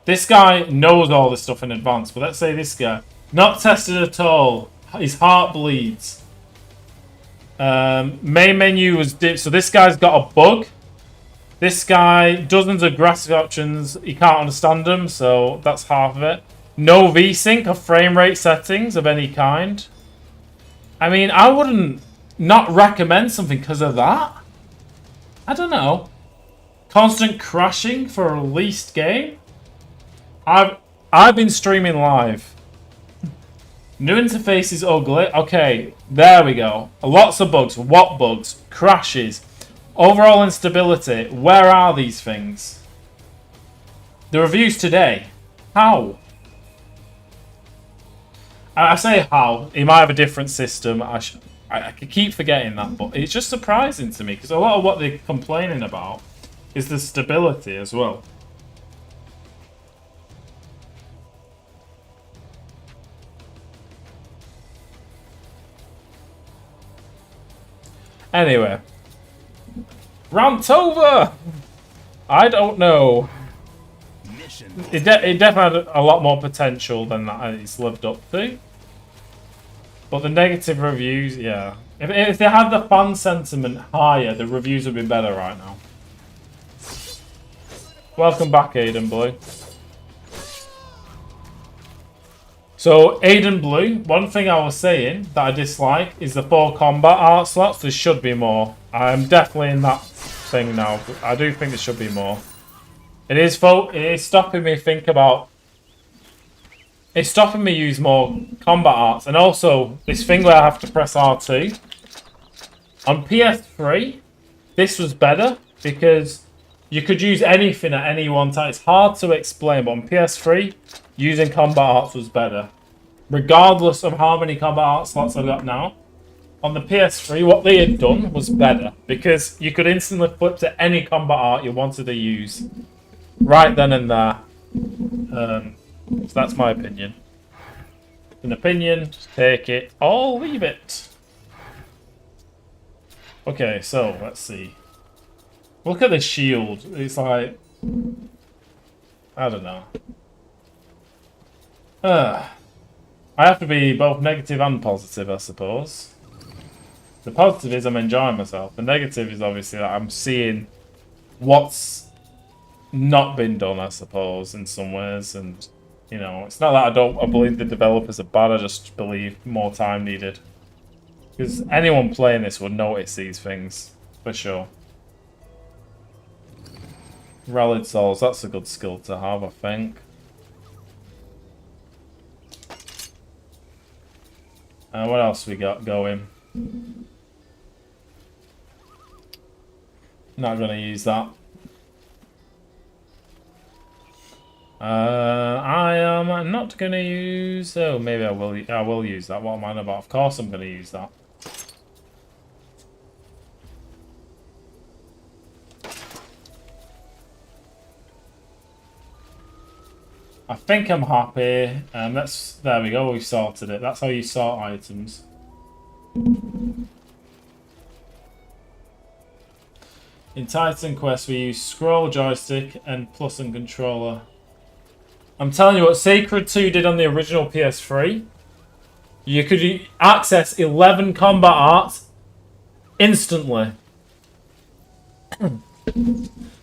this guy knows all this stuff in advance. But let's say this guy, not tested at all. His heart bleeds. Main menu was dipped. So this guy's got a bug. This guy, dozens of graphic options. He can't understand them. So that's half of it. No VSync or frame rate settings of any kind. I mean, I wouldn't not recommend something because of that. I don't know. Constant crashing for a released game. I've been streaming live. New interface is ugly. Okay, there we go. Lots of bugs. What bugs? Crashes. Overall instability. Where are these things? The reviews today. How? I say how. He might have a different system. I could keep forgetting that, but it's just surprising to me because a lot of what they're complaining about is the stability as well. Anyway, rant over. I don't know. It definitely had a lot more potential than that it's lived up to. But the negative reviews, yeah. If they had the fan sentiment higher, the reviews would be better right now. Welcome back, Aiden Blue. So, Aiden Blue, one thing I was saying that I dislike is the 4 combat art slots. There should be more. I'm definitely in that thing now. But I do think there should be more. It is stopping me think about... It's stopping me use more combat arts. And also, this thing where I have to press R2. On PS3, this was better because you could use anything at any one time. It's hard to explain, but on PS3, using combat arts was better. Regardless of how many combat art slots I've got now, on the PS3, what they had done was better because you could instantly flip to any combat art you wanted to use right then and there. So that's my opinion. An opinion, just take it or leave it. Okay, so let's see. Look at the shield. It's like, I don't know. I have to be both negative and positive, I suppose. The positive is I'm enjoying myself. The negative is obviously that I'm seeing what's not been done, I suppose, in some ways. And, you know, it's not that I believe the developers are bad. I just believe more time needed. Because anyone playing this would notice these things, for sure. Rallied Souls, that's a good skill to have, I think. What else we got going? Not going to use that. I am not going to use... Oh, maybe I will use that. What am I on about? Of course I'm going to use that. I think I'm happy. There we go, we sorted it. That's how you sort items. In Titan Quest, we use scroll, joystick, and plus and controller. I'm telling you what Sacred 2 did on the original PS3. You could access 11 combat arts instantly.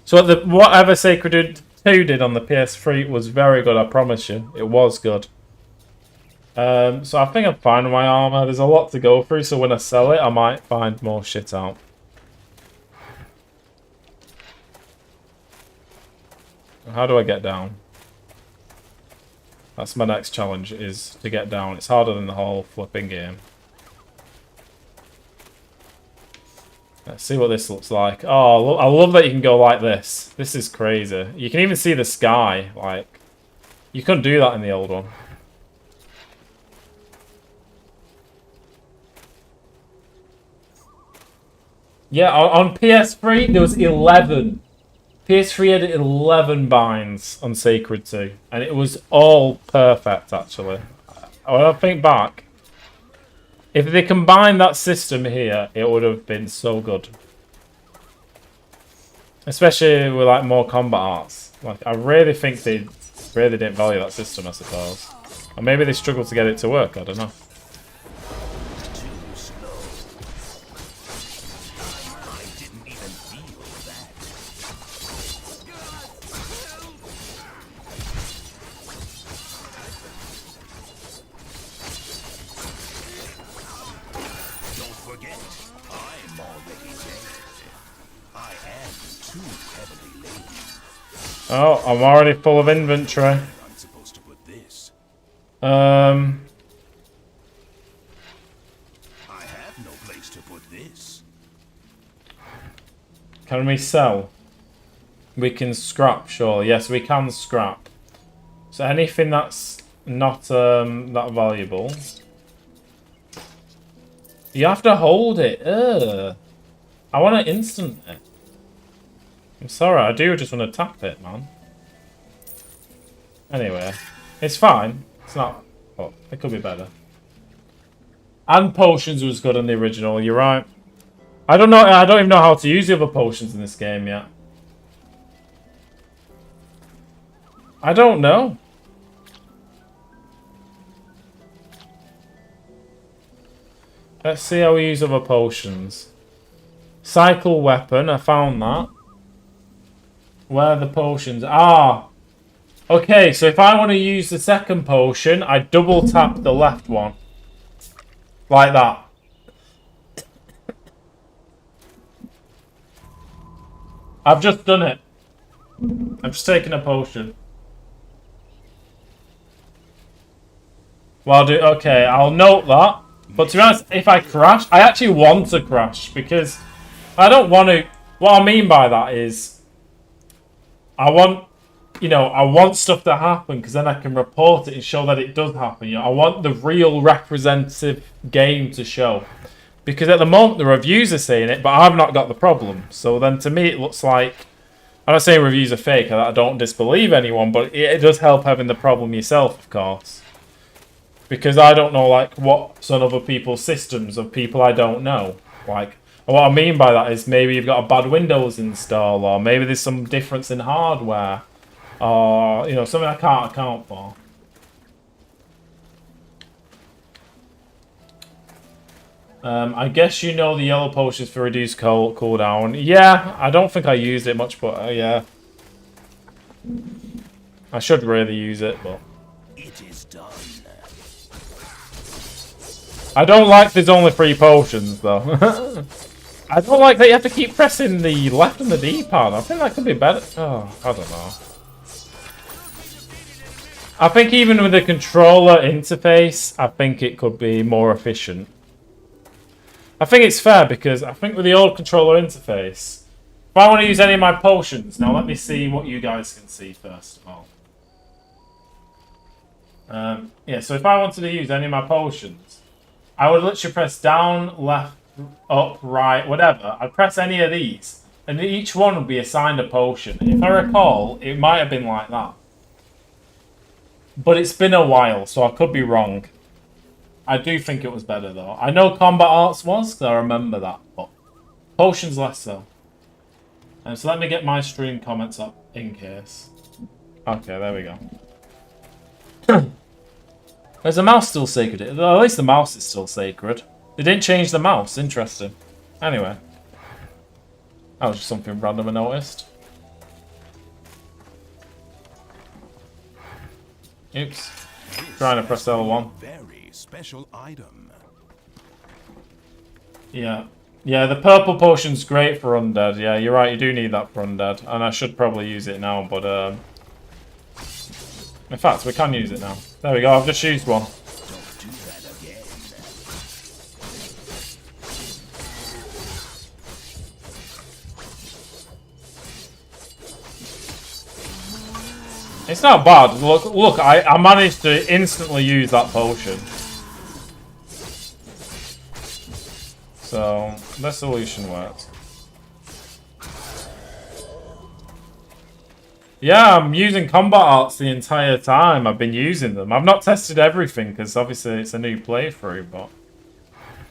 So whatever Sacred 2 did on the PS3 was very good, I promise you. It was good. So I think I'm fine with my armor. There's a lot to go through, so when I sell it, I might find more shit out. How do I get down? That's my next challenge, is to get down. It's harder than the whole flipping game. Let's see what this looks like. Oh, I love that you can go like this. This is crazy. You can even see the sky. Like, you couldn't do that in the old one. Yeah, on PS3, there was 11. PS3 had 11 binds on Sacred 2. And it was all perfect, actually. When I think back, if they combined that system here, it would have been so good. Especially with like more combat arts. Like, I really think they really didn't value that system, I suppose. Or maybe they struggled to get it to work, I don't know. Oh, I'm already full of inventory. I'm supposed to put this. I have no place to put this. Can we sell? We can scrap, sure. Yes, we can scrap. So anything that's not that valuable. You have to hold it. Ugh. I want to instant it. I'm sorry, I do just want to tap it, man. Anyway, it's fine. It's not... Oh, it could be better. And potions was good on the original, you're right. I don't even know how to use the other potions in this game yet. I don't know. Let's see how we use other potions. Cycle weapon, I found that. Where are the potions? Ah! Okay, so if I want to use the second potion, I double tap the left one. Like that. I've just done it. I've just taken a potion. Well, okay, I'll note that. But to be honest, if I crash, I actually want to crash because I don't want to... What I mean by that is... I want stuff to happen because then I can report it and show that it does happen. You know, I want the real representative game to show. Because at the moment, the reviews are saying it, but I've not got the problem. So then to me, it looks like... I'm not saying reviews are fake, I don't disbelieve anyone, but it does help having the problem yourself, of course. Because I don't know, like, what's on other people's systems of people I don't know. Like... What I mean by that is maybe you've got a bad Windows install, or maybe there's some difference in hardware, or, you know, something I can't account for. I guess you know the yellow potions for reduced cooldown. Yeah, I don't think I used it much, but yeah. I should really use it, but... It is done. I don't like there's only 3 potions, though. I don't like that you have to keep pressing the left and the D-pad. I think that could be better. Oh, I don't know. I think even with the controller interface, I think it could be more efficient. I think it's fair because I think with the old controller interface, if I want to use any of my potions, now let me see what you guys can see first of all. Yeah, so if I wanted to use any of my potions, I would literally press down, left, up, right, whatever. I'd press any of these, and each one would be assigned a potion. If I recall, it might have been like that. But it's been a while, so I could be wrong. I do think it was better, though. I know Combat Arts was, because I remember that, but potions less so. So let me get my stream comments up, in case. Okay, there we go. Is the mouse still sacred? Well, at least the mouse is still sacred. They didn't change the mouse. Interesting. Anyway. That was just something random I noticed. Oops. Trying to press L1. Very special item. Yeah. Yeah, the purple potion's great for undead. Yeah, you're right. You do need that for undead. And I should probably use it now, but... In fact, we can use it now. There we go. I've just used one. Don't do that again. It's not bad. Look, I managed to instantly use that potion. So, the solution works. Yeah, I'm using combat arts the entire time. I've been using them. I've not tested everything because obviously it's a new playthrough, but...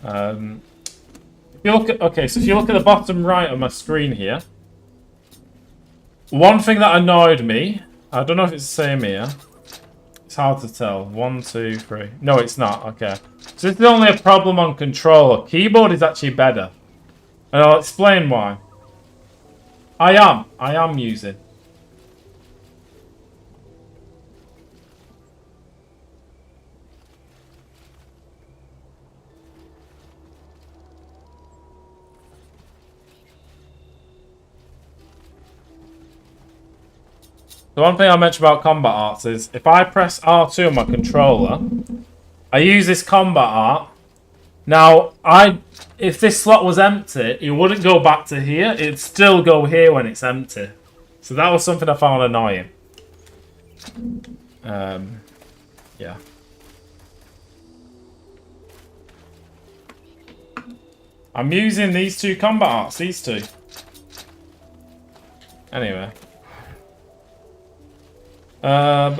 if you look at... Okay, so if you look at the bottom right of my screen here... One thing that annoyed me... I don't know if it's the same here. It's hard to tell. 1, 2, 3. No, it's not. Okay. So this is only a problem on controller. Keyboard is actually better. And I'll explain why. I am using... The one thing I mentioned about combat arts is if I press R2 on my controller, I use this combat art. Now, if this slot was empty, it wouldn't go back to here. It'd still go here when it's empty. So that was something I found annoying. Yeah. I'm using these two combat arts, these two. Anyway. Don't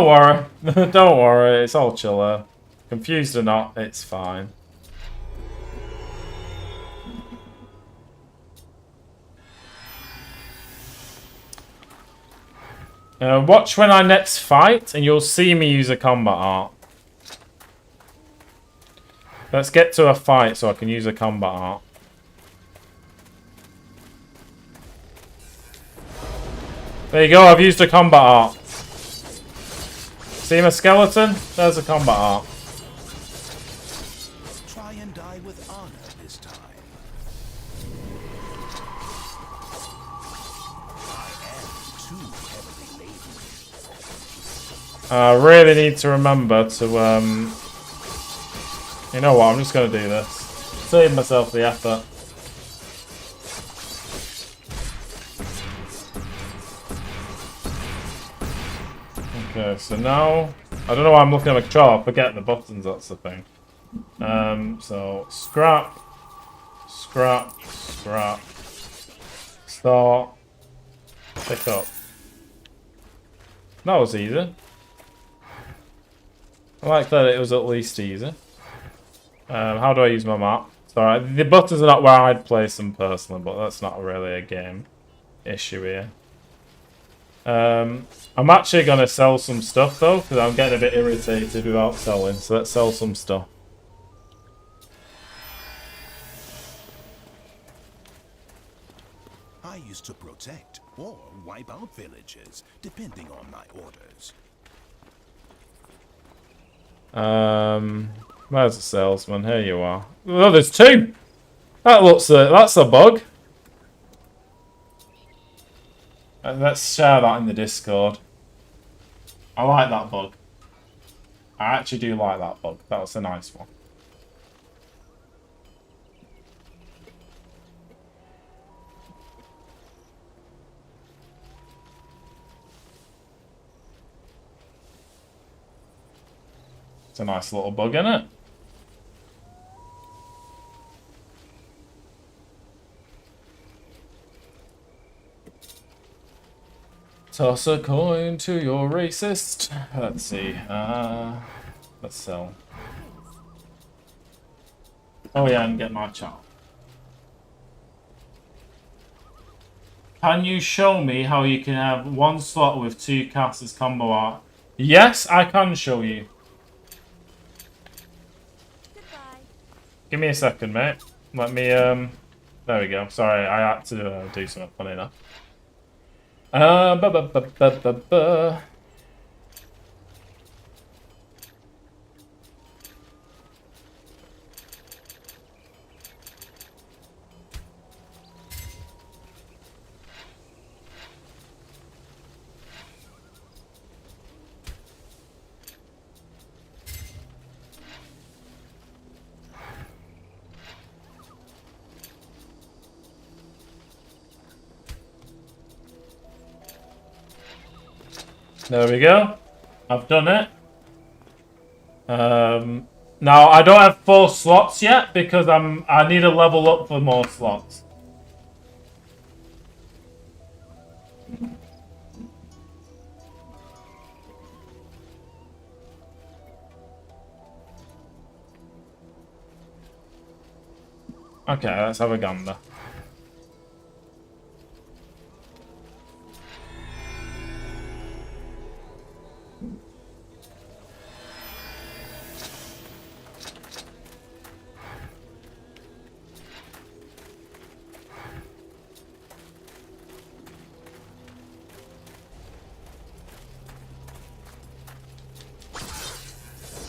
worry. Don't worry. It's all chiller. Confused or not, it's fine. Watch when I next fight, and you'll see me use a combat art. Let's get to a fight so I can use a combat art. There you go, I've used a combat art. See my skeleton? There's a combat art. Try and die with honor this time. I am too heavily laden. I really need to remember to, you know what, I'm just going to do this. Save myself the effort. Okay, so now... I don't know why I'm looking at my controller. I forget the buttons, that's the thing. So, scrap. Scrap. Scrap. Start. Pick up. That was easy. I like that it was at least easy. How do I use my map? Sorry, the buttons are not where I'd place them personally, but that's not really a game issue here. I'm actually going to sell some stuff though, because I'm getting a bit irritated without selling, so let's sell some stuff. I used to protect or wipe out villages, depending on my orders. Where's the salesman? Here you are. Oh, there's two! That looks, that's a bug. Let's share that in the Discord. I like that bug. I actually do like that bug. That was a nice one. It's a nice little bug, isn't it? Toss a coin to your racist. Let's see. Let's sell. Oh yeah, and get my chart. Can you show me how you can have one slot with 2 casts as combo art? Yes, I can show you. Goodbye. Give me a second, mate. Let me, there we go. Sorry, I had to do something funny enough. There we go. I've done it. Now I don't have 4 slots yet because I need a level up for more slots. Okay, let's have a gander.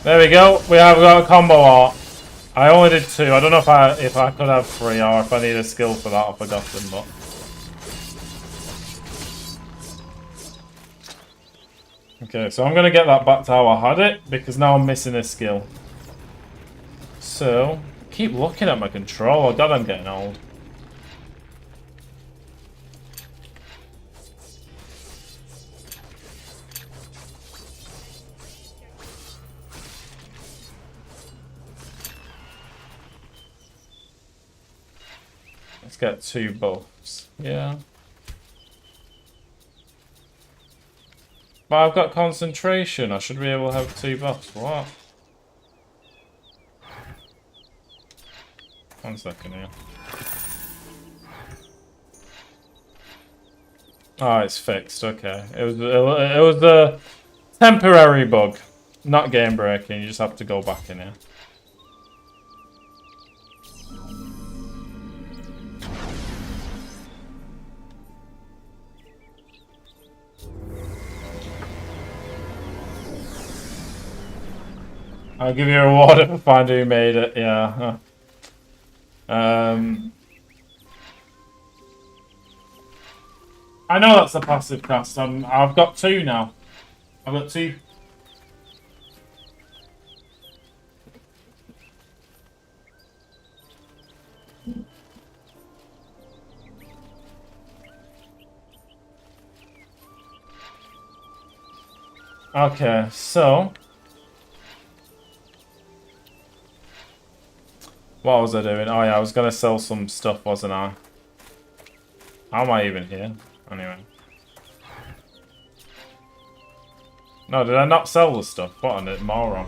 There we go. We have got a combo art. I only did 2. I don't know if I could have 3 or if I need a skill for that. I've forgotten, but. Okay, so I'm gonna get that back to how I had it because now I'm missing a skill. So keep looking at my controller. God, I'm getting old. Let's get 2 buffs. Yeah. But I've got concentration. I should be able to have 2 buffs. What? 1 second here. Oh, it's fixed. Okay. It was a temporary bug, not game breaking. You just have to go back in here. I'll give you a reward if I find who made it. Yeah. I know that's a passive cast. I've got 2 now. I've got 2. Okay, so what was I doing? Oh yeah, I was gonna sell some stuff, wasn't I? How am I even here? Anyway. No, did I not sell the stuff? What a moron.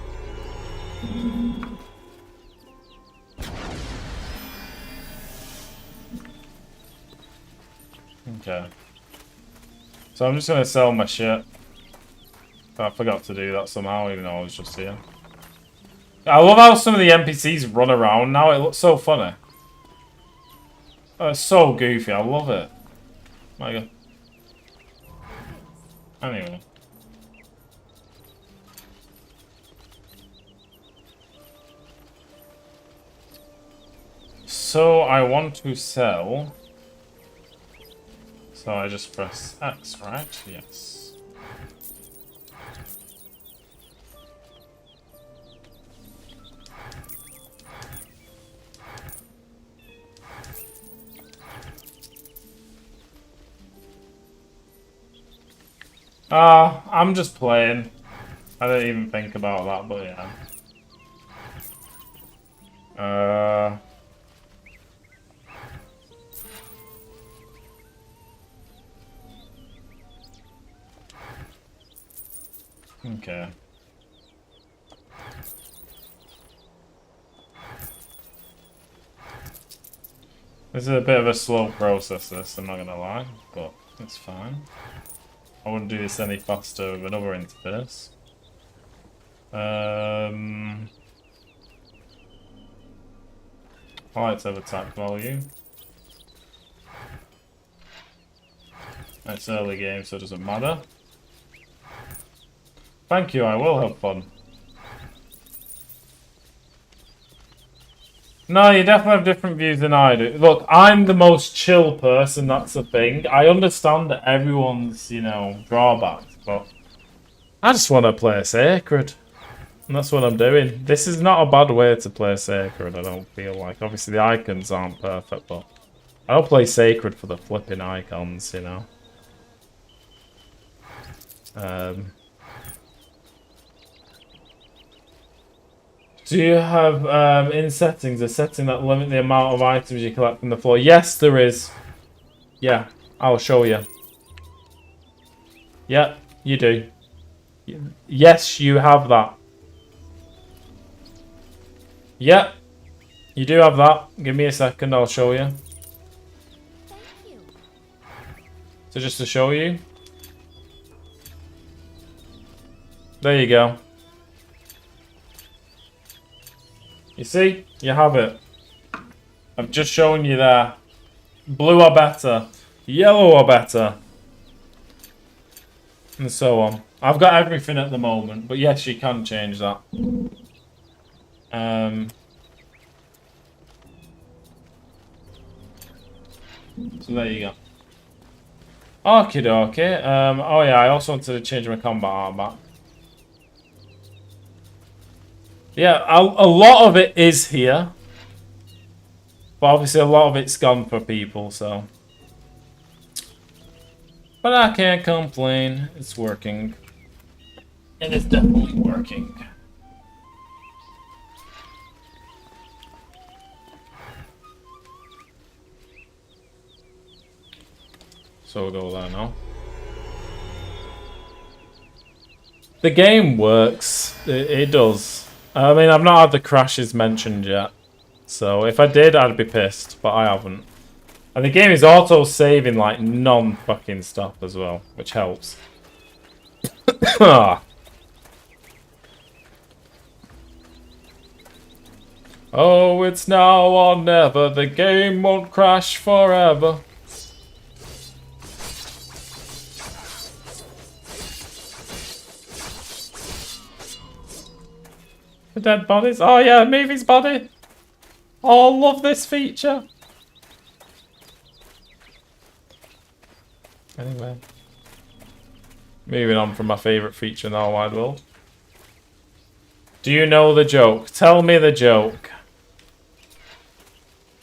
Okay. So I'm just gonna sell my shit. I forgot to do that somehow, even though I was just here. I love how some of the NPCs run around now. It looks so funny. Oh, it's so goofy. I love it. My God. Anyway. So I want to sell. So I just press X, right? Yes. I'm just playing. I didn't even think about that, but yeah. Okay. This is a bit of a slow process, this, I'm not gonna lie, but it's fine. I wouldn't do this any faster with another interface. I like to have attack value. It's early game, so it doesn't matter. Thank you, I will have fun. No, you definitely have different views than I do. Look, I'm the most chill person, that's the thing. I understand that everyone's, you know, drawbacks, but I just want to play Sacred. And that's what I'm doing. This is not a bad way to play Sacred, I don't feel like. Obviously, the icons aren't perfect, but I don't play Sacred for the flipping icons, you know. Do you have, in settings, a setting that limit the amount of items you collect from the floor? Yes, there is. Yeah, I'll show you. Yeah, you do. Yes, you have that. Yeah, you do have that. Give me a second, I'll show you. Thank you. So just to show you. There you go. You see? You have it. I've just shown you there. Blue are better. Yellow are better. And so on. I've got everything at the moment, but yes, you can change that. So there you go. Okie dokie. Oh yeah, I also wanted to change my combat art back. Yeah, a lot of it is here. But obviously a lot of it's gone for people, so. But I can't complain. It's working. And it's definitely working. So we'll go there now. The game works. It does. I mean, I've not had the crashes mentioned yet. So if I did, I'd be pissed. But I haven't. And the game is auto-saving like non-fucking stuff as well. Which helps. Oh, it's now or never. The game won't crash forever. The dead bodies. Oh yeah, move his body. Oh, love this feature. Anyway. Moving on from my favourite feature in the whole wide world. Do you know the joke? Tell me the joke.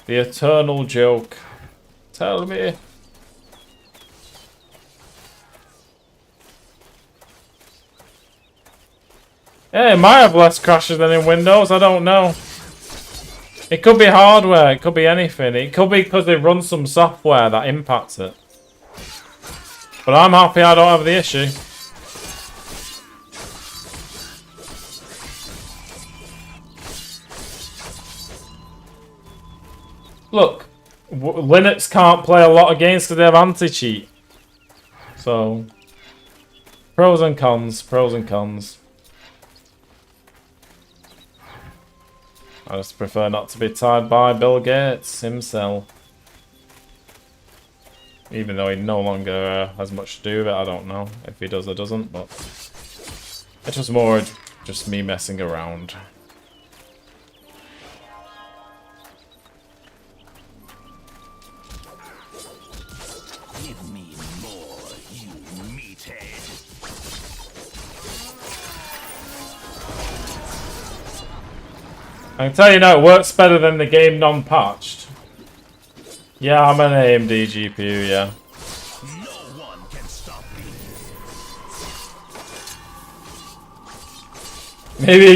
The eternal joke. Tell me. Yeah, it might have less crashes than in Windows, I don't know. It could be hardware, it could be anything. It could be because they run some software that impacts it. But I'm happy I don't have the issue. Look, Linux can't play a lot of games because they have anti-cheat. So, pros and cons, pros and cons. I just prefer not to be tied by Bill Gates himself. Even though he no longer has much to do with it, I don't know if he does or doesn't, but it's just more just me messing around. Give me more, you meathead. I can tell you now, it works better than the game non-patched. Yeah, I'm an AMD GPU, yeah. No one can stop me. Maybe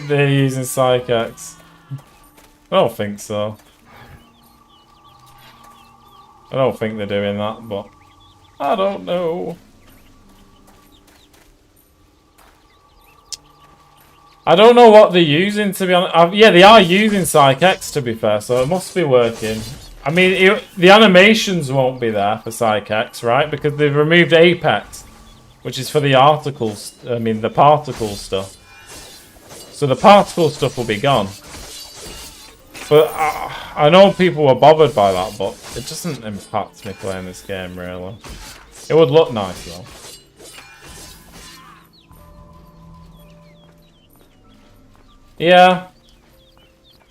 they're using Psychex. I don't think so. I don't think they're doing that, but I don't know. I don't know what they're using, to be honest. Yeah, they are using Psych X, to be fair, so it must be working. I mean, the animations won't be there for Psych X, right? Because they've removed Apex, which is for the articles. I mean, the particle stuff. So the particle stuff will be gone. But I know people were bothered by that, but it doesn't impact me playing this game, really. It would look nice, though. Yeah.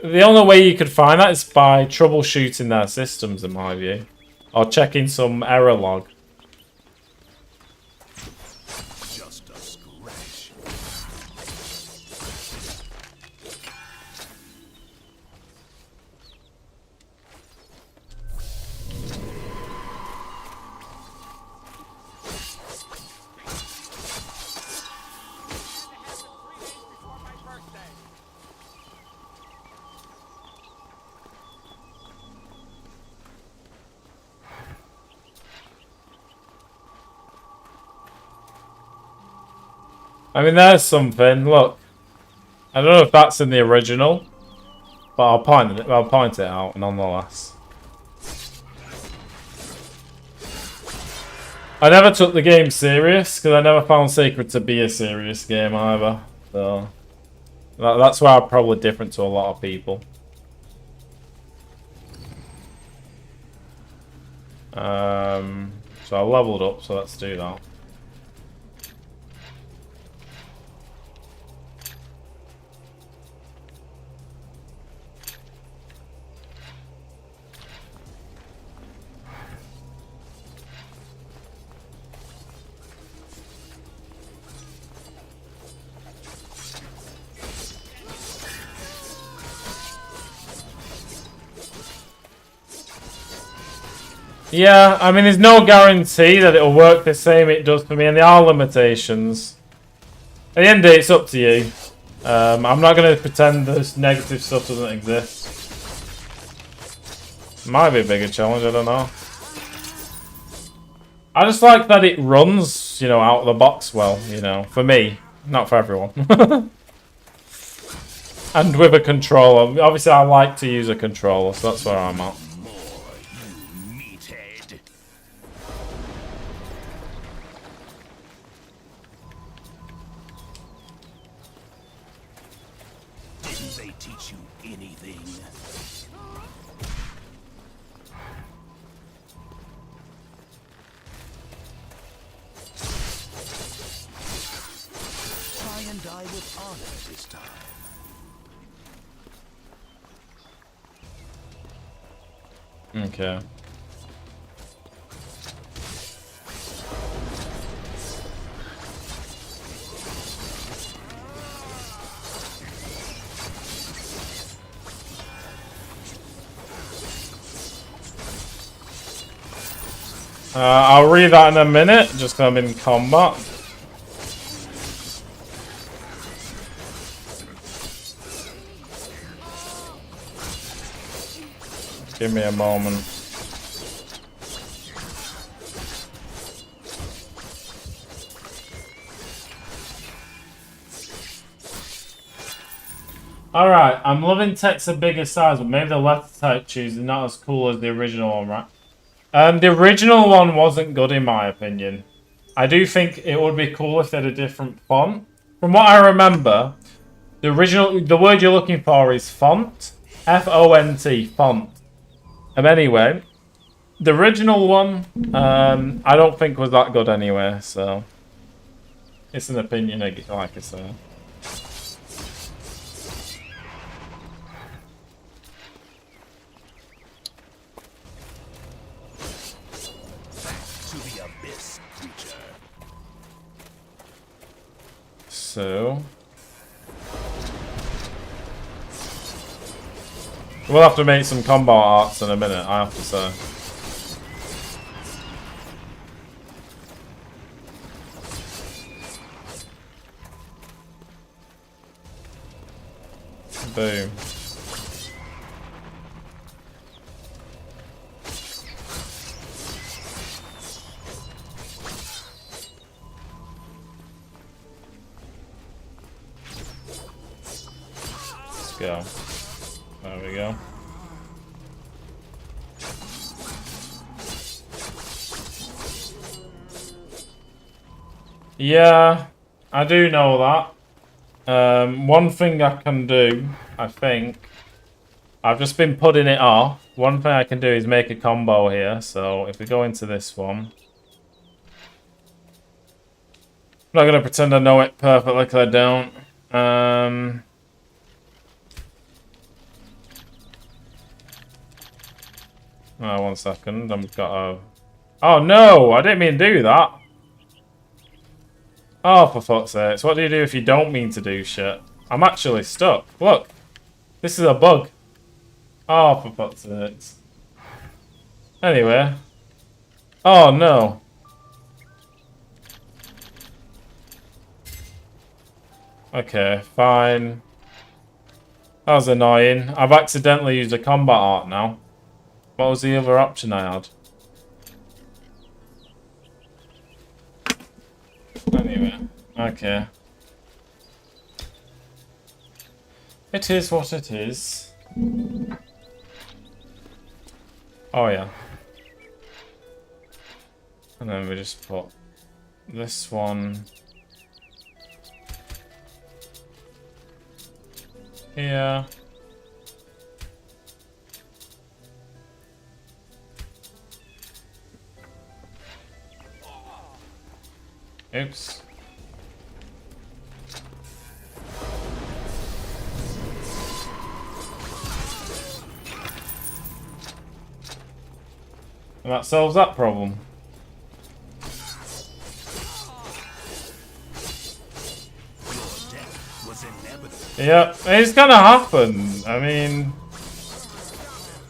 The only way you could find that is by troubleshooting their systems, in my view. Or checking some error log. Just a scratch. I mean, there's something. Look. I don't know if that's in the original. But I'll point it out, nonetheless. I never took the game serious, because I never found Sacred to be a serious game either. So that's why I'm probably different to a lot of people. So I leveled up, so let's do that. Yeah, I mean, there's no guarantee that it'll work the same it does for me, and there are limitations. At the end of the day, it's up to you. I'm not going to pretend this negative stuff doesn't exist. Might be a bigger challenge, I don't know. I just like that it runs, you know, out of the box well, you know, for me, not for everyone. And with a controller. Obviously, I like to use a controller, so that's where I'm at. Okay. I'll read that in a minute, just 'cause I'm in combat. Give me a moment. Alright, I'm loving text a bigger size, but maybe the letter type choose is not as cool as the original one, right? The original one wasn't good in my opinion. I do think it would be cool if they had a different font. From what I remember, the word you're looking for is font. F-O-N-T, font. Anyway, the original one, I don't think was that good anyway, so it's an opinion, like I say. So we'll have to make some combat arts in a minute, I have to say. Boom. go. There we go. Yeah, I do know that. One thing I can do, I think, I've just been putting it off. One thing I can do is make a combo here. So if we go into this one, I'm not gonna pretend I know it perfectly because I don't. Oh, 1 second. I've got a. Oh no! I didn't mean to do that. Oh, for fuck's sake. So what do you do if you don't mean to do shit? I'm actually stuck. Look. This is a bug. Oh, for fuck's sake. Anyway. Oh, no. Okay, fine. That was annoying. I've accidentally used a combat art now. What was the other option I had? Anyway. Okay. It is what it is. Oh, yeah. And then we just put this one here. Oops. And that solves that problem. Yeah, it's gonna happen. I mean,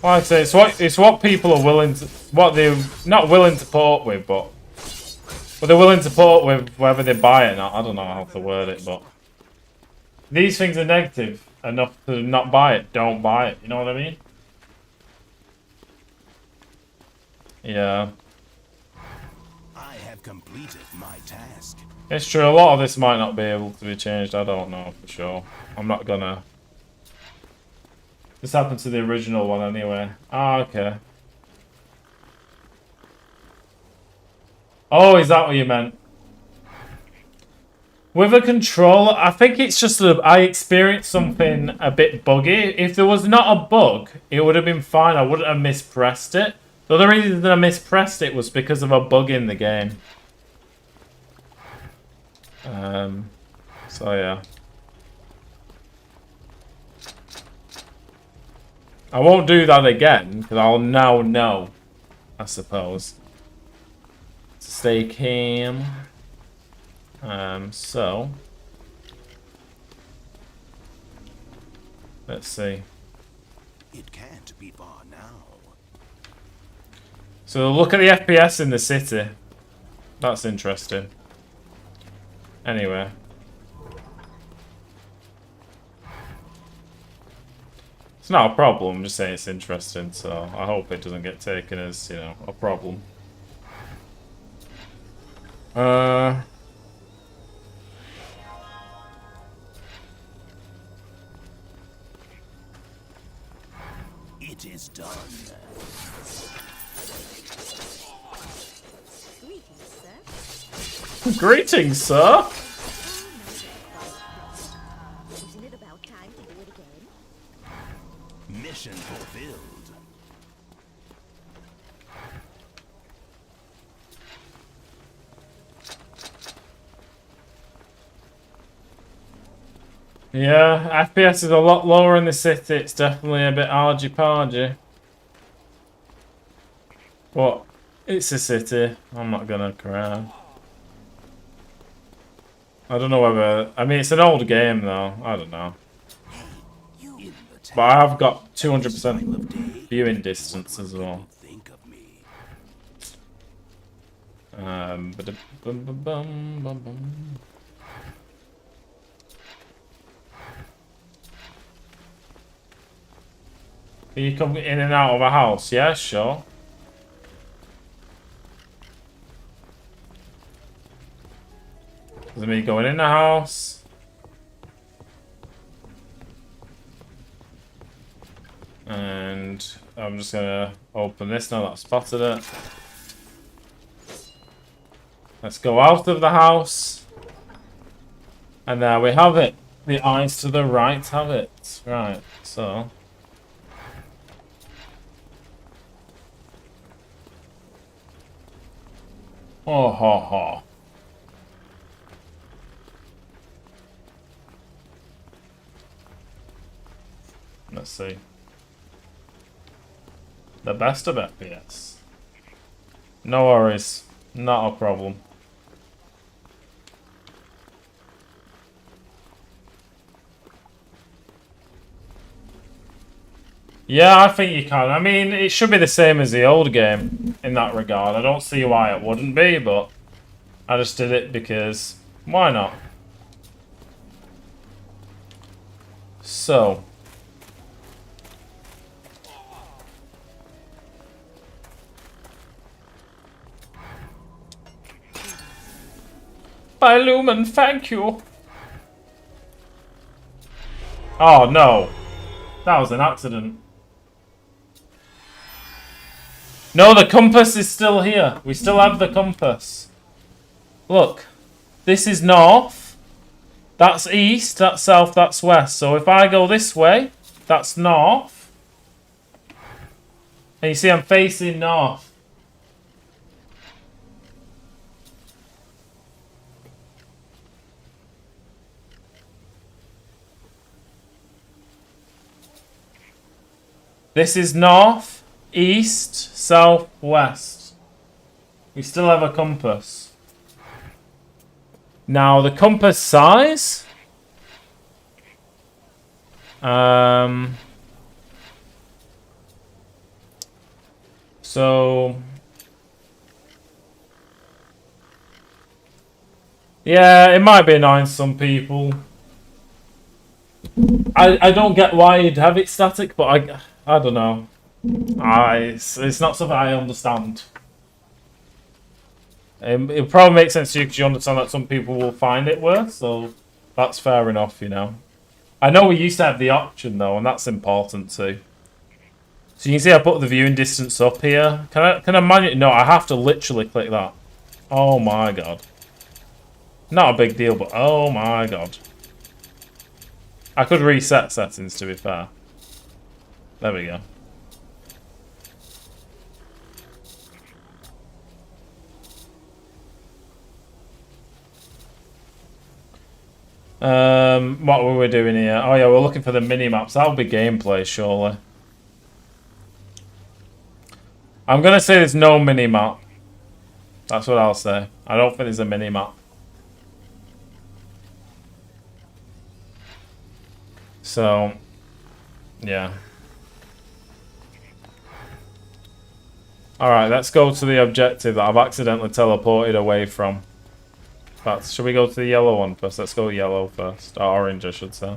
like I say, it's what people are willing to, what they're not willing to put up with, but they're willing to put up with whether they buy it or not. I don't know how to word it, but these things are negative enough to not buy it. Don't buy it. You know what I mean? Yeah. I have completed my task. It's true, a lot of this might not be able to be changed, I don't know for sure. I'm not gonna... This happened to the original one anyway. Ah, okay. Oh, is that what you meant? With a controller, I think it's just that I experienced something a bit buggy. If there was not a bug, it would have been fine. I wouldn't have mispressed it. The other reason that I mispressed it was because of a bug in the game. So yeah. I won't do that again, because I'll now know, I suppose. Stay calm. So. Let's see. It can't be far now. So look at the FPS in the city. That's interesting. Anyway. It's not a problem, I'm just saying it's interesting, so I hope it doesn't get taken as, you know, a problem. It is done. Greetings, sir. Isn't it about time to do it again? Mission fulfilled. Yeah, FPS is a lot lower in the city. It's definitely a bit argy-pargy. But it's a city. I'm not gonna cry. I don't know whether... I mean, it's an old game, though. I don't know. But I have got 200% viewing distance as well. Think of me. Ba-dum-bum-bum-bum-bum. Can you come in and out of a house? Yeah, sure. Does it mean going in the house? I'm just gonna open this now that I've spotted it. Let's go out of the house. And there we have it. The eyes to the right have it. Right, so. Oh, ho, ho. Let's see. The best of FPS. No worries. Not a problem. Yeah, I think you can. I mean, it should be the same as the old game in that regard. I don't see why it wouldn't be, but I just did it because why not? So. By Lumen, thank you. Oh no. That was an accident. No, the compass is still here. We still have the compass. Look. This is north. That's east. That's south. That's west. So if I go this way, that's north. And you see I'm facing north. This is north, east, south, west. We still have a compass. Now the compass size. So yeah, it might be annoying some people. I don't get why you'd have it static, but I don't know. It's not something I understand. It probably makes sense to you because you understand that some people will find it worse, so that's fair enough, you know. I know we used to have the option though, and that's important too. So you can see I put the viewing distance up here. Can I manually? No, I have to literally click that. Oh my god. Not a big deal, but oh my god. I could reset settings to be fair. There we go. What were we doing here? Oh yeah, we're looking for the mini-maps. That'll be gameplay, surely. I'm gonna say there's no mini-map. That's what I'll say. I don't think there's a mini-map. So, yeah. Alright, let's go to the objective that I've accidentally teleported away from. But should we go to the yellow one first? Let's go yellow first. Or orange, I should say.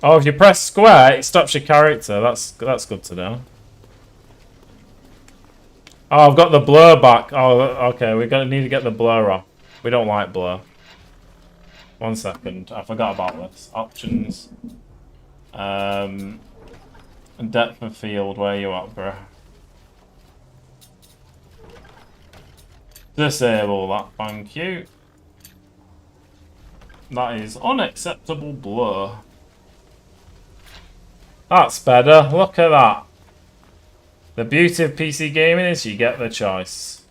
Oh, if you press square, it stops your character. That's good to know. Oh, I've got the blur back. Oh, okay. We're gonna need to get the blur off. We don't like blur. 1 second. I forgot about this. Options. And depth of field. Where you at, bro? Disable that. Thank you. That is unacceptable blur. That's better. Look at that. The beauty of PC gaming is you get the choice.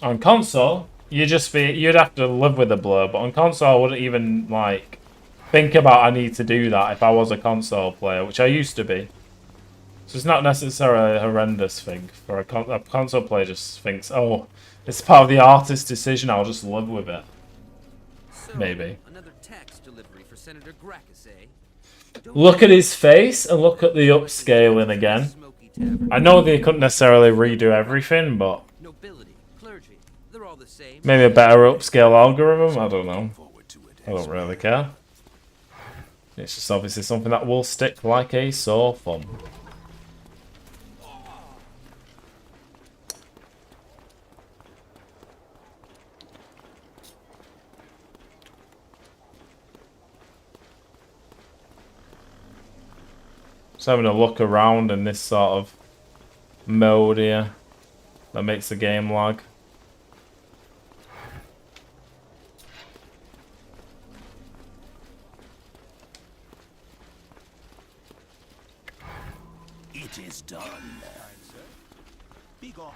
On console, you'd have to live with the blur, but on console I wouldn't even like think about I need to do that if I was a console player, which I used to be. So it's not necessarily a horrendous thing for a console player. Just thinks, oh, it's part of the artist's decision. I'll just live with it. So, maybe. Another tax delivery for Senator Gracchus, eh? Look at his face and look at the upscaling again. I know they couldn't necessarily redo everything, but Nobility, clergy, they're all the same. maybe a better upscale algorithm. I don't know. I don't really care. It's just obviously something that will stick like a sore thumb. Just having a look around in this sort of mode here that makes the game lag. It is done. Kind sir. Be gone.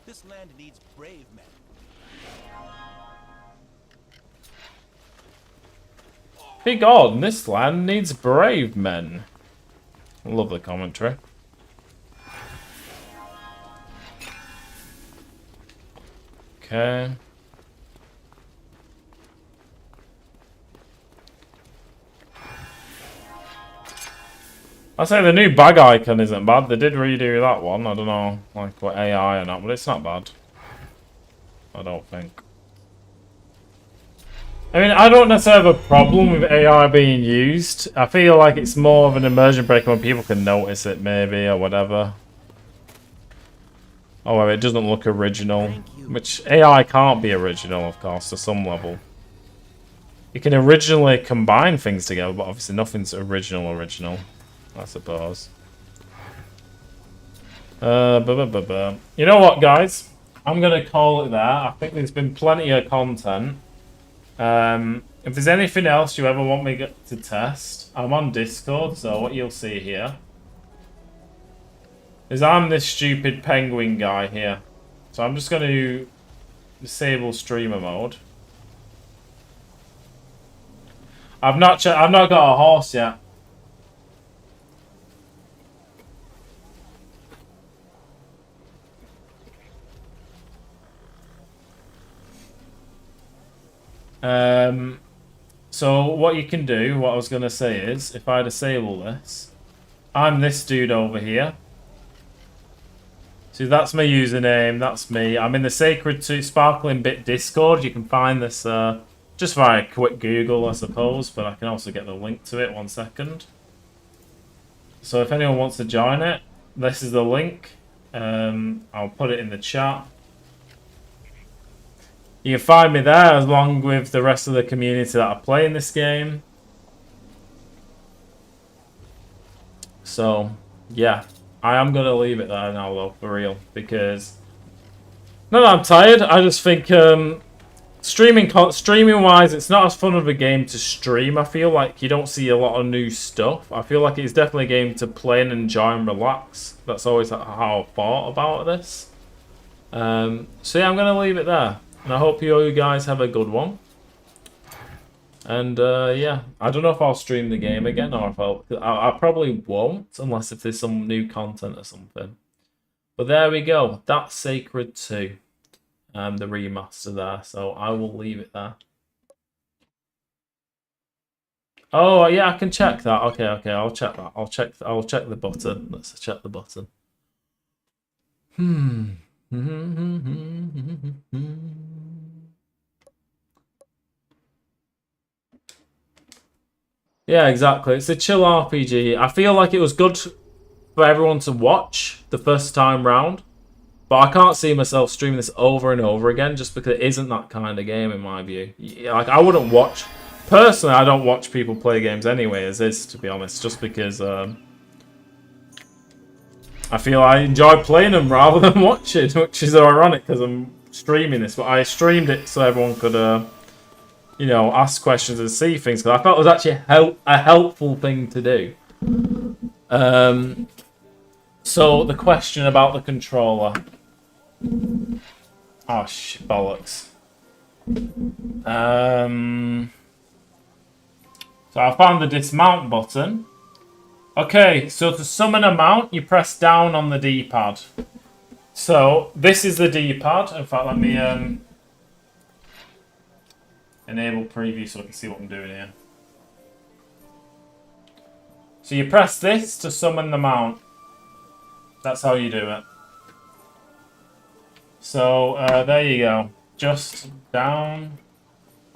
This land needs brave men. Be gone, this land needs brave men. Lovely commentary. Okay. I say the new bag icon isn't bad. They did redo that one. I don't know, like what AI or not, but it's not bad. I don't think. I mean, I don't necessarily have a problem with AI being used. I feel like it's more of an immersion breaker when people can notice it, maybe, or whatever. Oh, well, it doesn't look original. Which AI can't be original, of course, to some level. You can originally combine things together, but obviously nothing's original, I suppose. You know what, guys? I'm going to call it there. I think there's been plenty of content. If there's anything else you ever want me to test, I'm on Discord, so what you'll see here is I'm this stupid penguin guy here. So I'm just going to disable streamer mode. I've not got a horse yet. So what you can do, what I was going to say is, if I disable this, I'm this dude over here. So that's my username, that's me. I'm in the Sacred to Sparkling Bit Discord. You can find this just via a quick Google, I suppose, but I can also get the link to it. 1 second. So if anyone wants to join it, this is the link. I'll put it in the chat. You can find me there along with the rest of the community that are playing this game. So, yeah. I am going to leave it there now, though, for real. Because, no, I'm tired. I just think streaming-wise, it's not as fun of a game to stream. I feel like you don't see a lot of new stuff. I feel like it's definitely a game to play and enjoy and relax. That's always how I thought about this. So, yeah, I'm going to leave it there. And I hope you guys have a good one. And, yeah, I don't know if I'll stream the game again or if I probably won't, unless if there's some new content or something. But there we go. That's Sacred 2. The remaster there. So I will leave it there. Oh, yeah, I can check that. Okay, I'll check that. I'll check the button. Let's check the button. Yeah, exactly. It's a chill RPG. I feel like it was good for everyone to watch the first time round, but I can't see myself streaming this over and over again just because it isn't that kind of game in my view. Like, I wouldn't watch... Personally, I don't watch people play games anyway as is, to be honest, just because I feel I enjoy playing them rather than watching, which is ironic because I'm streaming this, but I streamed it so everyone could... you know, ask questions and see things, because I thought it was actually a helpful thing to do. So, the question about the controller. Oh, bollocks. So, I found the dismount button. Okay, so to summon a mount, you press down on the D-pad. So, this is the D-pad. In fact, let me... enable preview so I can see what I'm doing here. So you press this to summon the mount. That's how you do it. So there you go. Just down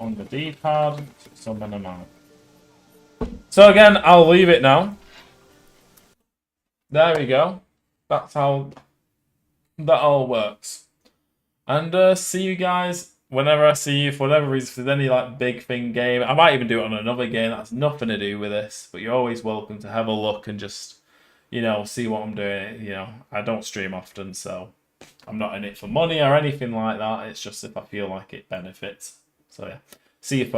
on the D-pad to summon a mount. So again, I'll leave it now. There we go. That's how that all works. And see you guys whenever I see you, for whatever reason, if there's any like big thing game. I might even do it on another game that's nothing to do with this, but you're always welcome to have a look and just, you know, see what I'm doing. You know, I don't stream often, so I'm not in it for money or anything like that. It's just if I feel like it benefits. So yeah, see you folks.